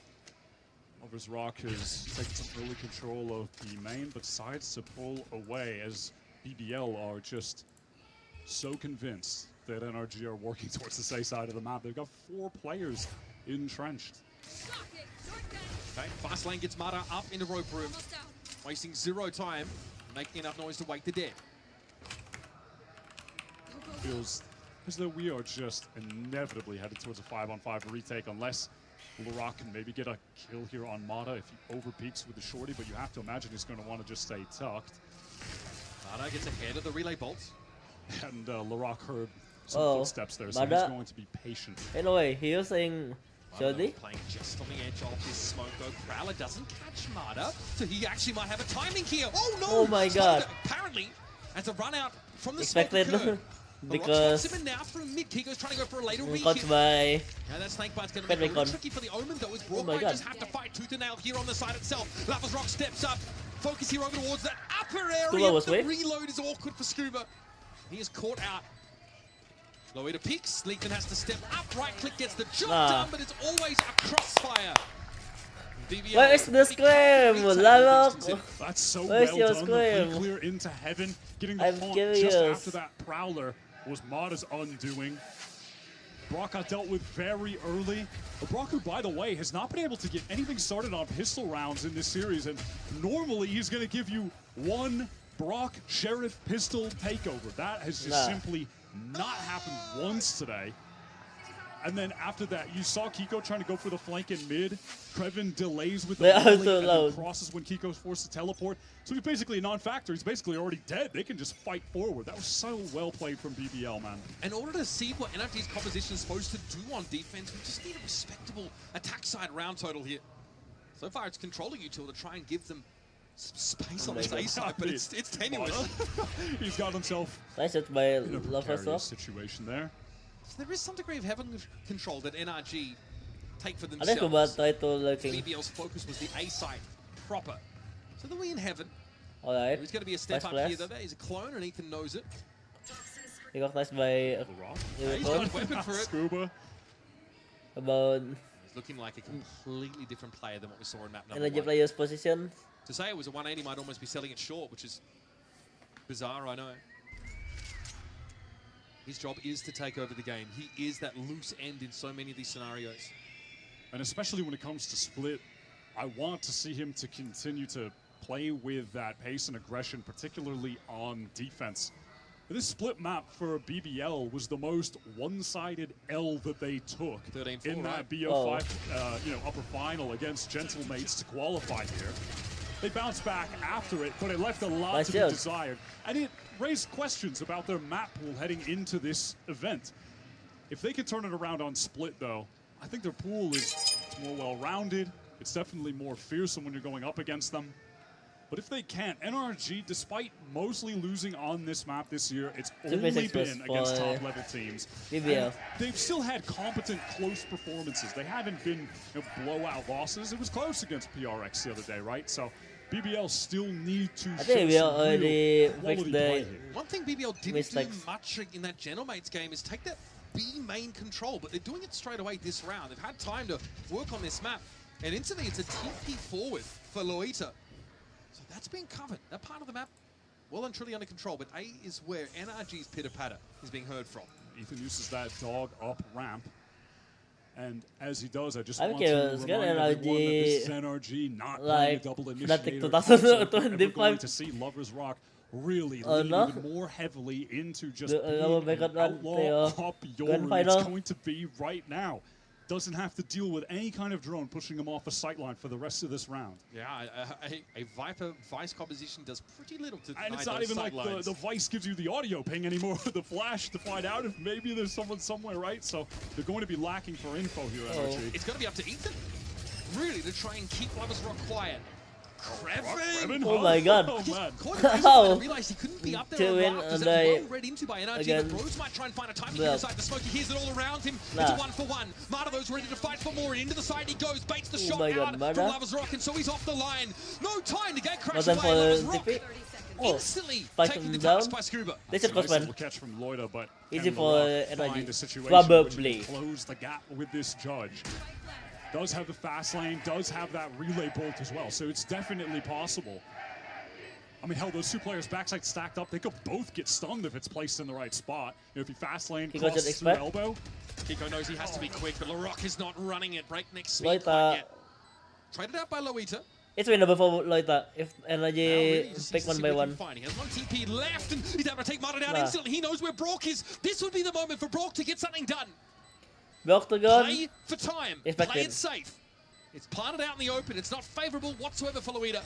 Lovers Rock has taken some early control of the main, but decides to pull away as BBL are just so convinced that NRG are working towards the safe side of the map. They've got 4 players entrenched. Okay, fast lane gets Mata up in the rope room, wasting 0 time, making enough noise to wake the dead. Feels as though we are just inevitably headed towards a 5-on-5 retake unless LaRock can maybe get a kill here on Mata if he overpeaks with the shorty, but you have to imagine he's going to want to just stay tucked. Mata gets ahead of the relay bolts. And LaRock heard some footsteps there, so he's going to be patient. Anyway, he was saying shorty. Playing just on the edge of his smoke though. Prowler doesn't catch Mata, so he actually might have a timing here. Oh no! Oh my god. Apparently, as a run out from the Expected. smoke occurred. Because him in now through mid. Kiko's trying to go for a later got by that snake bite's going to be tricky for the Omen though, as Broad might just have to fight tooth and nail here on the side itself. Lovers Rock steps up, focus here over towards that upper area. The reload is awkward for Scuba. He is caught out. Loida peeks, Leekton has to step up, right click gets the job done, but it's always a crossfire. BBL, where is the scram? LaRock? That's so Where's well your done. scram? The clear into heaven, getting the taunt just after that Prowler was Mata's undoing. Brock got dealt with very early. Brock, who, by the way, has not been able to get anything started on pistol rounds in this series, and normally he's going to give you 1 Brock Sheriff pistol takeover. That has just simply not happened once today. And then after that, you saw Kiko trying to go for the flank in mid. Krevin delays with the and then crosses when Kiko's forced to teleport. So he's basically a non-factor. He's basically already dead. They can just fight forward. That was so well played from BBL, man. In order to see what NRG's composition is supposed to do on defense, we just need a respectable attack side round total here. So far, it's controlling Util to try and give them some space on this A side, but it's tenuous. He's got himself by in a precarious situation there. So there is some degree of heaven control that NRG take for I think themselves. looking. BBL's focus was the A site proper. So they're in heaven. Alright. There's going to be a step up here though. He's a clone and Ethan knows it. He got nice by He's got a weapon for it. Scuba. About he's looking like a completely different player than what we saw in map number 1. NRG player's position. To say it was a 180 might almost be selling it short, which is bizarre, I know. His job is to take over the game. He is that loose end in so many of these scenarios. And especially when it comes to Split, I want to see him to continue to play with that pace and aggression, particularly on defense. This Split map for BBL was the most one-sided L that they took 13-4, in that BO5 upper final against Gentlemates to qualify here. They bounced back after it, but it left a lot to be desired. And it raised questions about their map pool heading into this event. If they can turn it around on Split, though, I think their pool is more well-rounded. It's definitely more fearsome when you're going up against them. But if they can't, NRG, despite mostly losing on this map this year, it's only been against top-level teams. They've still had competent, close performances. They haven't been blowout losses. It was close against PRX the other day, right? So BBL still need to show some real quality play here. One thing BBL didn't do much in that Gentlemates game is take that B main control, but they're doing it straight away this round. They've had time to work on this map. And instantly, it's a TP forward for Loita. So that's been covered. That part of the map, well and truly under control. But A is where NRG's pitter-patter is being heard from. Ethan uses that dog up ramp. And as he does, I just I'm want to curious, remind everyone that this is NRG not playing a double initiator. Also, if we're going to see Lovers Rock really lean even more heavily into just being an outlaw up Yoru. It's going to be right now. Doesn't have to deal with any kind of drone pushing him off a sightline for the rest of this round. Yeah, a Viper Vice composition does pretty little to and it's not even like the Vice gives you the audio ping anymore, the flash to find out if maybe there's someone somewhere, right? So they're going to be lacking for info here, NRG. It's going to be up to Ethan, really, to try and keep Lovers Rock quiet. Kreven. Oh my god. How? Realized he couldn't be up there on Rock because it was well read into by NRG. But Rose might try and find a time to get inside the smoke. He hears it all around him. It's a 1-for-1. Martado's ready to fight for more. Into the side he goes. Baits the shot out from Lovers Rock, and so he's off the line. No time to get crashed by Lovers Rock. Instantly taking the touch by Scuba. This is nice catch from Loida, but easy for NRG. Probably Close the gap with this judge. Does have the fast lane, does have that relay bolt as well, so it's definitely possible. I mean, hell, those two players backside stacked up, they could both get stunned if it's placed in the right spot. You know, if you fast lane, crosses through elbow. Kiko knows he has to be quick, but LaRock is not running at breakneck speed quite yet. Traded out by Loita. It's winnable for Loita if NRG pick one by one. He has one TP left, and he's able to take Marta down instantly. He knows where Brock is. This would be the moment for Brock to get something done. Play for time. Play it safe. It's planted out in the open. It's not favorable whatsoever for Loida.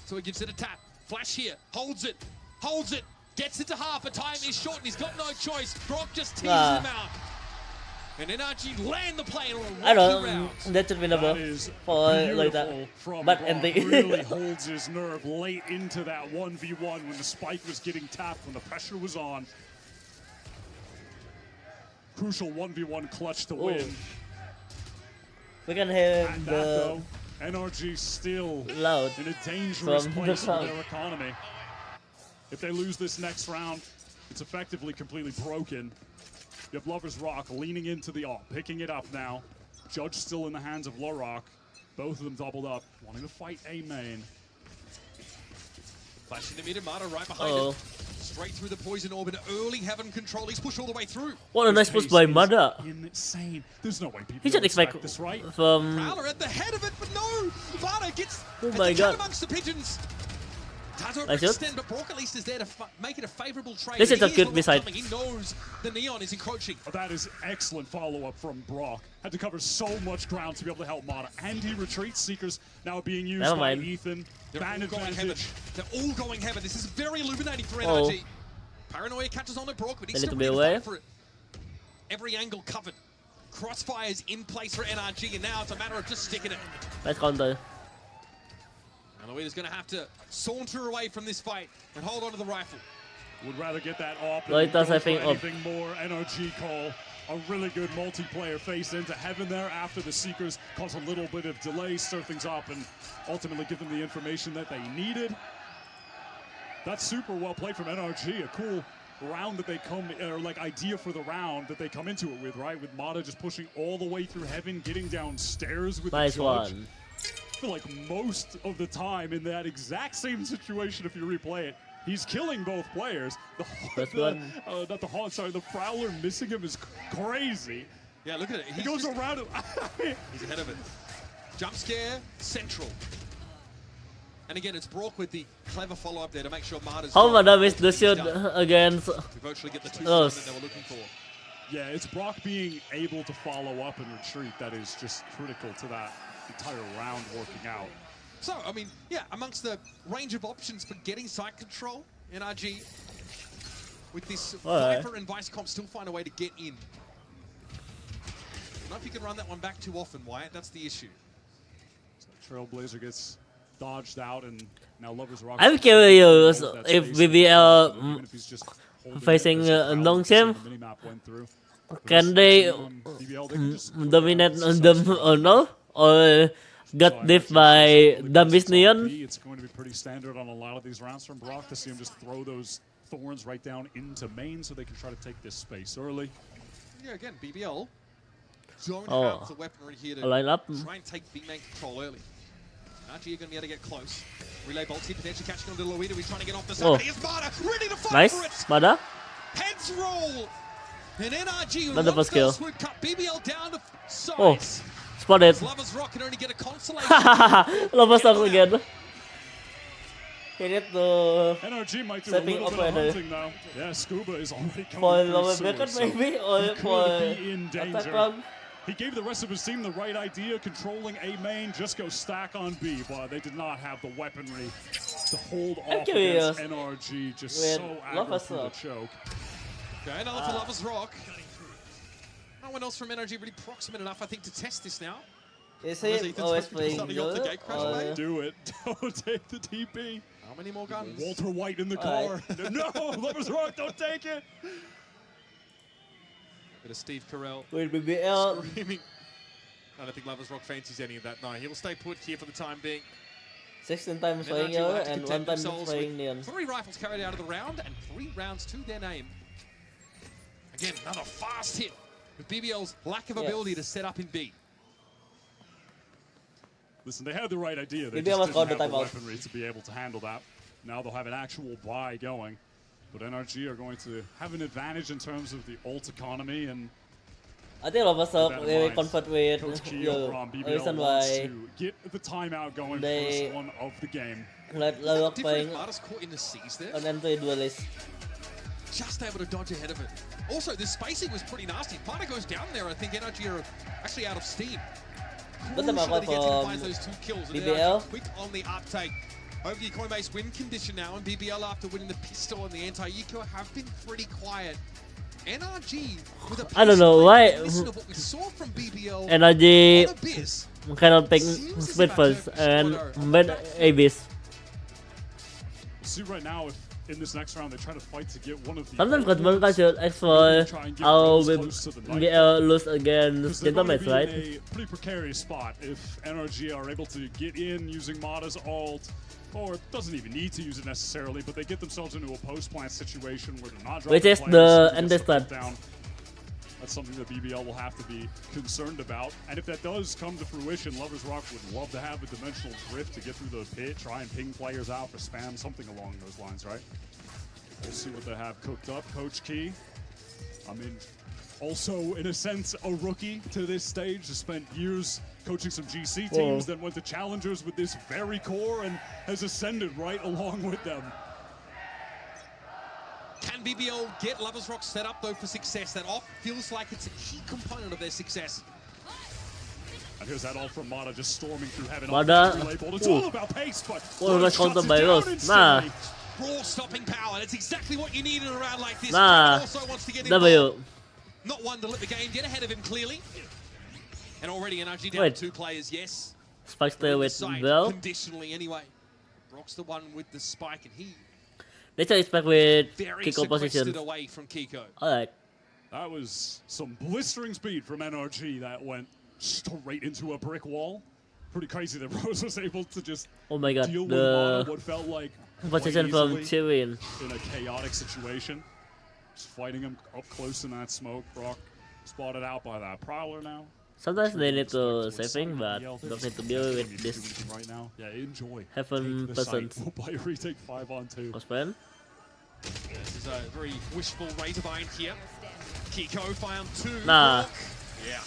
So he gives it a tap. Flash here. Holds it. Holds it. Gets it to half. But time is short and he's got no choice. Brock just teases him out. And NRG land the play in a round. That's winnable for Loida. But NT really holds his nerve late into that 1v1 when the spike was getting tapped, when the pressure was on. Crucial 1v1 clutch to win. We can hear the NRG still loud in a dangerous place for their economy. If they lose this next round, it's effectively completely broken. You have Lovers Rock leaning into the AWP, picking it up now. Judge still in the hands of LaRock. Both of them doubled up, wanting to fight A main. Flashing the mid, Marta right behind him. Straight through the poison orb and early heaven control. He's pushed all the way through. What a nice push by Mada. Insane. There's no way people he should expect this, right? From Prowler at the head of it, but no! Marta gets my god amongst the pigeons. Tazo extend, but Brock at least is there to make it a favorable trade. This is a good missile. He knows the Neon is encroaching. That is excellent follow-up from Brock. Had to cover so much ground to be able to help Mata. And he retreats. Seekers now being used by Ethan. They're all going heaven. They're all going heaven. This is very illuminating for NRG. Paranoia catches on to Brock, but he's still ready to fight for it. Every angle covered. Crossfire's in place for NRG, and now it's a matter of just sticking it. Nice counter. And Loita's going to have to saunter away from this fight and hold on to the rifle. Would rather get that off than Loita's anything more. NRG call a really good multiplayer face into heaven there after the Seekers cause a little bit of delay, stir things up, and ultimately give them the information that they needed. That's super well played from NRG. A cool round that they come, or like idea for the round that they come into it with, right? With Mata just pushing all the way through heaven, getting downstairs with the judge. One. I feel like most of the time in that exact same situation, if you replay it, he's killing both players. Not the Haunt, sorry, the Prowler missing him is crazy. Yeah, look at it. He goes around him. He's ahead of it. Jump scare, central. And again, it's Brock with the clever follow-up there to make sure Marta's... How Mada missed the shot against... To virtually get the 2-1 that they were looking for. Yeah, it's Brock being able to follow up and retreat that is just critical to that entire round working out. So, I mean, yeah, amongst the range of options for getting site control, NRG, with this Viper and Vice comp still find a way to get in. I don't know if you can run that one back too often, Wyatt. That's the issue. So Trailblazer gets dodged out, and now Lovers Rock. I'm curious if BBL facing Nongsim, can they dominate them or no? Or got diff by Dumbis Neon? It's going to be pretty standard on a lot of these rounds from Brock to see him just throw those thorns right down into main so they can try to take this space early. Yeah, again, BBL don't have the weaponry here to try and take B-main control early. NRG are going to be able to get close. Relay bolts here, potentially catching on to Loita. He's trying to get off the side. Here's Marta, ready to fight for it. Mada. Heads roll. And NRG Not the first kill. would cut BBL down to size. Oh, spotted. Lovers Rock can only get a consolation. Lovers Rock again. He need to NRG might do a setting little up bit of right hunting now. Yeah, Scuba is already for coming lower through bracket soon, so maybe, or he for could be in attack danger. run. He gave the rest of his team the right idea, controlling A main, just go stack on B, but they did not have the weaponry to hold off against NRG, just so aggro through the choke. Okay, another for Lovers Rock. No one else from NRG really proximate enough, I think, to test this now. Is he always playing good? Do it. Don't take the TP. How many more guns? Walter White in the car. No, Lovers Rock, don't take it. Bit of Steve Carell. With BBL. Screaming. I don't think Lovers Rock fancies any of that. No, he'll stay put here for the time being. 16 times playing yellow and 1 time playing neon. 3 rifles carried out of the round and 3 rounds to their name. Again, another fast hit with BBL's lack of ability to set up in B. Listen, they had the right idea. They BBL just was didn't called have the the timeout. weaponry to be able to handle that. Now they'll have an actual buy going. But NRG are going to have an advantage in terms of the ult economy, and I think Lovers Rock they convert with Coach Key the over on BBL reason wants why to get the timeout going, they first one of the game. let Lovers playing Marta's caught in the C's there. an entry duelist. Just able to dodge ahead of it. Also, the spacing was pretty nasty. If Marta goes down there, I think NRG are actually out of steam. But the Crucial that he gets in and from finds those 2 kills. And BBL. NRG quick on the uptake. Over the Coinbase win condition now, and BBL after winning the pistol and the anti-eco have been pretty quiet. NRG with a I don't know why what we saw from BBL NRG on Abyss cannot pick split first and mid Abyss. See right now, if in this next round they try to fight to get one of the. Sometimes Cosmo should explore how BBL lose against Gentlemen, right? In a pretty precarious spot if NRG are able to get in using Mata's ult, or doesn't even need to use it necessarily, but they get themselves into a post-plant situation where they're not dropping Which is players, the so end they just start. down. That's something that BBL will have to be concerned about. And if that does come to fruition, Lovers Rock would love to have a dimensional drift to get through the pit, try and ping players out for spam, something along those lines, right? We'll see what they have cooked up. Coach Key, I mean, also in a sense a rookie to this stage, has spent years coaching some GC teams, then went to challengers with this very core and has ascended right along with them. Can BBL get Lovers Rock set up though for success? That off feels like it's a key component of their success. And here's that all from Mata just storming through heaven. Mata. It's all about pace, but counter by Rose. Nah. Raw stopping power. That's exactly what you need in a round like this. Nah. Also wants to get W. Not one to let the game get ahead of him clearly. And already NRG down 2 players, yes. Spike there with Side, Bell. conditionally anyway. Brock's the one with the spike, and he Let's expect with very Kiko position. sequestered away from Kiko. Alright. That was some blistering speed from NRG that went straight into a brick wall. Pretty crazy that Rose was able to just Oh my god, deal with the what felt like position from Chirin. in a chaotic situation. Just fighting him up close in that smoke. Brock spotted out by that Prowler now. Sometimes they need to saving, but don't need to deal with this. Right now. Yeah, enjoy. Heaven person. By retake 5-on-2. Cospen. This is a very wishful Razorbind here. Kiko found 2. Nah. Yeah.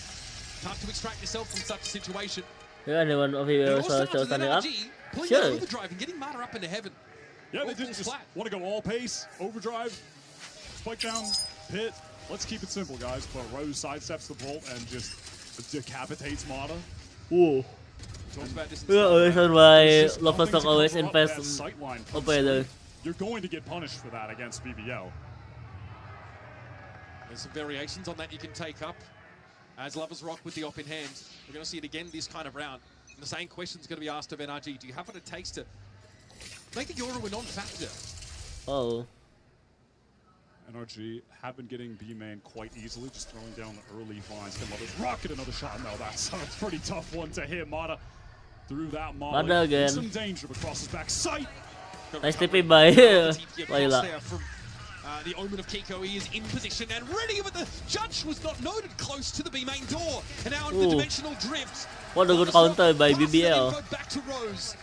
Tough to extract yourself from such a situation. Yeah, anyone of you also standing up? Pulling Sure. that overdrive and getting Mata up into heaven. Yeah, they didn't just want to go all pace, overdrive, spike down, pit. Let's keep it simple, guys. But Rose sidesteps the bolt and just decapitates Mata. Ooh. Talks about this. Yeah, reason why Lovers Rock always invest operator. You're going to get punished for that against BBL. There's some variations on that you can take up. As Lovers Rock with the op in hand, we're going to see it again this kind of round. And the same question's going to be asked of NRG. Do you have what it takes to make the Euro a non-factor? Oh. NRG have been getting B main quite easily, just throwing down the early vines. Can Lovers rocket another shot? No, that's a pretty tough one to hit. Mata through that Molly. Mata again. Some danger across his back sight. Nice TP by Layla. The Omen of Kiko, he is in position and ready, but the judge was not noted close to the B main door. And now the dimensional drift. What a good counter by BBL. Back to Rose.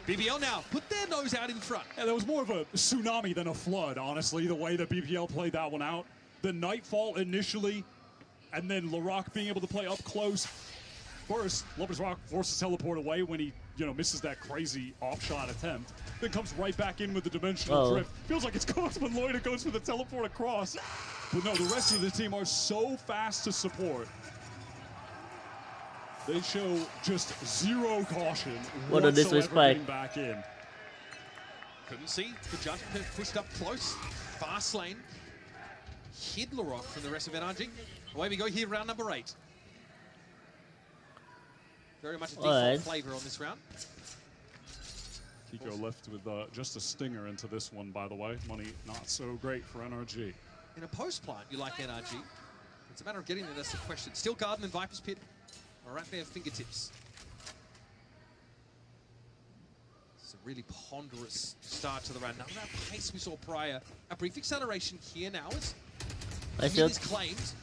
BBL now put their nose out in front. Yeah, there was more of a tsunami than a flood, honestly, the way that BBL played that one out. the Nightfall initially, and then Larocque being able to play up close. First, Lovers Rock forces teleport away when he, misses that crazy off-shot attempt. Then comes right back in with the dimensional drift. Feels like it's close when Loida goes for the teleport across. But no, the rest of the team are so fast to support. They show just zero caution whatsoever getting back in. Couldn't see. Good judgment. Pushed up close. Fast lane. Hid Larocque from the rest of NRG. Away we go here, round number 8. Very much a default flavor on this round. Kiko left with just a stinger into this one, by the way. Money not so great for NRG. In a post plant, you like NRG. It's a matter of getting there, that's the question. Steel Garden and Viper's Pit are at their fingertips. It's a really ponderous start to the round. None of that pace we saw prior. A brief acceleration here now as Mid is claimed.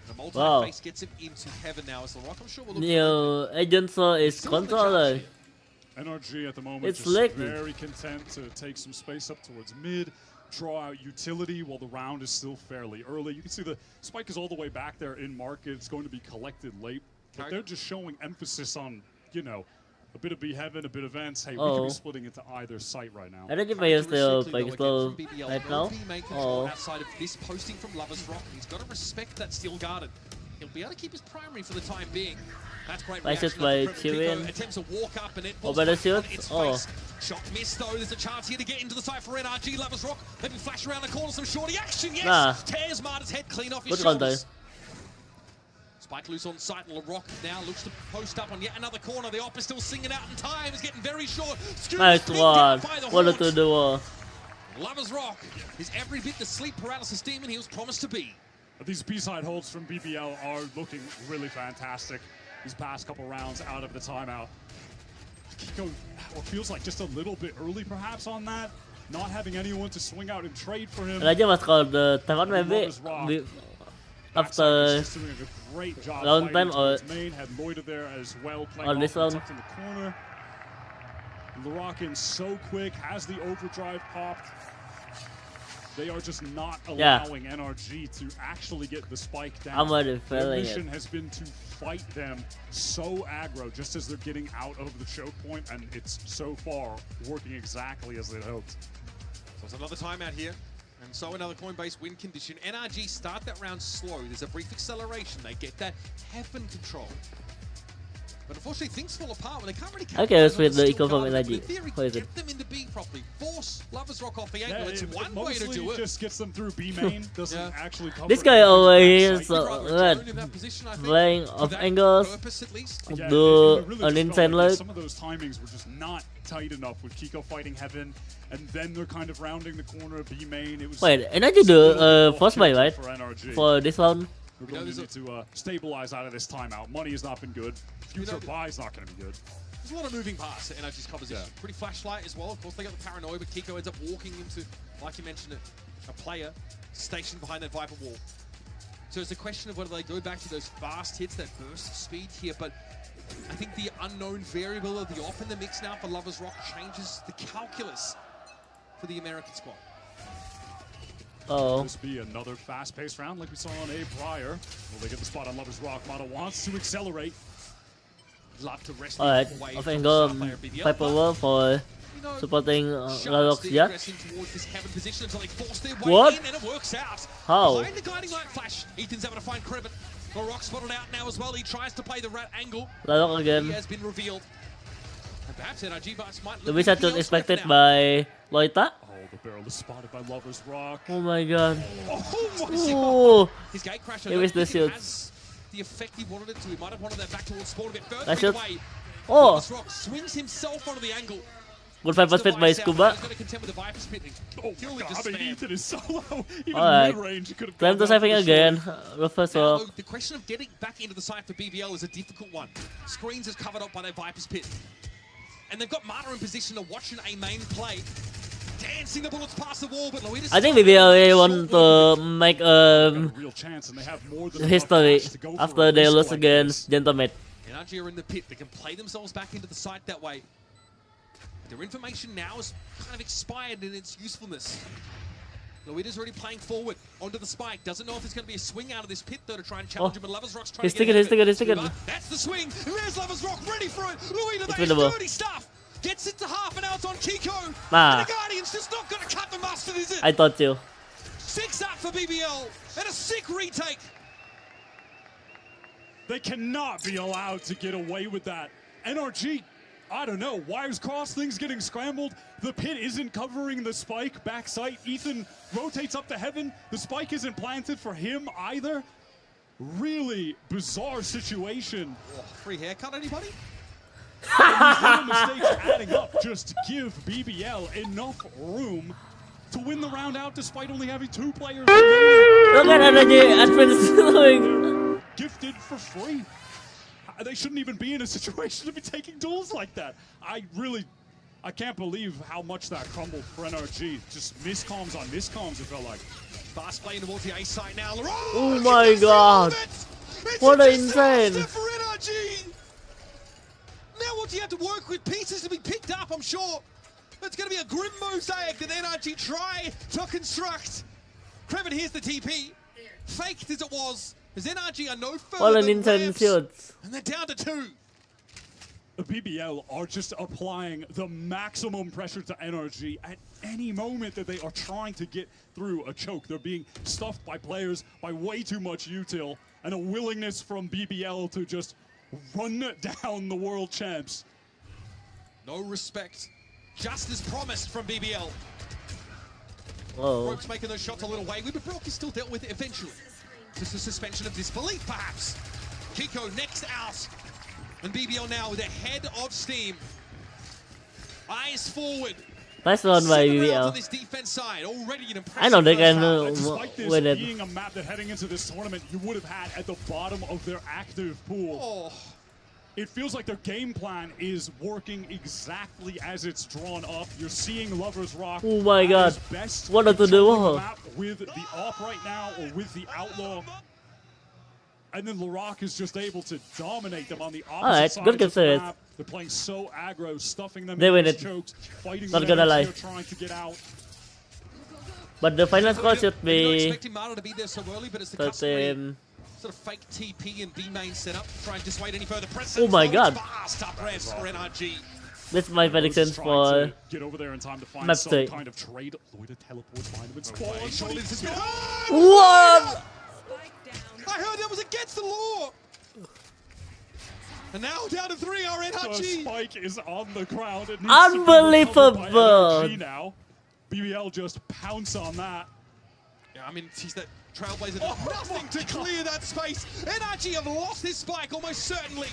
The multi-face gets him into heaven now as Larocque. I'm sure we'll look Agentso is controller. NRG at the moment just very content to take some space up towards mid, draw out utility while the round is still fairly early. You can see the spike is all the way back there in market. It's going to be collected late. But they're just showing emphasis on, a bit of B heaven, a bit of ends. Hey, we can be splitting into either site right now. I think if I use the Pixel right now. Outside of this posting from Lovers Rock, he's got to respect that Steel Garden. He'll be able to keep his primary for the time being. That's great reaction. Kiko attempts to walk up and it falls on its face. Shot missed though. There's a chance here to get into the site for NRG. Lovers Rock maybe flash around the corner, some shorty action. Yes! Tears Marta's head clean off his shoulders. Spike loose on site, and Larocque now looks to post up on yet another corner. The op is still singing out in time. Is getting very short. Nice one. What a do. Lovers Rock is every bit the sleep paralysis demon he was promised to be. These B-side holds from BBL are looking really fantastic. These past couple rounds out of the timeout. Kiko feels like just a little bit early perhaps on that. Not having anyone to swing out and trade for him. Raja was called the Taiwan maybe after long time or had Loida there as well on this one. In the corner. Larocque in so quick, has the overdrive popped. They are just not allowing NRG to actually get the spike down. I'm already feeling it. Their mission has been to fight them so aggro just as they're getting out of the choke point, and it's so far working exactly as they'd hoped. So it's another timeout here. And so another coin-based win condition. NRG start that round slow. There's a brief acceleration. They get that heaven control. But unfortunately, things fall apart when they can't really catch let's with the eco from NRG. Get them into B properly. Force Lovers Rock off the angle. It's one way to do it. Just gets them through B main. Doesn't actually cover this guy always playing off angles. Do an insane load. Some of those timings were just not tight enough with Kiko fighting heaven, and then they're kind of rounding the corner of B main. It was NRG do first buy, right? For this one. We're going to need to stabilize out of this timeout. Money has not been good. Future buy is not going to be good. There's a lot of moving parts at NRG's composition. Pretty flashlight as well. Of course, they got the paranoia, but Kiko ends up walking into, like you mentioned, a player stationed behind that Viper wall. So it's a question of whether they go back to those fast hits, that burst of speed here. But I think the unknown variable of the off in the mix now for Lovers Rock changes the calculus for the American squad. This be another fast-paced round like we saw on A prior. Will they get the spot on Lovers Rock? Mata wants to accelerate. Love to rest off angle Viper wall for supporting Larocque's Jack. What? And it works out. How? Behind the guiding light flash, Ethan's able to find Krivit. Larocque spotted out now as well. He tries to play the rat angle. Larocque again. He has been revealed. And perhaps NRG might the VCT is expected by Loita. The barrel is spotted by Lovers Rock. Oh my god. Oh, his gate crash. He missed the shields. The effect he wanted it to. He might have wanted that back towards spawn a bit further away. Lovers Rock swings himself onto the angle. Good fight fit by Scuba. Oh god, Ethan is so low. Even mid-range he could have time to saving again. The question of getting back into the site for BBL is a difficult one. Screens is covered up by their Viper's Pit. And they've got Marta in position to watch an A main play. Dancing the bullets past the wall, but Loida's I think BBL want to make history after they lose against Gentleman. NRG are in the pit. They can play themselves back into the site that way. Their information now is kind of expired in its usefulness. Luida's already playing forward onto the spike. Doesn't know if there's going to be a swing out of this pit though to try and challenge him. But Loversrock's trying to get he's taken. That's the swing. There's Loversrock ready for it. Luida, It's that is winnable. dirty stuff. Gets it to half, and now it's on Kiko. Nah. And the Guardian's just not going to cut the mustard, is it? I thought you. 6 up for BBL, and a sick retake. They cannot be allowed to get away with that. NRG, I don't know, wires crossed, things getting scrambled. The pit isn't covering the spike backside. Ethan rotates up to heaven. The spike isn't planted for him either. Really bizarre situation. Oh, free haircut, anybody? And these little mistakes adding up just to give BBL enough room to win the round out despite only having 2 players. Look at NRG advance doing. Gifted for free. They shouldn't even be in a situation to be taking duels like that. I can't believe how much that crumbled for NRG. Just miscomms on miscomms, it felt like. Fast play towards the A side now. Oh my god. What an insane. For NRG. Now what do you have to work with? Pieces to be picked up, I'm sure. It's going to be a grim mosaic that NRG try to construct. Kreven, here's the TP. Faked as it was. As NRG are no further What an than insane ramps, shots. and they're down to 2. The BBL are just applying the maximum pressure to NRG at any moment that they are trying to get through a choke. They're being stuffed by players by way too much util, and a willingness from BBL to just run down the world champs. No respect. Just as promised from BBL. Whoa. Ropes making those shots a little wayward, but Brock is still dealt with it eventually. Just a suspension of disbelief, perhaps. Kiko next out. And BBL now with a head of steam. Eyes forward. Nice run by 7 rounds on BBL. this defense side. Already an impressive I know they first can half. Despite this win it. being a map that heading into this tournament you would have had at the bottom of their active pool. Oh. It feels like their game plan is working exactly as it's drawn up. You're seeing Lovers Rock. Oh my god. at his best What to do? controlling the map with the op right now or with the outlaw. And then LaRock is just able to dominate them on the opposite Alright, side good of the considered. map. They're playing so aggro, stuffing them They in win these it. chokes, fighting Not the gonna lie. they're trying to get out. But the final score should Not be expecting Mara to be there so early, but it's the customary 13. sort of fake TP and B main setup. Try and dissuade any further press. Oh my god. Fast up press for NRG. That's my predictions Trying for to get over there in time to find map some 3. kind of trade. Loida teleports behind him and spawn. Surely this is good. What? I heard that was against the law. And now down to 3 are The NRG. spike is on the ground. It needs Unbelievable. To be recovered by NRG now. BBL just pounce on that. Yeah, I mean, he's that trailblazer. Nothing to clear that space. NRG have lost his spike almost certainly.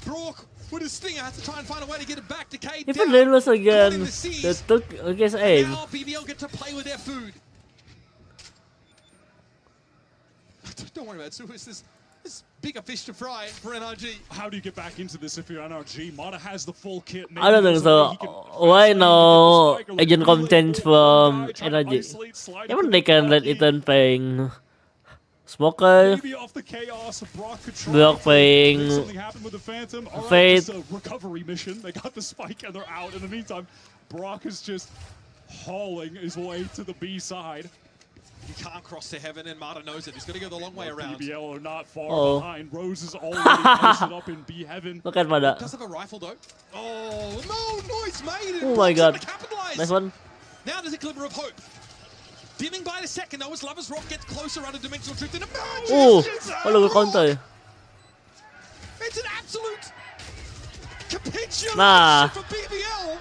Brock with his stinger has to try and find a way to get it back to Cade. If it lose again, they took against aim. Now BBL get to play with their food. Don't worry about it. So it's this bigger fish to fry for NRG. How do you get back into this if you're NRG? Mata has the full kit. I don't think so. Why no agent com change from NRG? Even they can let Ethan playing Smoker, Maybe off the chaos, Brock could try Brock to playing make something happen with the Phantom. All right, Fate. it's a recovery mission. They got the spike and they're out. In the meantime, Brock is just hauling his way to the B side. He can't cross to heaven, and Marta knows it. He's going to go the long way around. BBL are not far Oh. behind. Rose is already posted up in B heaven. Look at Mada. Does have a rifle though. Oh no, noise made. Oh my god. Capitalize. Nice one. Now there's a glimmer of hope. Dimming by the second though as Lovers Rock gets closer out of Dimensional Drift and emerges. Oh, what a good counter. It's an absolute capitulation Nah. for BBL.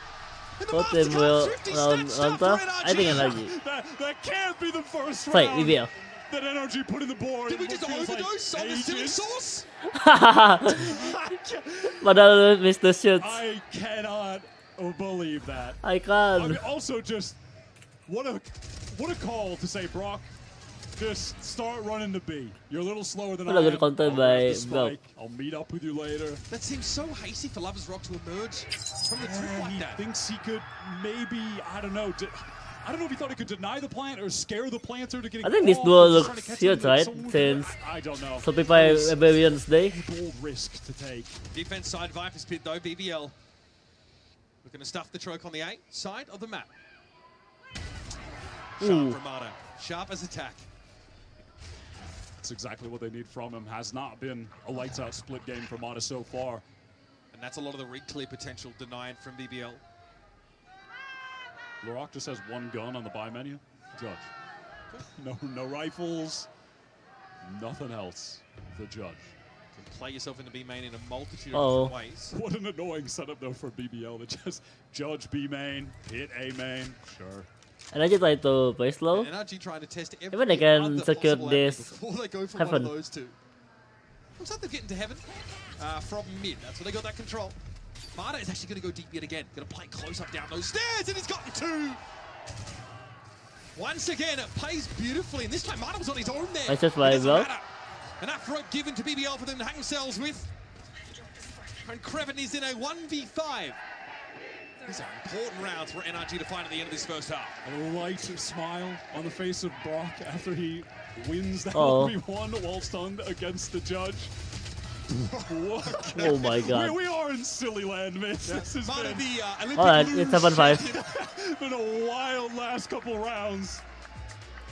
Thought they will round up. I think NRG. That can't be the first Fight, round BBL. that NRG put in the board. Did we just overdose on the silly ages. sauce? Mada missed the shots. I cannot believe that. I can't. I mean, also just what a call to say, Brock. Just start running to B. You're a little slower than What I a good am. counter I'll by grab the Brock. spike. I'll meet up with you later. That seems so hasty for Lovers Rock to emerge from the trip And like he that. thinks he could maybe, I don't know. I don't know if he thought he could deny the plant or scare the planter to getting I think this off, duel or just trying to looks catch huge, him right? somewhere. Since I don't know. so people Rebellion's Day. Bold risk to take. Defense side Viper's pit though, BBL. Looking to stuff the choke on the A side of the map. Sharp from Marta. Sharp as attack. That's exactly what they need from him. Has not been a lights-out split game for Marta so far. And that's a lot of the re-clear potential denied from BBL. Laroc just has one gun on the buy menu. Judge. No rifles. Nothing else. The Judge. You can play yourself into B main in a multitude of different ways. What an annoying setup though for BBL. They just Judge B main, hit A main. Sure. And I just like to play slow. NRG trying to test even they can secure this before they go for heaven. one of those two. Looks like they're getting to heaven from mid. That's where they got that control. Marta is actually going to go deep yet again. Going to play close up down those stairs, and he's gotten two. Once again, it plays beautifully, and this time Marta was on his own there. I just play well. Enough rope given to BBL for them to hang themselves with. And Creven is in a 1v5. These are important rounds for NRG to find at the end of this first half. A light smile on the face of Brock after he wins that 1v1 while stunned against the Judge. Oh my god. We are in silly land, man. This has been, alright, it's 7-5. Been a wild last couple rounds.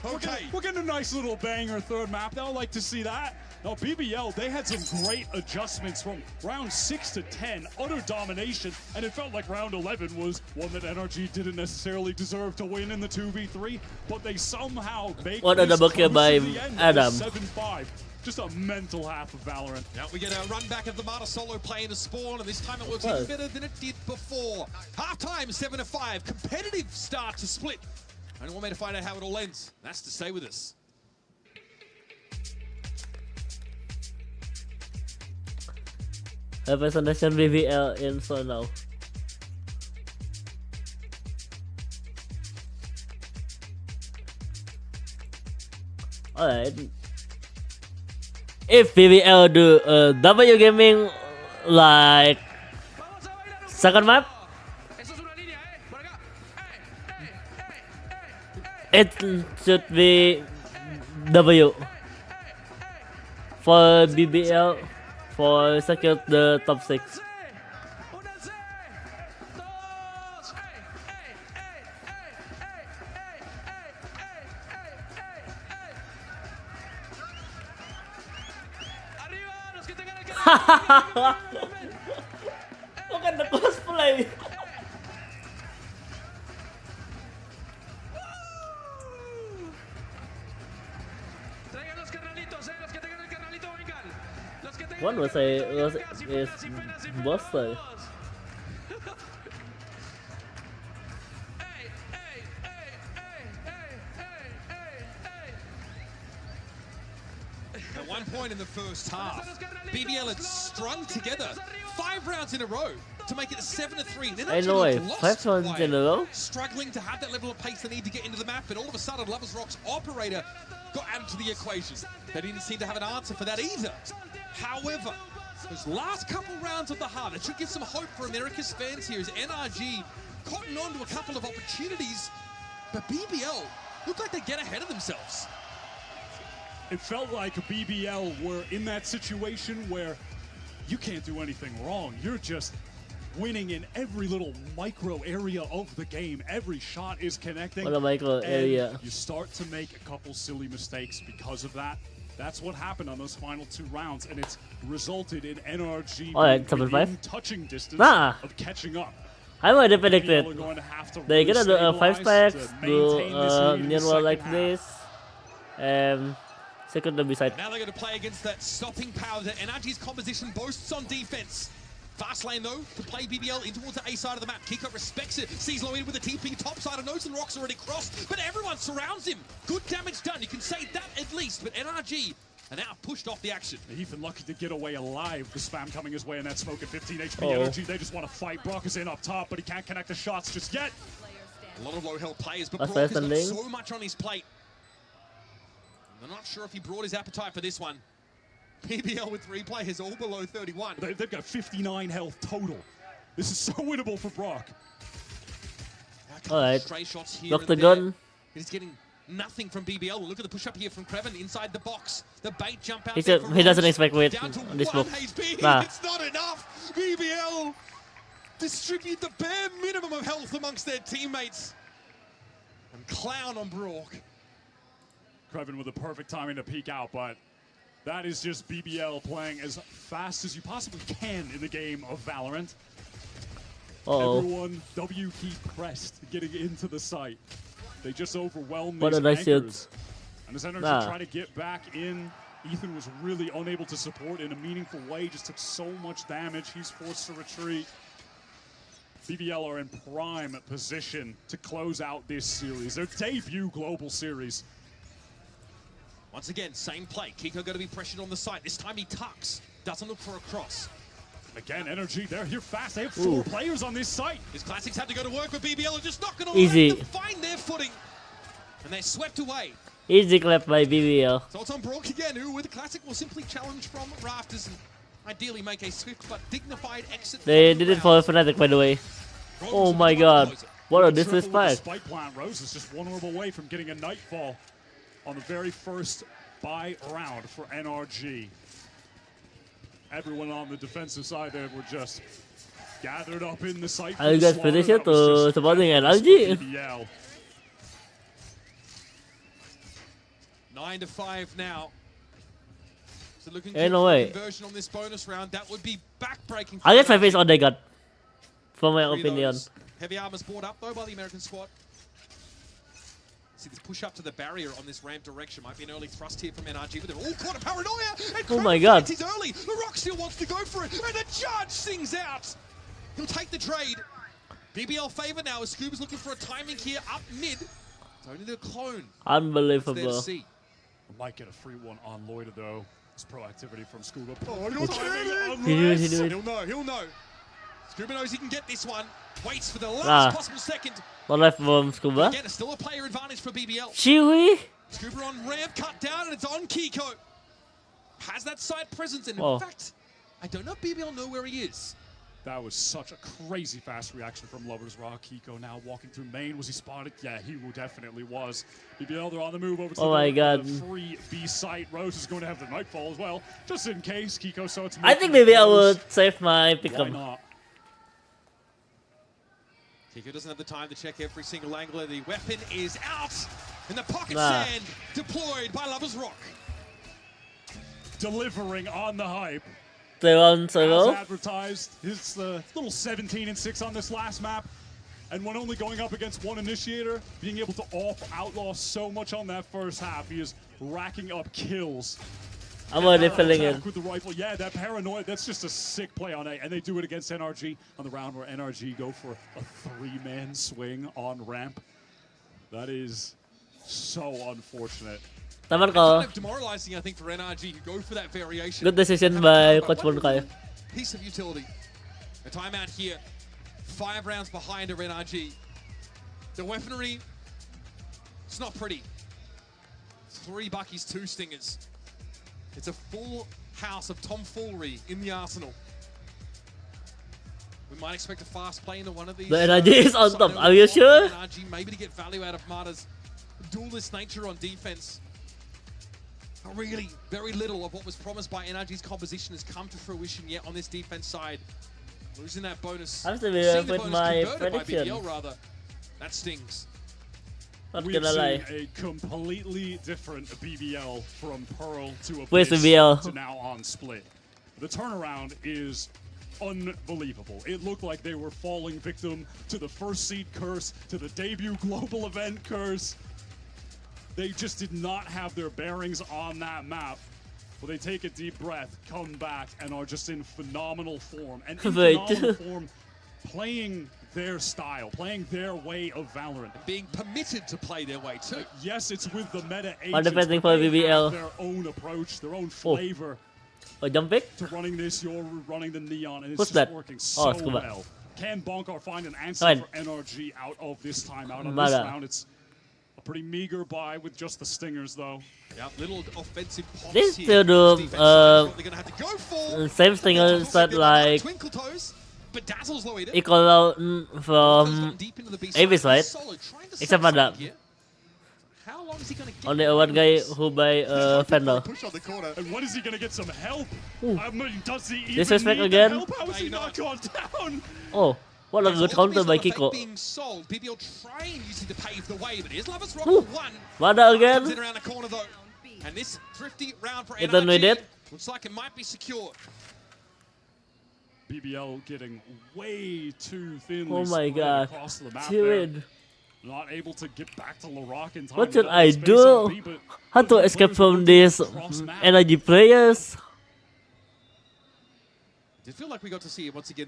Okay. We're getting a nice little banger third map. They'll like to see that. Now, BBL, they had some great adjustments from round 6 to 10, utter domination, and it felt like round 11 was one that NRG didn't necessarily deserve to win in the 2v3, but they somehow make What a double kill by Adam. 7-5. Just a mental half of Valorant. Now we get a run back of the Marta solo play in the spawn, and this time it works even better than it did before. Half-time, 7-5. Competitive start to split. Only one way to find out how it all ends. That's to stay with us. Representation BBL in so now. Alright. If BBL do W gaming like second map, it should be W for BBL for secure the top 6. Look at the cosplay. One was is Buster. At one point in the first half, BBL had strung together 5 rounds in a row to make it 7-3. Then I know it. 5 rounds in a row. Struggling to have that level of pace they need to get into the map, but all of a sudden, Lovers Rock's operator got added to the equation. They didn't seem to have an answer for that either. However, those last couple rounds of the half, it should give some hope for America's fans here as NRG cotton on to a couple of opportunities, but BBL looked like they get ahead of themselves. It felt like BBL were in that situation where you can't do anything wrong. You're just winning in every little micro area of the game. Every shot is connecting. What a micro area. You start to make a couple silly mistakes because of that. That's what happened on those final 2 rounds, and it's resulted in NRG within touching distance of catching up. I might have predicted they're gonna do 5 stacks, do near wall like this, second the beside. Now they're going to play against that stopping power that NRG's composition boasts on defense. Fast lane though, to play BBL in towards the A side of the map. Kiko respects it, sees low in with the TP, top side of Notes and Rocks already crossed, but everyone surrounds him. Good damage done, you can say that at least, but NRG are now pushed off the action. Ethan lucky to get away alive. The spam coming his way in that smoke at 15 HP energy. They just want to fight. Brock is in up top, but he can't connect the shots just yet. A lot of low health players, but Brock has got so much on his plate. I'm not sure if he brought his appetite for this one. BBL with 3 players all below 31. They've got 59 health total. This is so winnable for Brock. Alright, stray shots here lock the gun. He's getting nothing from BBL. Look at the push up here from Creven inside the box. The bait jump out. He doesn't expect wait on this move. Nah. It's not enough. BBL distribute the bare minimum of health amongst their teammates. and clown on Brook. Kreven with the perfect timing to peek out, but that is just BBL playing as fast as you possibly can in the game of Valorant. Everyone W key pressed getting into the site. They just overwhelmed these anchors. And as NRG try to get back in, Ethan was really unable to support in a meaningful way, just took so much damage. He's forced to retreat. BBL are in prime position to close out this series, their debut global series. Once again, same play. Kiko going to be pressured on the side. This time he tucks, doesn't look for a cross. Again, NRG, they're here fast. They have 4 players on this site. His Classics had to go to work with BBL and just not going to let them find their footing. And they're swept away. Easy clap by BBL. So it's on Brook again, who with the Classic will simply challenge from rafters and ideally make a swift but dignified exit. They did it for Fnatic, by the way. Oh my god. What a disrespect. Spike plant. Rose is just one orb away from getting a Nightfall on the very first buy round for NRG. Everyone on the defensive side there were just gathered up in the site. Are you guys finished yet to supporting NRG? 9-5 now. So looking Ain't no way. conversion on this bonus round, that would be backbreaking. I guess my face on they got, for my opinion. Heavy armor's brought up though by the American squad. See this push up to the barrier on this ramp direction. Might be an early thrust here from NRG, but they're all caught in paranoia. And oh my god. He's early. The Rock still wants to go for it, and the judge sings out. He'll take the trade. BBL favor now as Scuba's looking for a timing here up mid. It's only the clone. Unbelievable. Might get a free one on Loida though. It's proactivity from Scuba. He'll know. He'll know. Scuba knows he can get this one. Waits for the last possible second. One life from Scuba. Again, it's still a player advantage for BBL. Chewy. Scuba on ramp, cut down, and it's on Kiko. Has that side presence, and in fact, I don't know if BBL know where he is. That was such a crazy fast reaction from Lovers Rock. Kiko now walking through main. Was he spotted? Yeah, he definitely was. BBL, they're on the move over to the free B site. Rose is going to have the Nightfall as well, just in case. Kiko, so it's... I think maybe I would save my pickup. Why not? Kiko doesn't have the time to check every single angle. The weapon is out, and the pocket sand deployed by Lovers Rock. Delivering on the hype. As advertised, his little 17-6 on this last map, and when only going up against one initiator, being able to outlaw so much on that first half, he is racking up kills. I'm already filling in. With the rifle, yeah, that paranoia, that's just a sick play on A, and they do it against NRG on the round where NRG go for a 3-man swing on ramp. That is so unfortunate. Tama ko. Demoralizing, I think, for NRG who go for that variation. Good decision by Coach Bonkai. Piece of utility. A timeout here. 5 rounds behind of NRG. The weaponry, it's not pretty. 3 Buckies, 2 Stingers. It's a full house of tomfoolery in the arsenal. We might expect a fast play into one of these. The NRG is on top. Are you sure? NRG maybe to get value out of Marta's duelist nature on defense. Really, very little of what was promised by NRG's composition has come to fruition yet on this defense side. Losing that bonus. I have to be with my prediction. BBL, rather. That stings. We've seen a completely different BBL from Pearl to Where's Abyss BBL? to now on Split. The turnaround is unbelievable. It looked like they were falling victim to the first seed curse, to the debut global event curse. They just did not have their bearings on that map. Well, they take a deep breath, come back, and are just in phenomenal form. And in phenomenal form, playing their style, playing their way of Valorant. Being permitted to play their way, too. Yes, it's with the meta agents, but they BBL. have their own approach, their own flavor. Jump pick? To running this, you're running the Neon, and it's Who's just that? working so well. Can Bonkar find an answer for NRG out of this timeout? On this round, it's a pretty meager buy with just the Stingers, though. Yeah, little offensive pops This here. still do same Stingers that like equal out from Abyss, right? Except for that. Only one guy who buy Fender. And when is he gonna get some help? I mean, does he even Disrespect need again? help? How is he not gone down? Oh. What a good counter by Kiko. Being sold. BBL trying using to pave the way, but here's Lovers Rock one. Mada again. Comes in around the corner though. And this thrifty round for Ethan with NRG it. looks like it might be secured. BBL getting way too thinly Oh my spread god. across the map Dude. there. Not able to get back to LaRock in time. What should with I that space on do? B, but How to escape from these energy players? Did feel like we got to see once again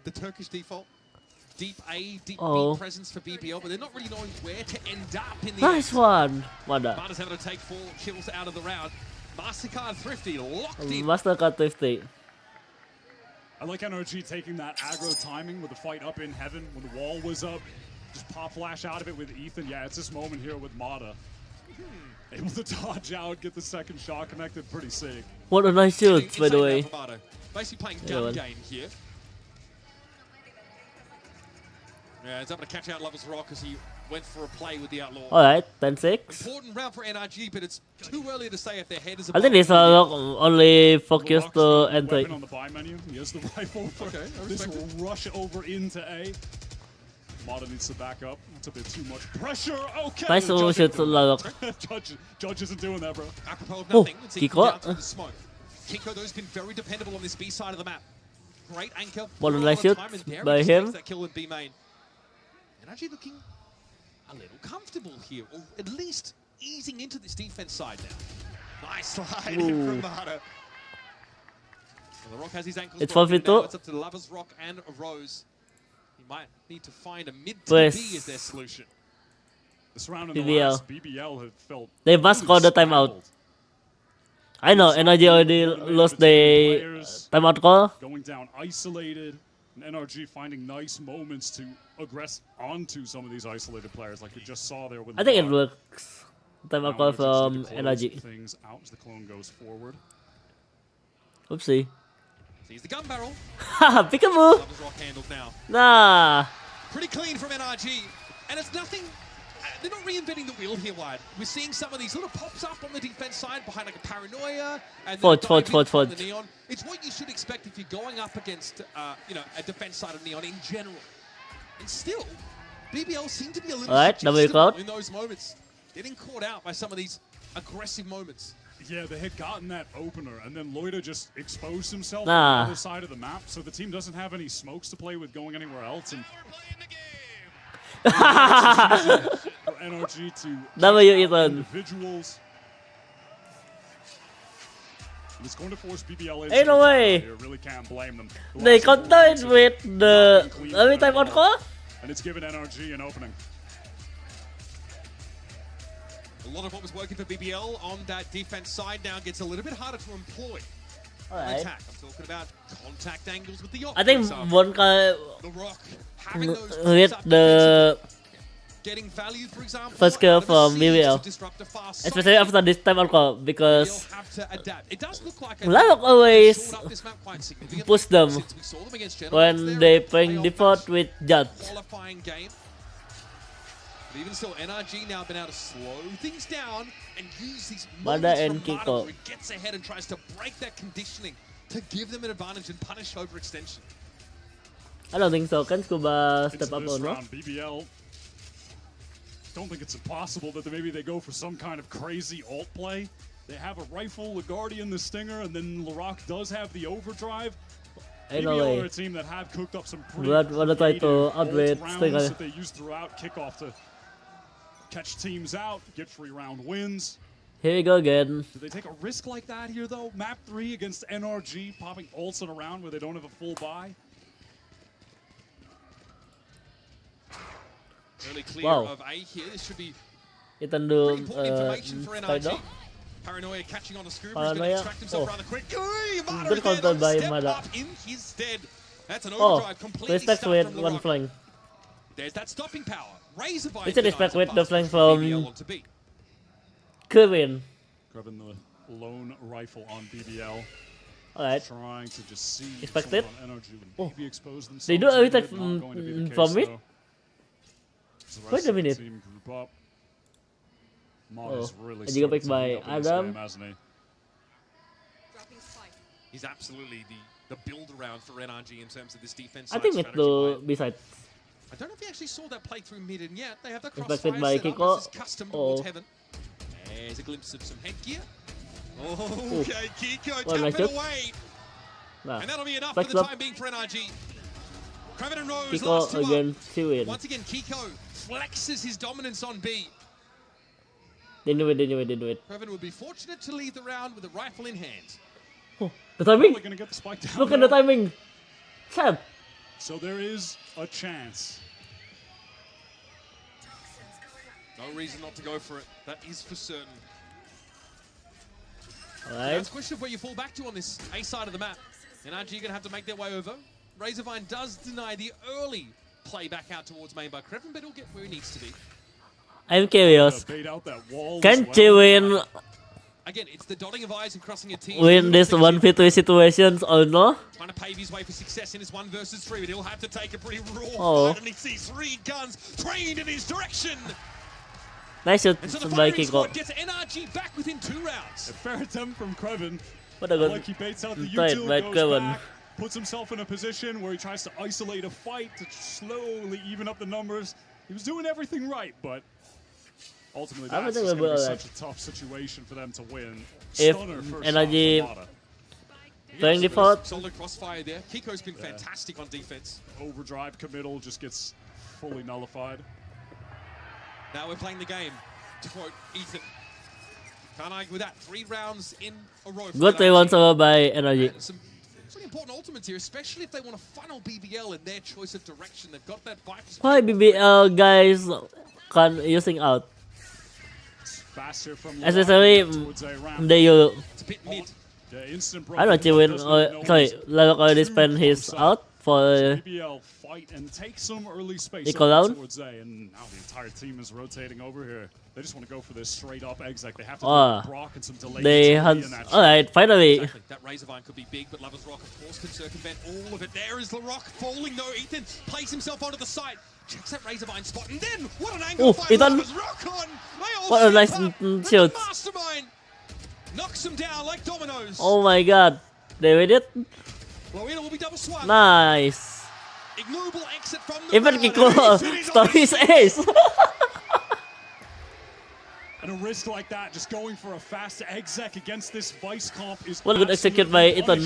the Turkish default. Deep A, deep Oh. B presence for BBL, but they're not really knowing where to end up in the Nice end. one. Mada. Marta's having to take 4 kills out of the round. Mastercard Thrifty locked in. Mastercard 50. I like NRG taking that aggro timing with the fight up in heaven when the wall was up. Just pop flash out of it with Ethan. Yeah, it's this moment here with Mata. Able to dodge out, get the second shot connected. Pretty sick. What a nice shoot, by the Insane way. now for Marta. Basically playing Yeah, gun man. game here. Yeah, he's able to catch out Lovers Rock as he went for a play with the Outlaw. Alright, 10-6. Important round for NRG, but it's too early to say if their head is I above think this only focused to entry. Weapon on the buy menu. He has the rifle. Okay, I This respect will rush over into A. Mata needs to back up. That's a bit too much pressure. Okay. Nice The judge shoot, isn't doing Larok. that. Judge isn't doing that, bro. Apropos of Oh, nothing, it's even Kiko. down through the smoke. Kiko, though, has been very dependable on this B side of the map. Great anchor. What a lot nice of shoot time, and there by he just takes him. that kill in B main. And actually looking a little comfortable here, or at least easing into this defense side now. Nice slide in Ooh. from Mata. Well, the Rock has his ankles It's broken 4v2. now. It's up to Lovers Rock and Rose. He might need to find a mid to Pues, B as their solution. This round in the BBL. last, BBL have felt They must call the timeout. I know, NRG already lost the timeout call. Going down isolated, and NRG finding nice moments to aggress onto some of these isolated players, like you just saw there with. I think it LaRock. works. Timeout Now call NRG just from need to close NRG. Things out as the clone goes forward. Oopsie. Sees the gun barrel. Haha, peekaboo! Lovers Rock handled now. Nah. Pretty clean from NRG, and it's nothing. They're not reinventing the wheel here, Wide. We're seeing some of these little pops up on the defense side behind like a Paranoia and Forge, then forge, diving forge, from forge. the Neon. It's what you should expect if you're going up against, a defense side of Neon in general. And still, BBL seem to be a little Alright, double suggestible caught. in those moments, getting caught out by some of these aggressive moments. Yeah, they had gotten that opener, and then Loida just exposed himself Nah. on the other side of the map, so the team doesn't have any smokes to play with going anywhere else. And for NRG to W, take out Ethan. individuals. And it's going to force BBL into Ain't no the way. timeout here. Really can't blame them. The They last couple countered rounds with have the not been clean every for time out NRG. call. And it's given NRG an opening. A lot of what was working for BBL on that defense side now gets a little bit harder to employ. Alright. Attack. I'm talking about contact angles with the op. I think for example. one guy The Rock having those hit pops up the getting value, for example, first kill out of a from siege BBL. to disrupt a fast Especially side. after this timeout call because They'll have to adapt. It does look like Larok always short up this map quite significantly push them since we saw them against Generals when there they in the playing playoff default match, with Judge. qualifying game. But even still, NRG now been able to slow things down and use these Mada moments and from Mada Kiko. where he gets ahead and tries to break that conditioning to give them an advantage and punish overextension. I don't think so. Can Scuba Into step up this or no? round, BBL. Don't think it's impossible that maybe they go for some kind of crazy alt play. They have a rifle, the Guardian, the Stinger, and then LaRock does have the overdrive. Ain't no BBL way. are a team that have cooked up some pretty Wanna try to creative outwit alt rounds Stinger. that they use throughout kickoff to catch teams out, get free round wins. Here we go again. Do they take a risk like that here, though? Map 3 against NRG, popping ults in a round where they don't have a full buy? Early clear Wow. of A here. This should be Ethan pretty do important information for NRG. Spider. Paranoia catching on a Scuba. He's going to Paranoia. extract himself Oh. rather quick. Good Good counter by Mada. up in his stead. That's an Oh, overdrive completely respect stuck with from one LaRock. flank. There's that stopping power. Razor We should expect with the flank BBL from onto B. Kevin. Grabbing the lone rifle on BBL. Alright. Trying to just see Expect it. someone on NRG would Oh. maybe expose themselves. They do a everything bit, not going to be the from case, mid? though. As the Wait rest a of the minute. team group up. Mod has Oh, really and you go started back to by heat up in this Adam. game, hasn't he? He's absolutely the build around for NRG in terms of this defense. I think it's the B-side. I don't know if he actually saw that play through mid and yet. They have the Expected crossfire by set up. Kiko. This is custom towards heaven. There's a glimpse of some headgear. Okay, Kiko tapping away. And that'll be enough for the time being for NRG. Kraven and Rose last Kiko again, 2-in. Once again, Kiko flexes his dominance on B. They knew it. Kraven would be fortunate to leave the round with a rifle in hand. Oh, the timing! Gonna get the spike down Look at the timing! Champ! So there is a chance. No reason not to go for it. That is for certain. Alright. It's a question of where you fall back to on this A side of the map. NRG are going to have to make their way over. Razorvine does deny the early play back out towards main by Kraven, but he'll get where he needs to be. I'm curious. Can Chewin Again, it's the dotting of I's and crossing a T. win this 1v3 situations or no? Trying to pave his way for success in his 1 versus 3, but he'll have to take a pretty raw fight, and he sees 3 guns trained in his direction. Nice shot And so the by firing Kiko. squad gets NRG back within 2 rounds. A fair attempt from Kraven. What a good Like he baits out the fight util, by goes Kraven. back, puts himself in a position where he tries to isolate a fight to slowly even up the numbers. He was doing everything right, but ultimately that's just going to be such a tough situation for them to win. If Stunner first NRG off from playing default, Solid crossfire there. Kiko's been fantastic on defense. Overdrive committal just gets fully nullified. Now we're playing the game. To quote Ethan. Can't argue with that. 3 rounds in a row. good 3 rounds over by NRG. Some pretty important ultimates here, especially if they want to funnel BBL in their choice of direction. They've got that Viper's. Why BBL guys can using out? Faster from Especially they use. It's a bit mid. I don't know Chewin sorry, Larok already spent his out for BBL fight and take some early space towards A, and now the entire team is rotating over here. They just want to go for this straight up exec. They have to do Brock and some delay. They had alright, finally. Exactly. That Razorvine could be big, but Lover's Rock, of course, can circumvent all of it. There is the Rock falling, though. Ethan plays himself onto the side. Checks that Razorvine spot, and then what an angle by Lover's Rock on! What a nice shoot. Mastermind knocks him down like dominoes. Oh my god. They read it? Loida will be double swung. Nice. Ignoble exit from the Even Kiko stole his ace. And a risk like that, just going for a fast exec against this Vice comp is What a good execute by Ethan.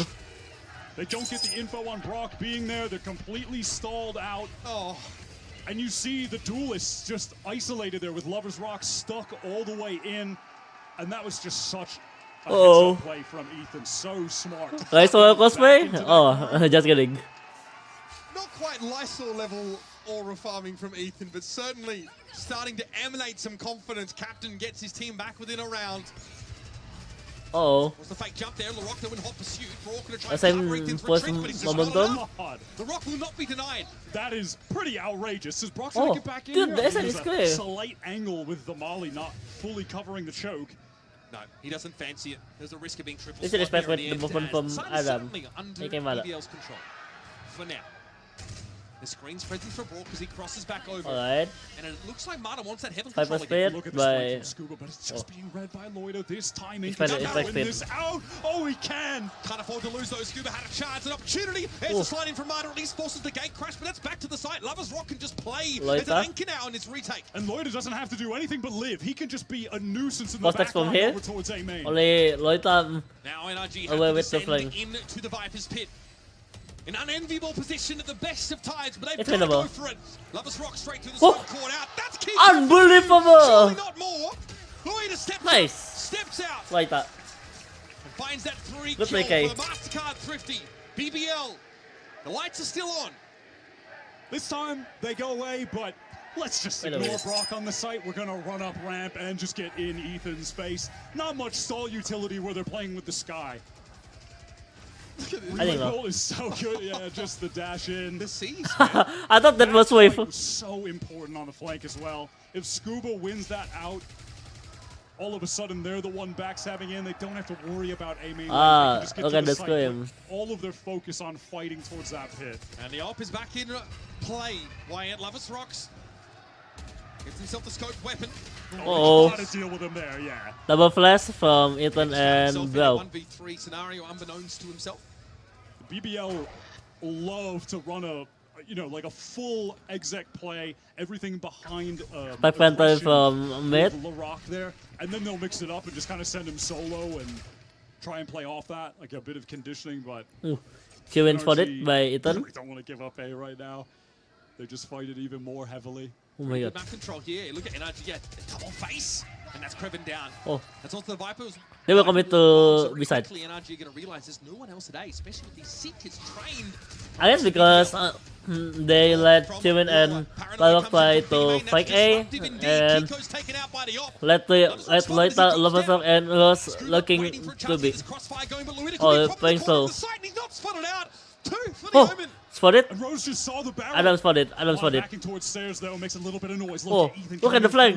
They don't get the info on Brock being there. They're completely stalled out. Oh. And you see the duelists just isolated there with Lover's Rock stuck all the way in. And that was just such a heads-up play from Ethan. So smart. Lysol cosplay? Oh, just kidding. Not quite Lysol level aura farming from Ethan, but certainly starting to emanate some confidence. Captain gets his team back within a round. Was the fake jump there? LaRock though in hot pursuit. Brock gonna try and cover Ethan's retreat, but he's just not enough. The Rock will not be denied. That is pretty outrageous. Is Brock trying to get back in here? Dude, that's clear. Slight angle with the Molly not fully covering the choke. No, he doesn't fancy it. There's a risk of being triple. This is respect with the movement from Adam. Under BBL's control. For now. The screen spreads for Brock as he crosses back over. Alright. And it looks like Marta wants that heaven Viper control again. Look at the spike from Scuba, but it's just being read by Loida this time. He can win this out. Oh, he can. Can't afford to lose though. Scuba had a chance, an opportunity. There's a slide in from Marta, at least forces the gate crash, but that's back to the site. Lover's Rock can just play as an anchor now in his retake. And Loida doesn't have to do anything but live. He can just be a nuisance in the from background here? over towards A main. Only Loita now NRG have to descend into the Viper's pit. An unenviable position at the best of times, but they've got to go for it. Lover's Rock straight through the smoke caught out. That's key. Unbelievable! Surely not more. Loida steps out. Like that. And finds that 3 Good kill play, for the MasterCard Thrifty. BBL. The lights are still on. This time they go away, but let's just ignore Brock on the site. We're going to run up ramp and just get in Ethan's face. Not much stall utility where they're playing with the sky. I think goal is so good. Yeah, just the dash in. The C's, I thought that was wave. Was so important on the flank as well. If Scuba wins that out, all of a sudden they're the one backstabbing in. They don't have to worry about A main. Look at the scream. All of their focus on fighting towards that pit. And the AWP is back in play. Wyatt Lover's Rocks gets himself the scope weapon. Oh. Try to deal with him there, yeah. Double flash from Ethan and Bro. 1v3 scenario unbeknownst to himself. BBL love to run a, like a full exec play, everything behind Back Panther from mid. LaRock there, and then they'll mix it up and just kind of send him solo and try and play off that, like a bit of conditioning, but... Chewing spotted by Ethan. Really don't want to give up A right now. They just fight it even more heavily. Oh my god. Map control here. Look at NRG. Yeah, double face. And that's Kreven down. Oh. That's also the Vipers. They will commit to B-side. NRG are going to realize there's no one else today, especially with these Seekers trained. I guess because they let Chewin and LaRock try to fight A, and let Lovesock and Rose looking to B. Oh, playing slow. Oh, spotted. Rose just saw the barrel. Adam spotted. Backing towards stairs though makes a little bit of noise. Oh, look at the flag.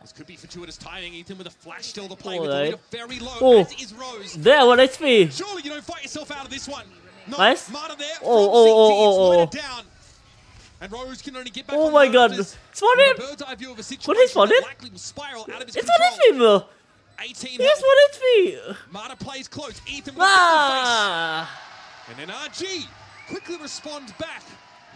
This could be fortuitous timing. Ethan with a flash still to play with. Right. Very low. Oh, as is Rose. There, 1 HP. Surely you don't fight yourself out of this one. Nice. Marta there. Oh. Down. And Rose can only get back. Oh my god. Spotted. What is spotted? It's 1 HP. 18 yes, 1 HP. Marta plays close. Ethan with ah. And NRG quickly responds back.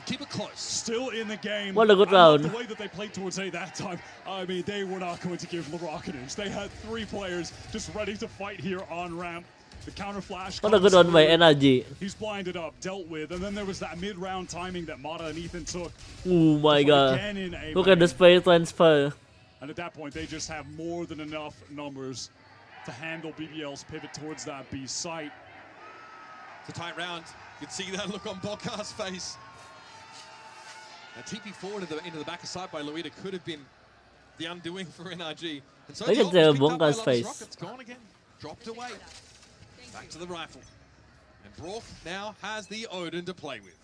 Keep it close. Still in the game. What a good round. The way that they played towards A that time, I mean, they were not going to give LaRock an inch. They had 3 players just ready to fight here on ramp. The counter flash. What a good one by NRG. He's blinded up, dealt with, and then there was that mid-round timing that Mata and Ethan took. Oh my god. Look at the space transfer. And at that point, they just have more than enough numbers to handle BBL's pivot towards that B site. It's a tight round. You can see that look on Bokkar's face. A TP forward into the back of side by Loida could have been the undoing for NRG. And so look at Bokkar's face. It's gone again. Dropped away. Back to the rifle. And Brock now has the Odin to play with.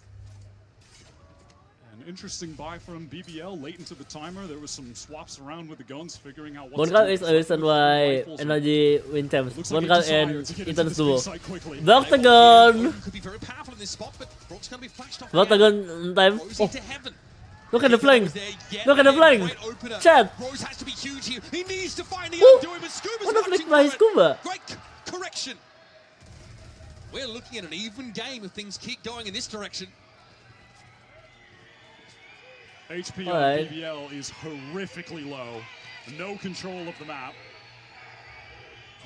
An interesting buy from BBL late into the timer. There was some swaps around with the guns, figuring out what Bokar is a reason why NRG win champs. Bokar and Ethan's duo. Block the gun! Block the gun time. Oh. Look at the flank! Look at the flank! Chad! Rose has to be huge here. He needs to find the undoing, but Scuba's what a flick by Scuba! Great correction. We're looking at an even game if things keep going in this direction. HP on BBL is horrifically low. No control of the map.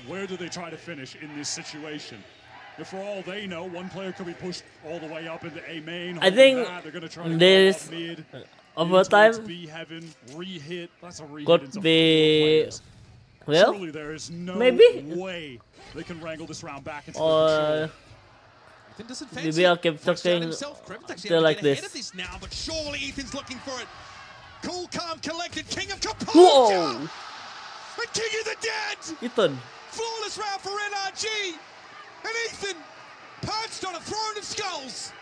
Where do they try to finish in this situation? If for all they know, one player could be pushed all the way up into A main. I think they're going to try to this mid, overtime B heaven, re-hit. That's a re-hit could be... Well, surely there is no way they can wrangle this round back into or BBL keep talking still like this. Now, but surely Ethan's looking for it. Cool, calm, collected, king of composure. Whoa! The king of the dead. Ethan. Flawless round for NRG. And Ethan perched on a throne of skulls.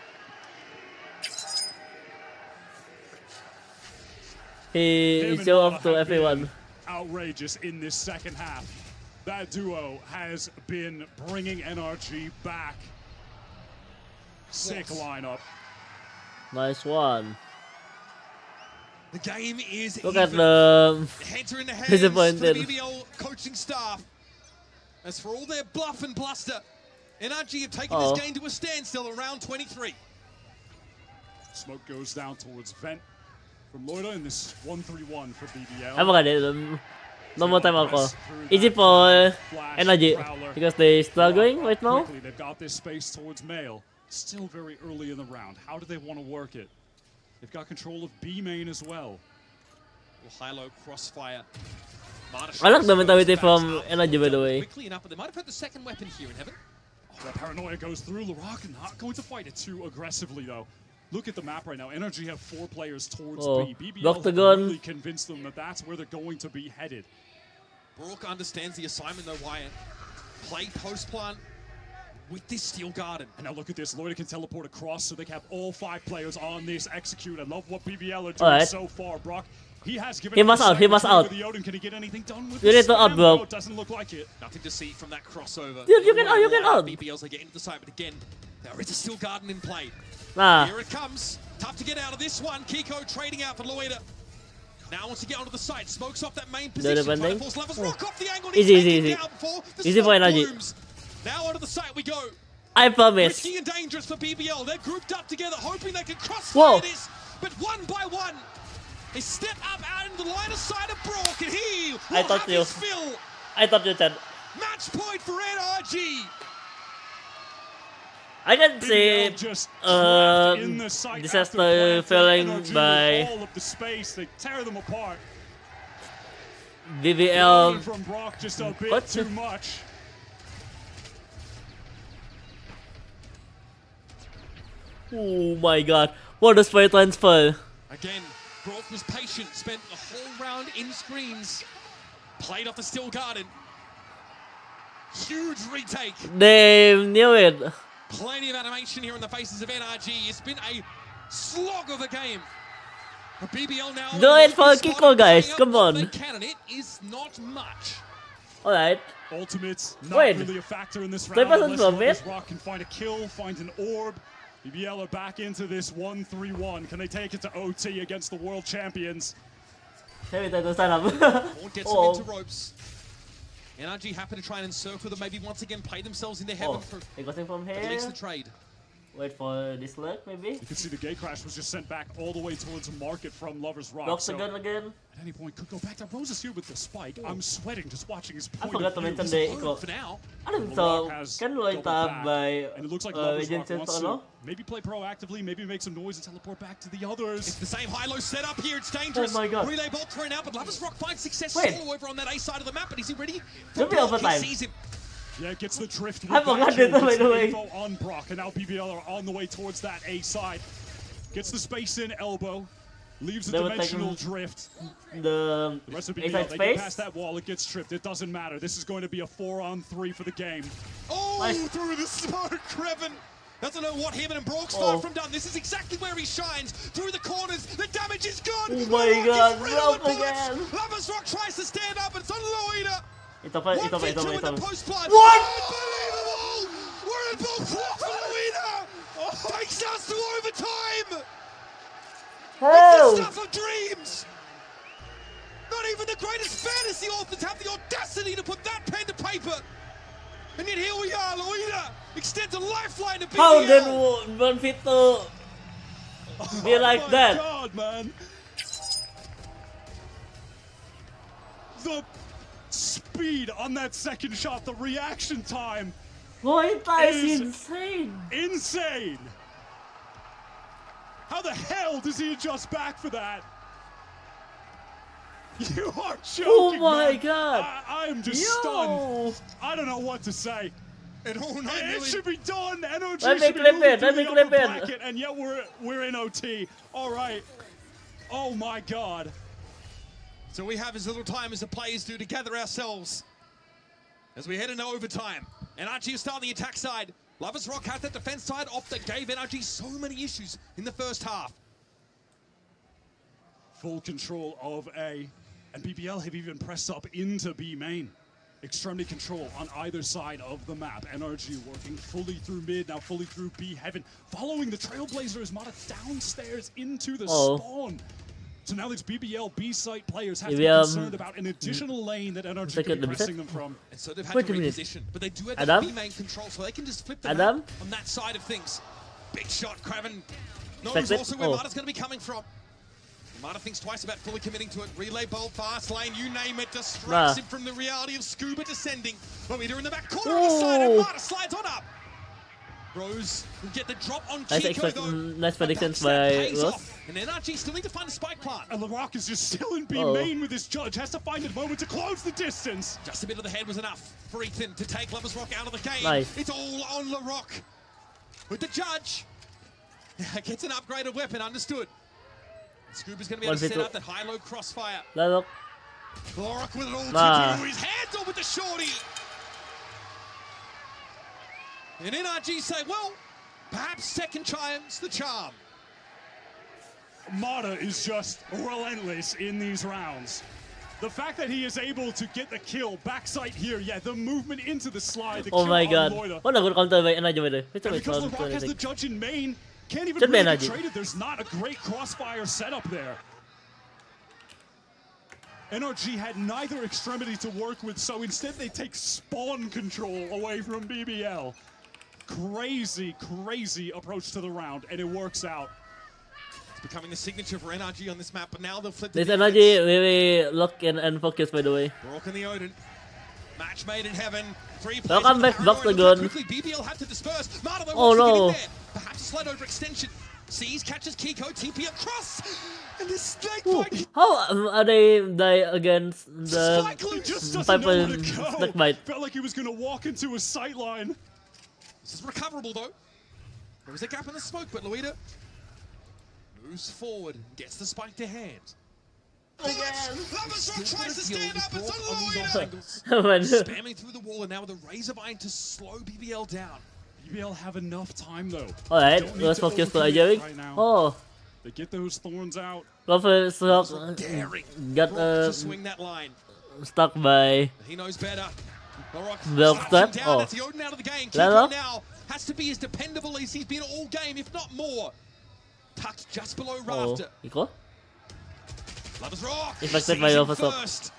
He showed off to everyone. Outrageous in this second half. That duo has been bringing NRG back. Sick lineup. Nice one. The game is look at the heads are in the hands disappointed for the BBL coaching staff. As for all their bluff and bluster, NRG have taken this game to a standstill around 23. Smoke goes down towards Vent from Loida in this 1-3-1 for BBL. I'm gonna no more time ako. Easy for NRG because they struggling right now. Quickly, they've got this space towards Mail. Still very early in the round. How do they want to work it? They've got control of B main as well. High-low crossfire. I like the mentality from NRG, by the way. Quickly enough, but they might have had the second weapon here in heaven. Oh, that paranoia goes through. LaRock not going to fight it too aggressively, though. Look at the map right now. NRG have 4 players towards B. BBL have really convinced them that that's where they're going to be headed. Brook understands the assignment, though, Wyatt. Play post-plant with this Steel Garden. And now look at this. Loida can teleport across, so they can have all 5 players on this execute. I love what BBL are doing so far. Brock, he has given he must out. He must out. The Odin. Can he get anything done with you need to out, bro. Doesn't look like it. Nothing to see from that crossover. Dude, you can out. You can out. BBLs are getting to the side, but again, there is a Steel Garden in play. Nah. Here it comes. Tough to get out of this one. Kiko trading out for Loida. Now wants to get onto the side, smokes off that main position. Trying to force Lovers Rock off the angle. Easy. Easy for NRG. Now onto the side we go. I promise. Risky and dangerous for BBL. They're grouped up together, hoping they can Whoa. crossfire this. But one by one, they step up out into the line of sight of Brock, and he will have his fill. I thought you said. Match point for NRG. I can see disaster failing by all of the space. They tear them apart. BBL. From Brock just a bit too much. Oh my god, what a spray transfer. Again, Brock was patient, spent the whole round in screens, played off the Still Garden. Huge retake. They knew it. Plenty of animation here on the faces of NRG. It's been a slog of a game. BBL now. Do it for Kiko, guys. Come on. It is not much. Alright. Ultimates not really a factor in this round unless Lovers Rock can find a kill, find an orb. BBL are back into this 1-3-1. Can they take it to OT against the world champions? Won't get some into ropes. NRG happy to try and encircle them, maybe once again play themselves in their heaven for they got him from here. At least the trade. Wait for this leg, maybe. You can see the gate crash was just sent back all the way towards market from Lovers Rock. Blocks again. At any point could go back to Rose is here with the spike. I'm sweating just watching his point I forgot to mention the eco. For now. I don't know. Can Lloyd tab by and it looks like Lovers Rock wants to maybe play proactively, maybe make some noise and teleport back to the others. It's the same high-low setup here. It's dangerous. Oh my god. Relay bolt thrown out, but Lovers Rock finds success solo over on that A side of the map. But is he ready? Should be overtime. He sees him. Yeah, gets the drift. I forgot it, by the way. On Brock, and now BBL are on the way towards that A side. Gets the space in elbow. Leaves a dimensional drift. The rest of BBL, they get past that wall, it gets tripped. It doesn't matter. This is going to be a 4-on-3 for the game. Oh, through the smoke, Kreven. Doesn't know what him and Brock's far from done. This is exactly where he shines. Through the corners, the damage is gone. Oh my god, Rock again. Lovers Rock tries to stand up, and it's on Loida. It's over. What? Unbelievable! We're in both for Loida. Takes us to overtime. Oh. It's the stuff of dreams. Not even the greatest fantasy authors have the audacity to put that pen to paper. And yet here we are, Loida extends a lifeline to BBL. How did one fit to be like that? God, man. The speed on that second shot, the reaction time. Boy, that is insane. Insane. How the hell does he adjust back for that? You are joking, oh my man. god! I am just stunned. I don't know what to say. It should be done. NRG should be moving through the upper bracket, and yet we're in OT. All right. Oh my god. So we have as little time as the players do to gather ourselves as we head into overtime. NRG is starting the attack side. Lovers Rock had that defense side off that gave NRG so many issues in the first half. Full control of A, and BBL have even pressed up into B main. Extremity control on either side of the map. NRG working fully through mid, now fully through B heaven. Following the Trailblazers, Mata downstairs into the spawn. So now these BBL B site players have to be concerned about an additional lane that NRG can be pressing them from. And so they've had to reposition, but they do have the B main control, so they can just flip the map on that side of things. Big shot, Kreven knows also where Mata's going to be coming from. Mata thinks twice about fully committing to it. Relay bolt, fast lane, you name it, distracts him from the reality of Scuba descending. Loida in the back corner of the side, and Mata slides on up. Rose will get the drop on Kiko, though. Nice predictions by Rose. And NRG still need to find a spike plant. And LaRock is just still in B main with his judge. Has to find a moment to close the distance. Just a bit of the head was enough for Ethan to take Lovers Rock out of the game. Nice. It's all on LaRock. With the judge. Gets an upgraded weapon, understood. Scuba's going to be able to set up that high-low crossfire. LaRock with it all to do. His hands on with the shorty. And NRG say, well, perhaps second time's the charm. Mata is just relentless in these rounds. The fact that he is able to get the kill, backside here, the movement into the slide, the oh kill my on god. Loida. What a good counter by NRG by the way. Because LaRock has the judge in main, can't even really get traded. There's not a great crossfire setup there. NRG had neither extremity to work with, so instead they take spawn control away from BBL. Crazy, crazy approach to the round, and it works out. It's becoming a signature for NRG on this map, but now they'll flip This the NRG really lock and focus, by the way. Brock in the Odin. Match made in heaven. Three players. Welcome back, Dr. Gun. Quickly, BBL had to disperse. Marta, Oh no. Perhaps a slide overextension. Sees, catches Kiko, TP across. And the snake Ooh. bite. How are they die against the Just doesn't know where to snake go. bite? Felt like he was going to walk into a sight line. This is recoverable though. There is a gap in the smoke, but Luida moves forward, gets the spike to hand. Lavasrock tries to stand up, it's on Luida! Spamming through the wall, and now with a razor vine to slow BBL down. BBL have enough time though. Alright, let's focus on Ajaric. Oh. They get those thorns out. Lavasrock got swing that line. stuck by He knows better. the step. Oh. That's the Odin out of the game. Kiko now has to be as dependable as he's been all game, if not more. Tucked just below Rafter. Kiko? Lavasrock Affected by Lavasrock. first.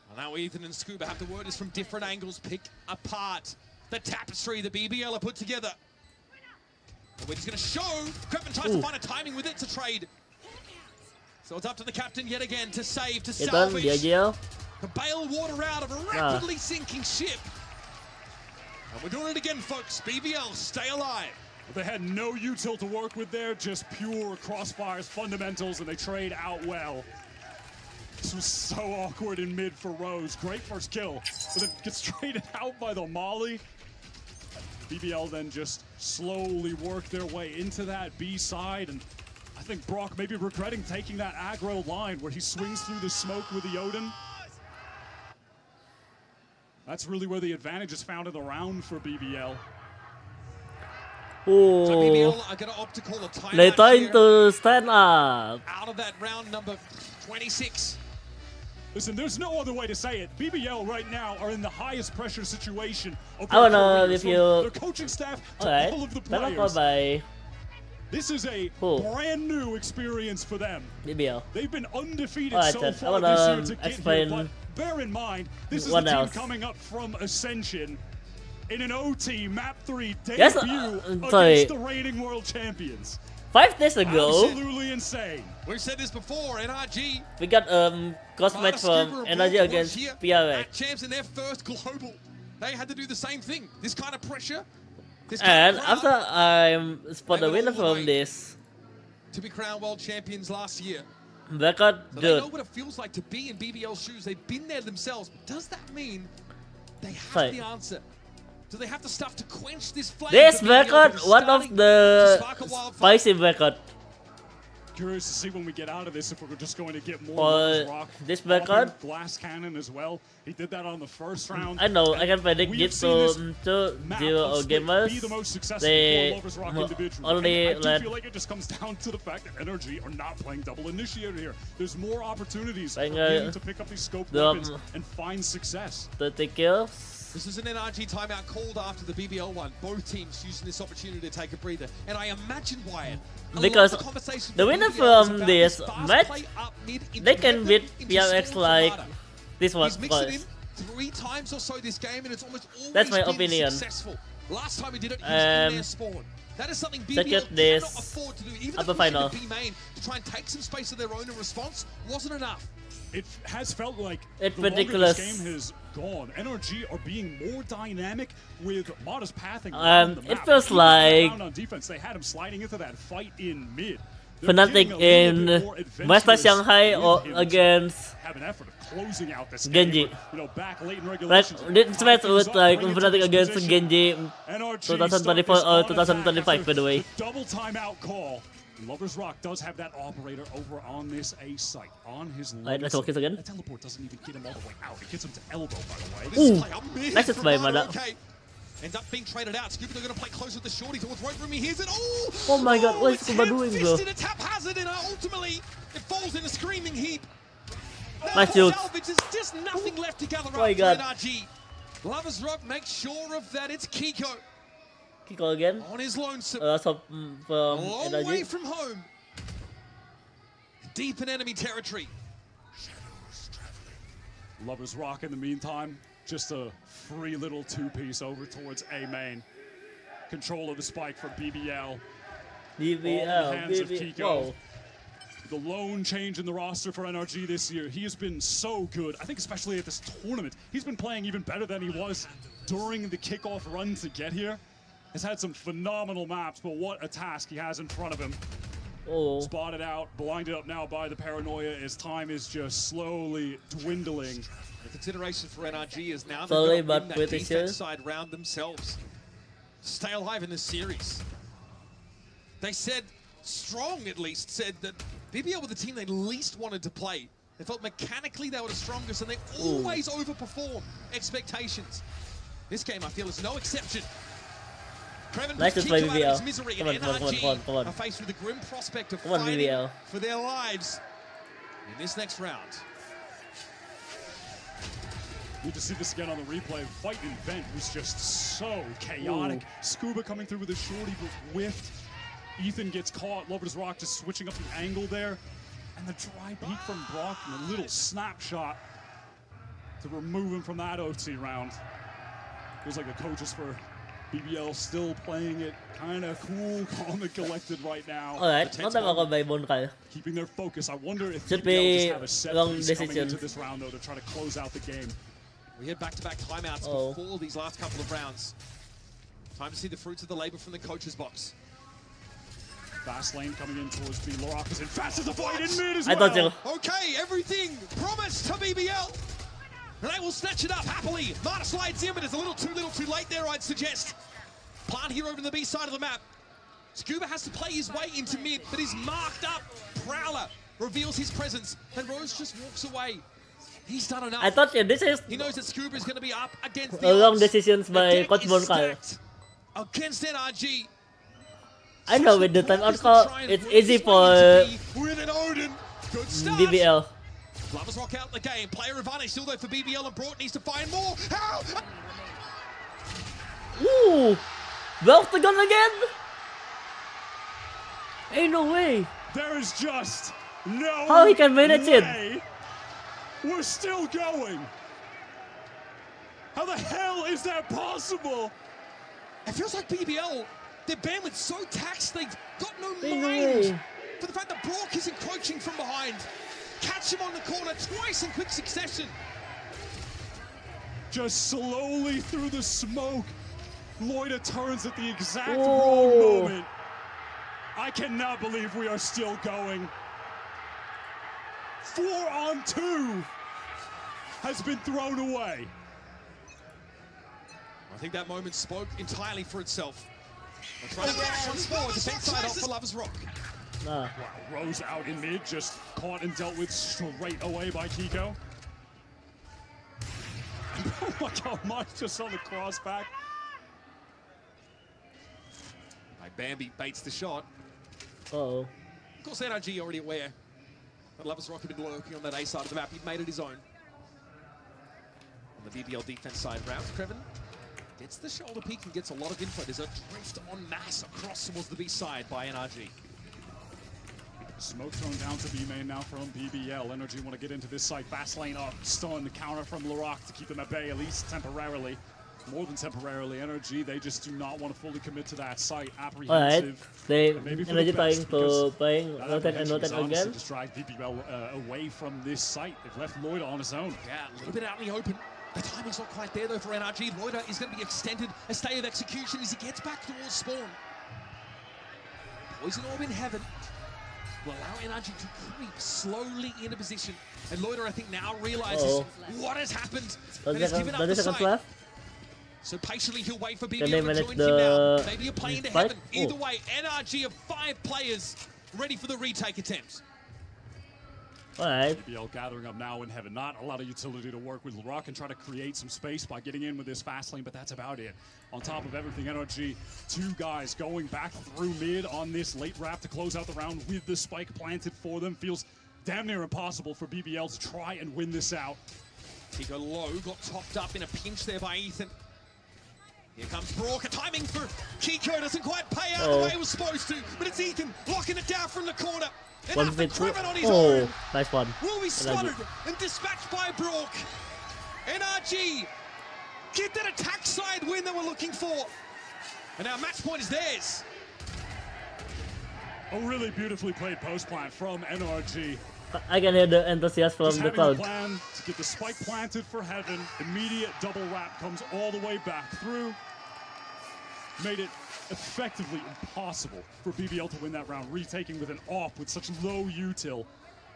Well, now Ethan and Scuba have the word is from different angles. Pick apart the tapestry the BBL are put together. We're just going to show. Krepman tries to find a timing with it to trade. So it's up to the captain yet again to save, to salvage, to bail water out of a rapidly sinking ship. And we're doing it again, folks. BBL, stay alive. They had no util to work with there, just pure crossfires, fundamentals, and they trade out well. This was so awkward in mid for Rose. Great first kill, but it gets traded out by the Molly. BBL then just slowly work their way into that B side, and I think Brock maybe regretting taking that aggro line where he swings through the smoke with the Odin. That's really where the advantage is found in the round for BBL. Oh. So BBL are going to opt to call a timeout. They're trying to stand up. Out of that round number 26. Listen, there's no other way to say it. BBL right now are in the highest pressure situation of I wanna review their coaching staff to all of the players. By this is a brand new experience for them. BBL. They've been undefeated Alright, so I far wanna this year to get explain here, but bear in mind, this is what the team else. coming up from Ascension in an OT Map 3 debut Yes, sorry. against the reigning world champions. 5 days ago, Absolutely insane. We've said this before, NRG. we got cross match from NRG against PRA. At champs in their first global. They had to do the same thing. This kind of pressure. This And kind of after I spot the winner from this, to be crowned world champions last year. record So they good. know what it feels like to be in BBL's shoes. They've been there themselves. But does that mean they have the answer? Do they have the stuff to quench this flame? This record, one of the spicy record. Curious to see when we get out of this if we're just going to get more For rock. this record, glass cannon as well. He did that on the first round. I know I can predict it to 0 gamers. The most successful They Lovers Rock individually. only I do let feel like it just comes down to the fact that NRG are not playing double initiator here. There's more opportunities for him to pick up these scope weapons and find success. 30 kills. This is an NRG timeout called after the BBL one. Both teams using this opportunity to take a breather. And I imagine, Wyatt, because the winner from this match, they can beat PRX like this one. He's mixed it in 3 times or so this game, and it's almost always That's my been opinion. successful. Last time we did it, he was in their spawn. That is something BBL second cannot this afford to do. Even upper if final. B main to try and take some space of their own in response wasn't enough. It has felt like it's the longer ridiculous. this game has gone, NRG are being more dynamic with Mata's pathing around the map. It feels like on defense, they had him sliding into that fight in mid. Fnatic in Master Shanghai or against have an effort of closing out this Genji. game, you know, back late in Like regulations. this match was like Fnatic against Genji 2024 or 2025 by the way. Double timeout call. Lovers Rock does have that operator over on this A site, on his Alright, let's focus again. The teleport doesn't even get him all the way out. It gets him to elbow, by the way. Ooh, nice play, man. Okay. Ends up being traded out. Scuba, they're going to play closer with the shorty towards right room. He hears it. Oh my god, what is Scuba doing, bro? In a tap hazard, and ultimately, it falls in a screaming heap. Nice shoot. Salvage, there's just nothing left to gather Oh my up for god. NRG. Lovers Rock makes sure of that. It's Kiko. Kiko again. On his lonesome. So, from a long way NRG. from home. Deep in enemy territory. Lovers Rock in the meantime, just a free little two-piece over towards A main. Control of the spike for BBL. BBL. The lone change in the roster for NRG this year. He has been so good. I think especially at this tournament, he's been playing even better than he was during the kickoff run to get here. Has had some phenomenal maps, but what a task he has in front of him. Oh. Spotted out, blinded up now by the paranoia as time is just slowly dwindling. The consideration for NRG is now Slowly they've got to win but that defense side round themselves. Stay alive in this series. They said, Strong at least, said that BBL were the team they least wanted to play. They felt mechanically they were the strongest and they always overperform expectations. This game, I feel, is no exception. Nice to play BBL. Come on. Are faced with the grim prospect of fighting for their lives in this next round. Need to see this again on the replay. Fight in Vent was just so chaotic. Scuba coming through with a shorty, but whiffed. Ethan gets caught. Lovers Rock just switching up the angle there. And the dry peek from Brock and a little snapshot to remove him from that OT round. Feels like the coaches for BBL still playing it kind of cool, calm and collected right now. Alright, keeping their focus. I wonder if should BBL just have a set piece coming into this round though to try to close out the game. We had back-to-back timeouts before these last couple of rounds. Time to see the fruits of the labor from the coach's box. Fast lane coming in towards B. Lorak is in fast as a fight in mid as well. Okay, everything promised to BBL. And they will snatch it up happily. Marta slides in, but it's a little too late there, I'd suggest. Plant here over to the B side of the map. Scuba has to play his way into mid, but he's marked up. Prowler reveals his presence, and Rose just walks away. He's done enough. I thought this is he knows that Scuba is going to be up against the long decisions by Coach Bonkai. Against NRG. I know with the timeout call, it's easy for BBL. Lovers Rock out the game. Player advantage still there for BBL, and Brought needs to find more. How? Ooh! Well the gun again? Ain't no way. There is just no how he can manage it. We're still going. How the hell is that possible? It feels like BBL, their bandwidth's so taxed they've got no mind for the fact that Brock is encroaching from behind. Catch him on the corner twice in quick succession. Just slowly through the smoke, Loida turns at the exact wrong moment. I cannot believe we are still going. 4-on-2 has been thrown away. I think that moment spoke entirely for itself. Let's try to dash once more. Defense side off for Lovers Rock. Wow, Rose out in mid, just caught and dealt with straight away by Kiko. Oh my god, Mark just on the cross back. Bambi baits the shot. Uh-oh. Of course, NRG already aware that Lovers Rock had been lurking on that A side of the map. He'd made it his own. On the BBL defense side round, Creven gets the shoulder peek and gets a lot of info. There's a drift en masse across towards the B side by NRG. Smoke thrown down to B main now from BBL. NRG want to get into this site. Fast lane up, stun, the counter from Lorak to keep them at bay, at least temporarily. More than temporarily. NRG, they just do not want to fully commit to that site. Apprehensive. Alright, NRG trying to playing rotate and rotate again. Just drag BBL away from this site. They've left Loida on his own. Yeah, a little bit out in the open. The timing's not quite there though for NRG. Loida is going to be extended a stay of execution as he gets back towards spawn. Poison Orb in heaven will allow NRG to creep slowly into position. And Loida, I think, now realizes what has happened. And has given up the site. So patiently he'll wait for BBL to join him now. Maybe a play into heaven. Either way, NRG of 5 players ready for the retake attempt. Alright. BBL gathering up now in heaven. Not a lot of utility to work with Lorak and try to create some space by getting in with this fast lane, but that's about it. On top of everything, NRG, 2 guys going back through mid on this late wrap to close out the round with the spike planted for them. Feels damn near impossible for BBL to try and win this out. Kiko low, got topped up in a pinch there by Ethan. Here comes Brock, a timing for Kiko, doesn't quite pay out the way it was supposed to, but it's Ethan locking it down from the corner. One fit two. Oh, nice one. Will be spotted and dispatched by Brook. NRG get that attack side win that we're looking for. And our match point is theirs. A really beautifully played post plant from NRG. I can hear the enthusiasm from Just the having crowd. a plan to get the spike planted for Heaven. Immediate double wrap comes all the way back through. Made it effectively impossible for BBL to win that round, retaking with an off with such low util.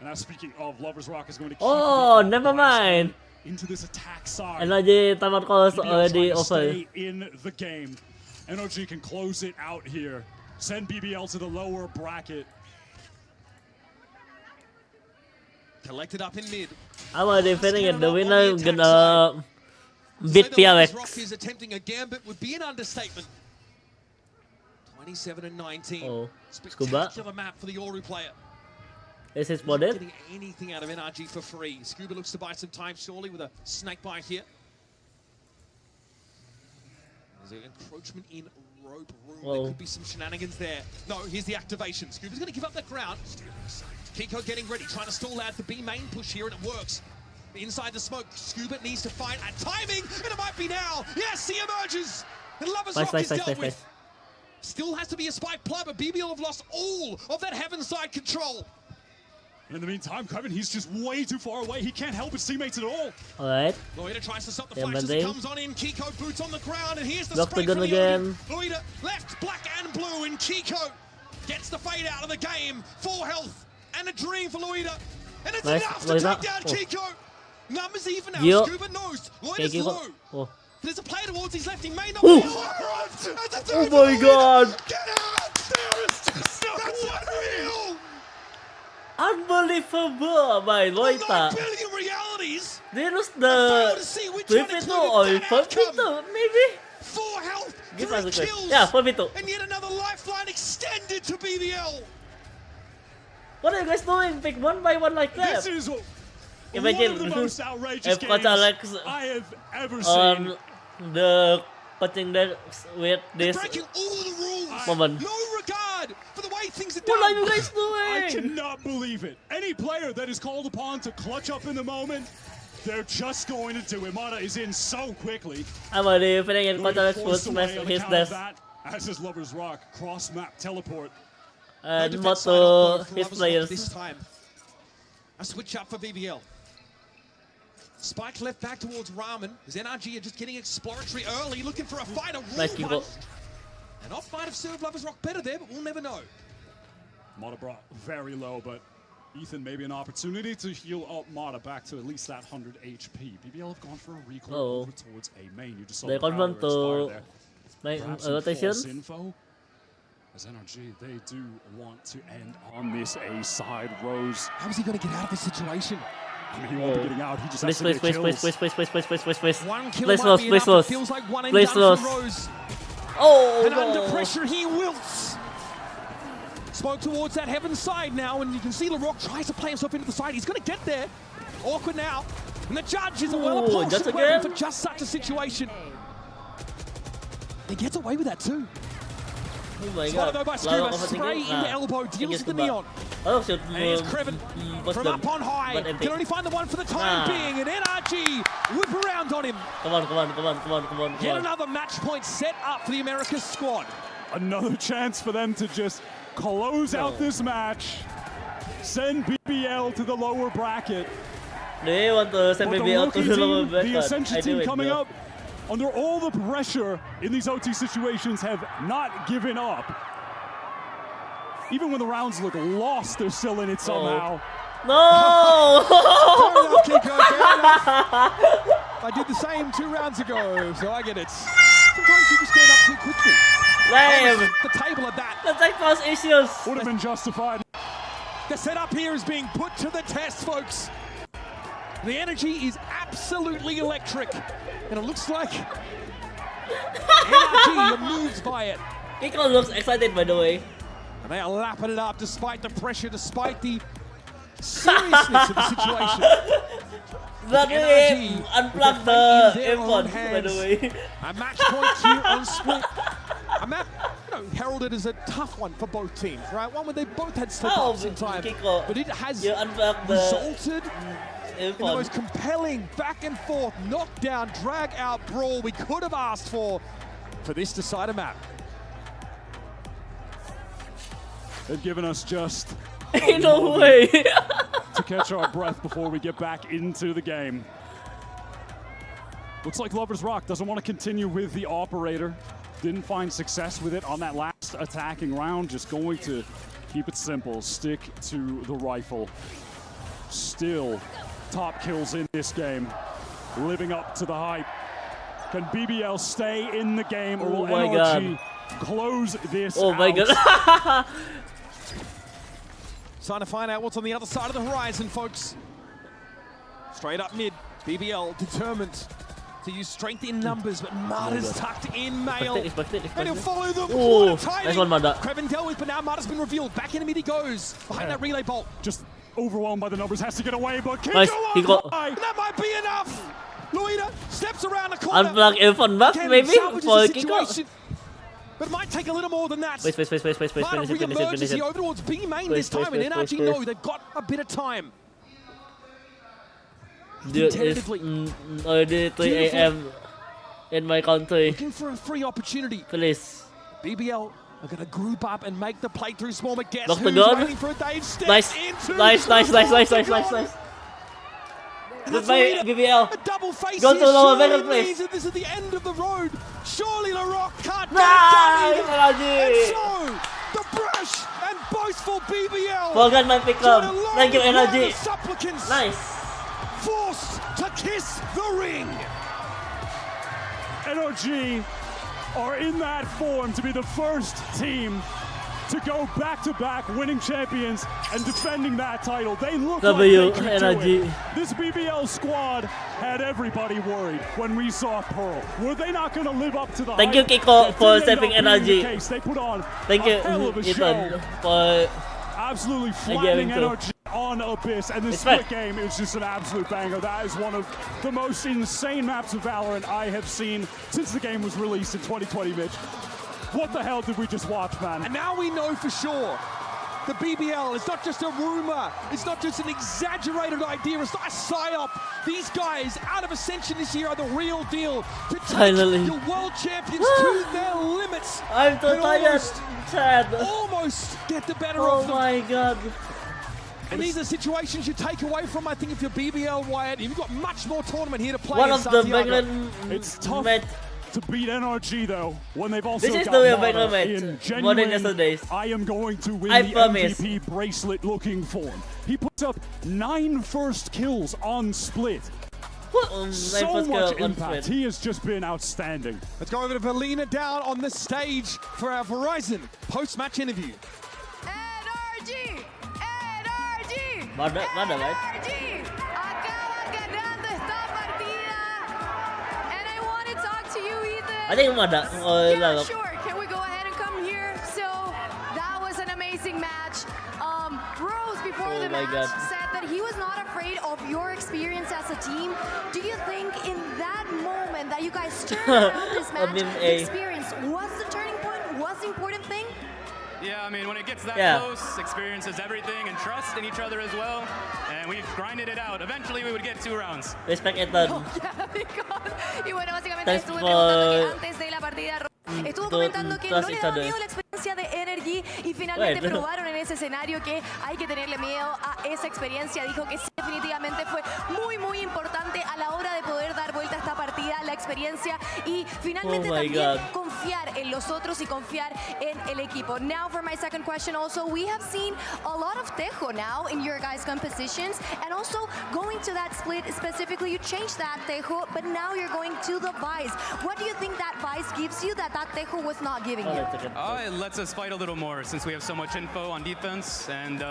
And now speaking of, Lovers Rock is going to keep Never mind. Into this attack side. NRG timeout calls BBL already trying to over. stay in the game. NRG can close it out here. Send BBL to the lower bracket. Collected up in mid. I'm already feeling it. The winner gonna beat PRX. Rock is attempting a gambit would be an understatement. 27 and 19. Oh, Spectacular map for the Oru player. Is he Not spotted? getting anything out of NRG for free. Scuba looks to buy some time surely with a snake bite here. There's an encroachment in rope room. There could be some shenanigans there. No, here's the activation. Scuba's going to give up that ground. Kiko getting ready, trying to stall out the B main push here, and it works. Inside the smoke, Scuba needs to find a timing, and it might be now. Yes, he emerges. And Lovers Rock is dealt with. Still has to be a spike play, but BBL have lost all of that Heaven side control. And in the meantime, Kevin, he's just way too far away. He can't help his teammates at all. Alright. Loida tries to stop the flash as it comes on in. Kiko boots on the ground, and here's the Lock spray the gun from the again. Loida left, black and blue, and Kiko gets the fade out of the game. 4 health and a dream for Loida. And it's enough to take down Kiko. Numbers even now. Scuba knows. Loida's low. There's a player towards his left. He may not be. Oh my god. Get out! There is just no unreal. Unbelievable by Loita. Realities. There's the 3v2 or 4v2 maybe? 4 health, Give 3 us a quick. kills, Yeah, 4v2. and yet another lifeline extended to BBL. What are you guys doing? Pick one by one like that. This is one Imagine of the most outrageous if games Coach Alex I have ever on seen. the coaching deck with this Breaking all the rules. moment. No regard for the way things are done. What are you guys I doing? cannot believe it. Any player that is called upon to clutch up in the moment, they're just going to do it. Mata is in so quickly. I'm already feeling in Coach Alex Forced first away match on his account of desk. that, as is Lovers Rock. Cross map teleport. And No defense Motto side up, though, for his Lovers Rock players. this time. A switch up for BBL. Spike left back towards Ramen. His NRG are just getting exploratory early, looking for a fight. A Nice rule kick. one. And off might have served Lovers Rock better there, but we'll never know. Mata brought very low, but Ethan, maybe an opportunity to heal up Mata back to at least that 100 HP. BBL have gone for a recoil over towards A main. You just saw They the Prowler confirm to expire there. make Perhaps some rotation. false info. As NRG, they do want to end on this A side. Rose. How is he going to get out of this situation? I mean, he won't be getting out. He just Please, has to please, get please, kills. please. One kill Please might lose, be please enough. It lose. feels like one and Please done lose. for Rose. Oh And no. under pressure, he wilts. Spoke towards that Heaven side now, and you can see LaRock tries to play himself into the side. He's going to get there. Awkward now. And the judge is a well-apportioned just weapon again? for just such a situation. He gets away with that too. Oh my Spotted god. though by Scuba. Spray into elbow, deals with the neon. Oh shit. And here's Kreven from up on high. Can only find the one for the time being. And NRG whip around on him. Come on. Yet another match point set up for the Americas squad. Another chance for them to just close out this match. Send BBL to the lower bracket. They want to send But BBL to the lower the bracket. Ascension I team knew it, coming bro. up under all the pressure in these OT situations have not given up. Even when the rounds look lost, they're still in it somehow. No! Fair enough, Kiko, fair enough. I did the same 2 rounds ago, so I get it. Sometimes you just stand up too quickly. Lame. The table at that. The tech pass issues. Would have been justified. The setup here is being put to the test, folks. The energy is absolutely electric. And it looks like NRG are moved by it. Kiko looks excited, by the way. And they are lapping it up despite the pressure, despite the seriousness of the situation. That really unplugged the in their own earphones, by the hands. way. A match point here on split. A map heralded as a tough one for both teams, right? One where they both had slip-ups in time, but it has resulted in the most compelling back and forth, knockdown, drag-out brawl we could have asked for this decider map. They've given us just no way to catch our breath before we get back into the game. Looks like Lover's Rock doesn't want to continue with the operator. Didn't find success with it on that last attacking round. Just going to keep it simple. Stick to the rifle. Still top kills in this game. Living up to the hype. Can BBL stay in the game or will NRG close this out? Oh my god. It's time to find out what's on the other side of the horizon, folks. Straight up mid, BBL determined to use strength in numbers, but Marta's tucked in Mail. And he'll follow them. Oh, nice one, Marta. Kreven dealt with, but now Marta's been revealed. Back in mid he goes. Behind that relay bolt. Just overwhelmed by the numbers, has to get away, but can't nice. go He got and that might be enough. Luida steps around the corner. Unplug Elfon buff, maybe? For kick-off. But it might take a little more than that. Wait, finish it. He over towards B main this time, and NRG know they've got a bit of time. Dude, it's already 3 AM in my country. Looking for a free opportunity. Please. BBL are going to group up and make the play through small, but guess Lock who's the gun. waiting for a Dave step Nice. into Nice. Good play, BBL. A double face Go to the lower middle, surely please. means that this is the end of the road. Surely LaRock can't Nice, get it done. And so, the brush and boastful BBL. Forgot my pickup. Thank you, NRG. Supplicants Nice. forced to kiss the ring. NRG are in that form to be the first team to go back-to-back winning champions and defending that title. They look like they could do it. This BBL squad had everybody worried when we saw Pearl. Were they not going to live up to the Thank you, Kiko, for stepping NRG. They put on Thank you, Ethan, for absolutely flattening NRG on Abyss, and this split game is just an absolute banger. That is one of the most insane maps of Valorant I have seen since the game was released in 2020, Mitch. What the hell did we just watch, man? And now we know for sure the BBL is not just a rumor, it's not just an exaggerated idea, it's not a psyop. These guys out of Ascension this year are the real deal to take your world champions to their limits. I'm so tired, Chad. Almost get the better of them. Oh my god. And these are situations you take away from, I think, if you're BBL, Wyatt. You've got much more tournament here to play. One of the bigger it's tough to beat NRG though when they've also this is got the real Mata match. in More than genuine, yesterday's. I am going to win I the promise. MVP bracelet looking form. He puts up 9 first kills on Split. So much impact. He has just been outstanding. Let's go over to Valina down on the stage for our Verizon post-match interview. NRG! Mada, right? And I want to talk to you, Ethan. I think Mada. Yeah, sure. Can we go ahead and come here? So that was an amazing match. Rose before the match said that he was not afraid of your experience as a team. Do you think in that moment that you guys turned around this match, the experience was the turning point? Was the important thing? Yeah, I mean, when it gets that close, experience is everything, and trust in each other as well. And we've grinded it out. Eventually, we would get 2 rounds. Respect Ethan. Y bueno, básicamente estuve preguntando que antes de la partida estuvo comentando que no le daba miedo la experiencia de NRG y finalmente probaron en ese escenario que hay que tenerle miedo a esa experiencia. Dijo que sí, definitivamente fue muy importante a la hora de poder dar vuelta a esta partida, la experiencia y finalmente también confiar en los otros y confiar en el equipo. Now for my second question also, we have seen a lot of Tejo now in your guys' compositions and also going to that split specifically, you changed that Tejo, but now you're going to the Vice. What do you think that Vice gives you that Tejo was not giving you? It lets us fight a little more since we have so much info on defense and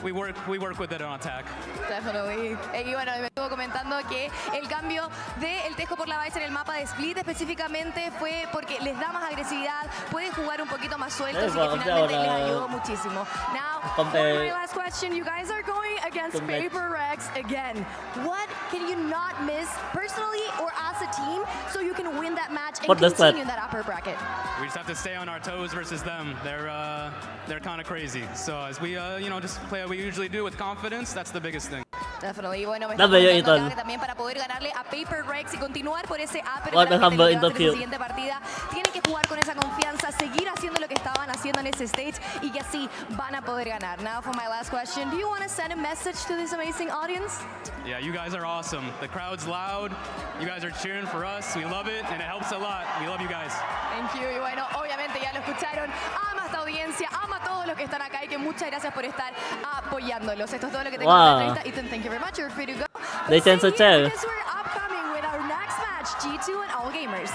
we work with it on attack. Definitely. Y bueno, me estuvo comentando que el cambio del Tejo por la Vice en el mapa de Split específicamente fue porque les da más agresividad, pueden jugar un poquito más sueltos y que finalmente les ayudó muchísimo. Now, for my last question, you guys are going against Paper Rex again. What can you not miss personally or as a team so you can win that match and What does continue that? in that upper bracket? We just have to stay on our toes versus them. They're kind of crazy. So as we just play what we usually do with confidence, that's the biggest thing. Definitely. Bueno, me está Dame yo, comentando Ethan. acá que también para poder ganarle a Paper Rex y continuar por ese upper What a bracket humble que llevan en interview. la siguiente partida, tienen que jugar con esa confianza, seguir haciendo lo que estaban haciendo en ese stage y que así van a poder ganar. Now for my last question, do you want to send a message to this amazing audience? Yeah, you guys are awesome. The crowd's loud. You guys are cheering for us. We love it, and it helps a lot. We love you guys. Thank you. Y bueno, obviamente ya lo escucharon. Ama esta audiencia, ama a todos los que están acá y que muchas gracias por estar apoyándolos. Esto es todo lo que tengo en la Wow. entrevista. Ethan, thank you very much. You're free to go. They Stay sent a here chair. because we're upcoming with our next match, G2 and All Gamers.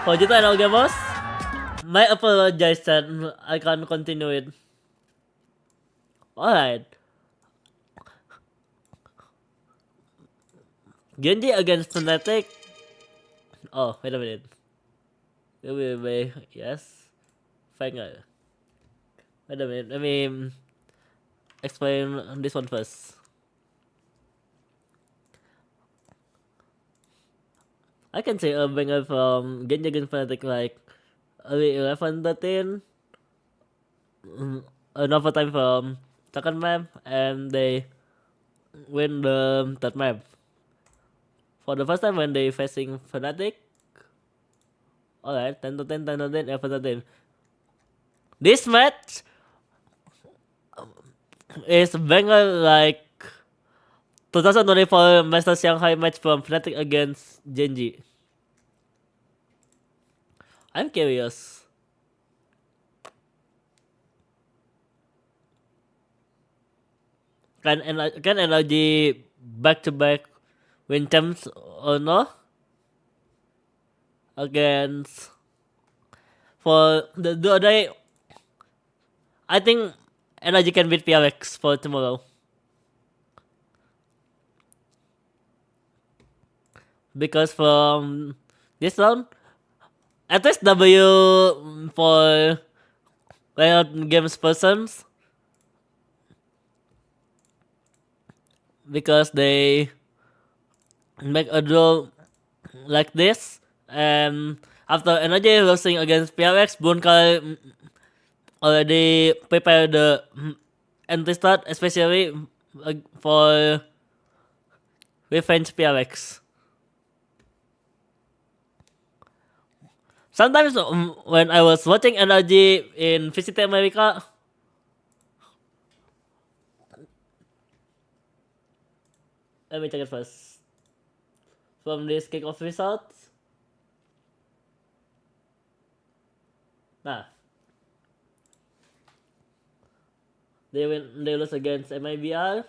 For you and all gamers, my apologize that I can't continue it. Alright. Genji against Fnatic. Oh, wait a minute. Wait. Yes. Fanger. Wait a minute. Let me explain this one first. I can say a banger from Genji against Fnatic like early 11-13. Another time from second map, and they win the third map. For the first time when they facing Fnatic. Alright, 10-10, 10-10, 11-13. This match is banger like 2024 Masters Shanghai match from Fnatic against Genji. I'm curious. Can NRG back to back win champs or no? Against for the other day, I think NRG can beat PRX for tomorrow. Because from this round, at least W for Riot Games persons. Because they make a draw like this, and after NRG losing against PRX, Bunkai already prepared the anti-start, especially for revenge PRX. Sometimes when I was watching NRG in VCT America, let me check it first. From this kickoff results. They lose against MIBR.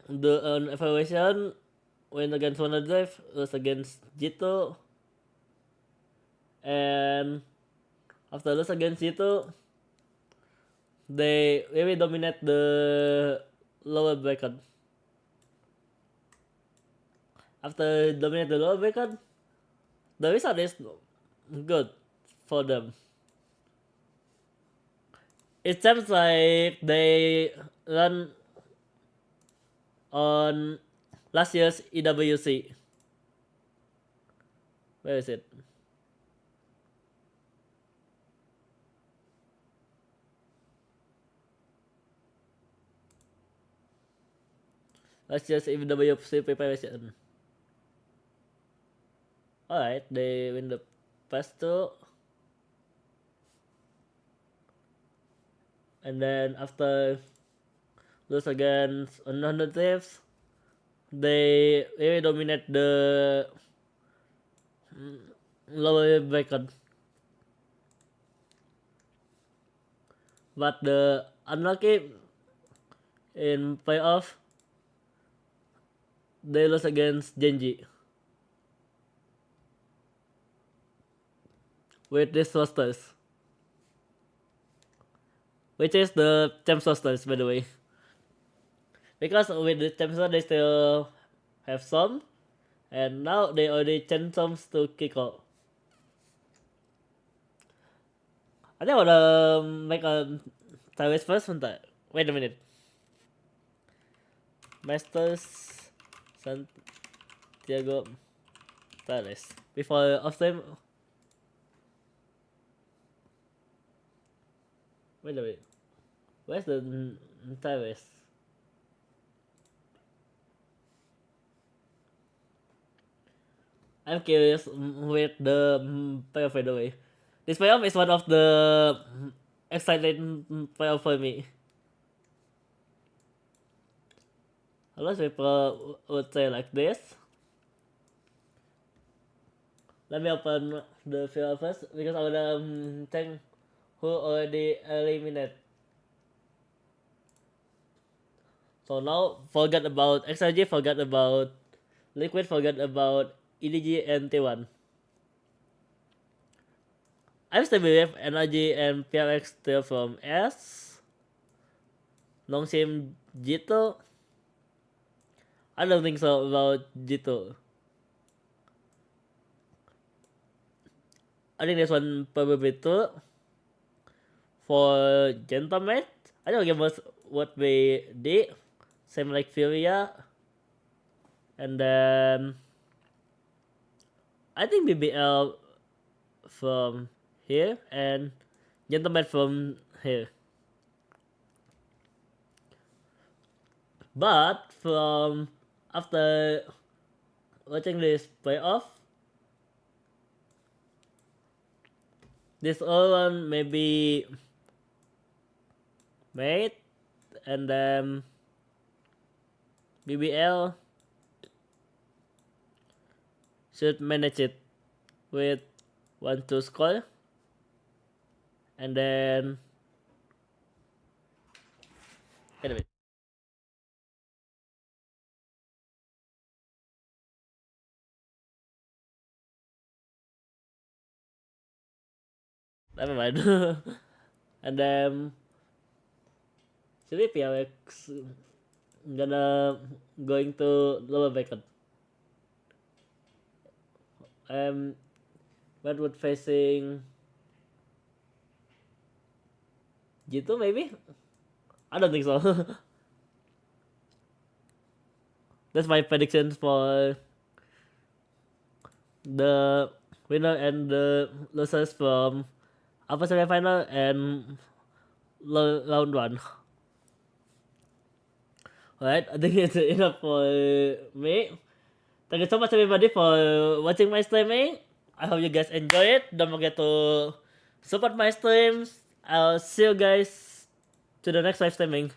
The evaluation win against Wonder Drive, lose against Jito. And after lose against Jito, they really dominate the lower bracket. After dominate the lower bracket, the result is good for them. It seems like they run on last year's EWC. Where is it? Last year's EWC preparation. Alright, they win the past two. And then after lose against Unknown Thieves, they really dominate the lower bracket. But the unlucky in playoff, they lose against Genji with these rosters, which is the champs rosters, by the way. Because with the champs roster, they still have some, and now they already changed some to Kiko. I think I wanna make a Tyrese first. Wait a minute. Masters Santiago Paris. Before off time. Wait a minute. Where's the Tyrus? I'm curious with the payoff, by the way. This payoff is one of the exciting payoff for me. A lot of people would say like this. Let me open the field first because I wanna check who already eliminated. So now forget about XRG, forget about Liquid, forget about EDG and T1. I'm still with NRG and PRX still from S. Nongsim Jito. I don't think so about Jito. I think this one probably too. For Gentleman, I don't give us what we did. Same like Furia. And then I think BBL from here and Gentleman from here. But from after watching this playoff, this all one maybe mate and then BBL should manage it with 1-2 score and then anyway. Never mind. And then should PRX gonna going to lower bracket. But would facing G2 maybe? I don't think so. That's my prediction for the winner and the losers from upper semi-final and round 1. Alright, I think it's enough for me. Thank you so much everybody for watching my streaming. I hope you guys enjoy it. Don't forget to support my streams. I'll see you guys to the next live streaming.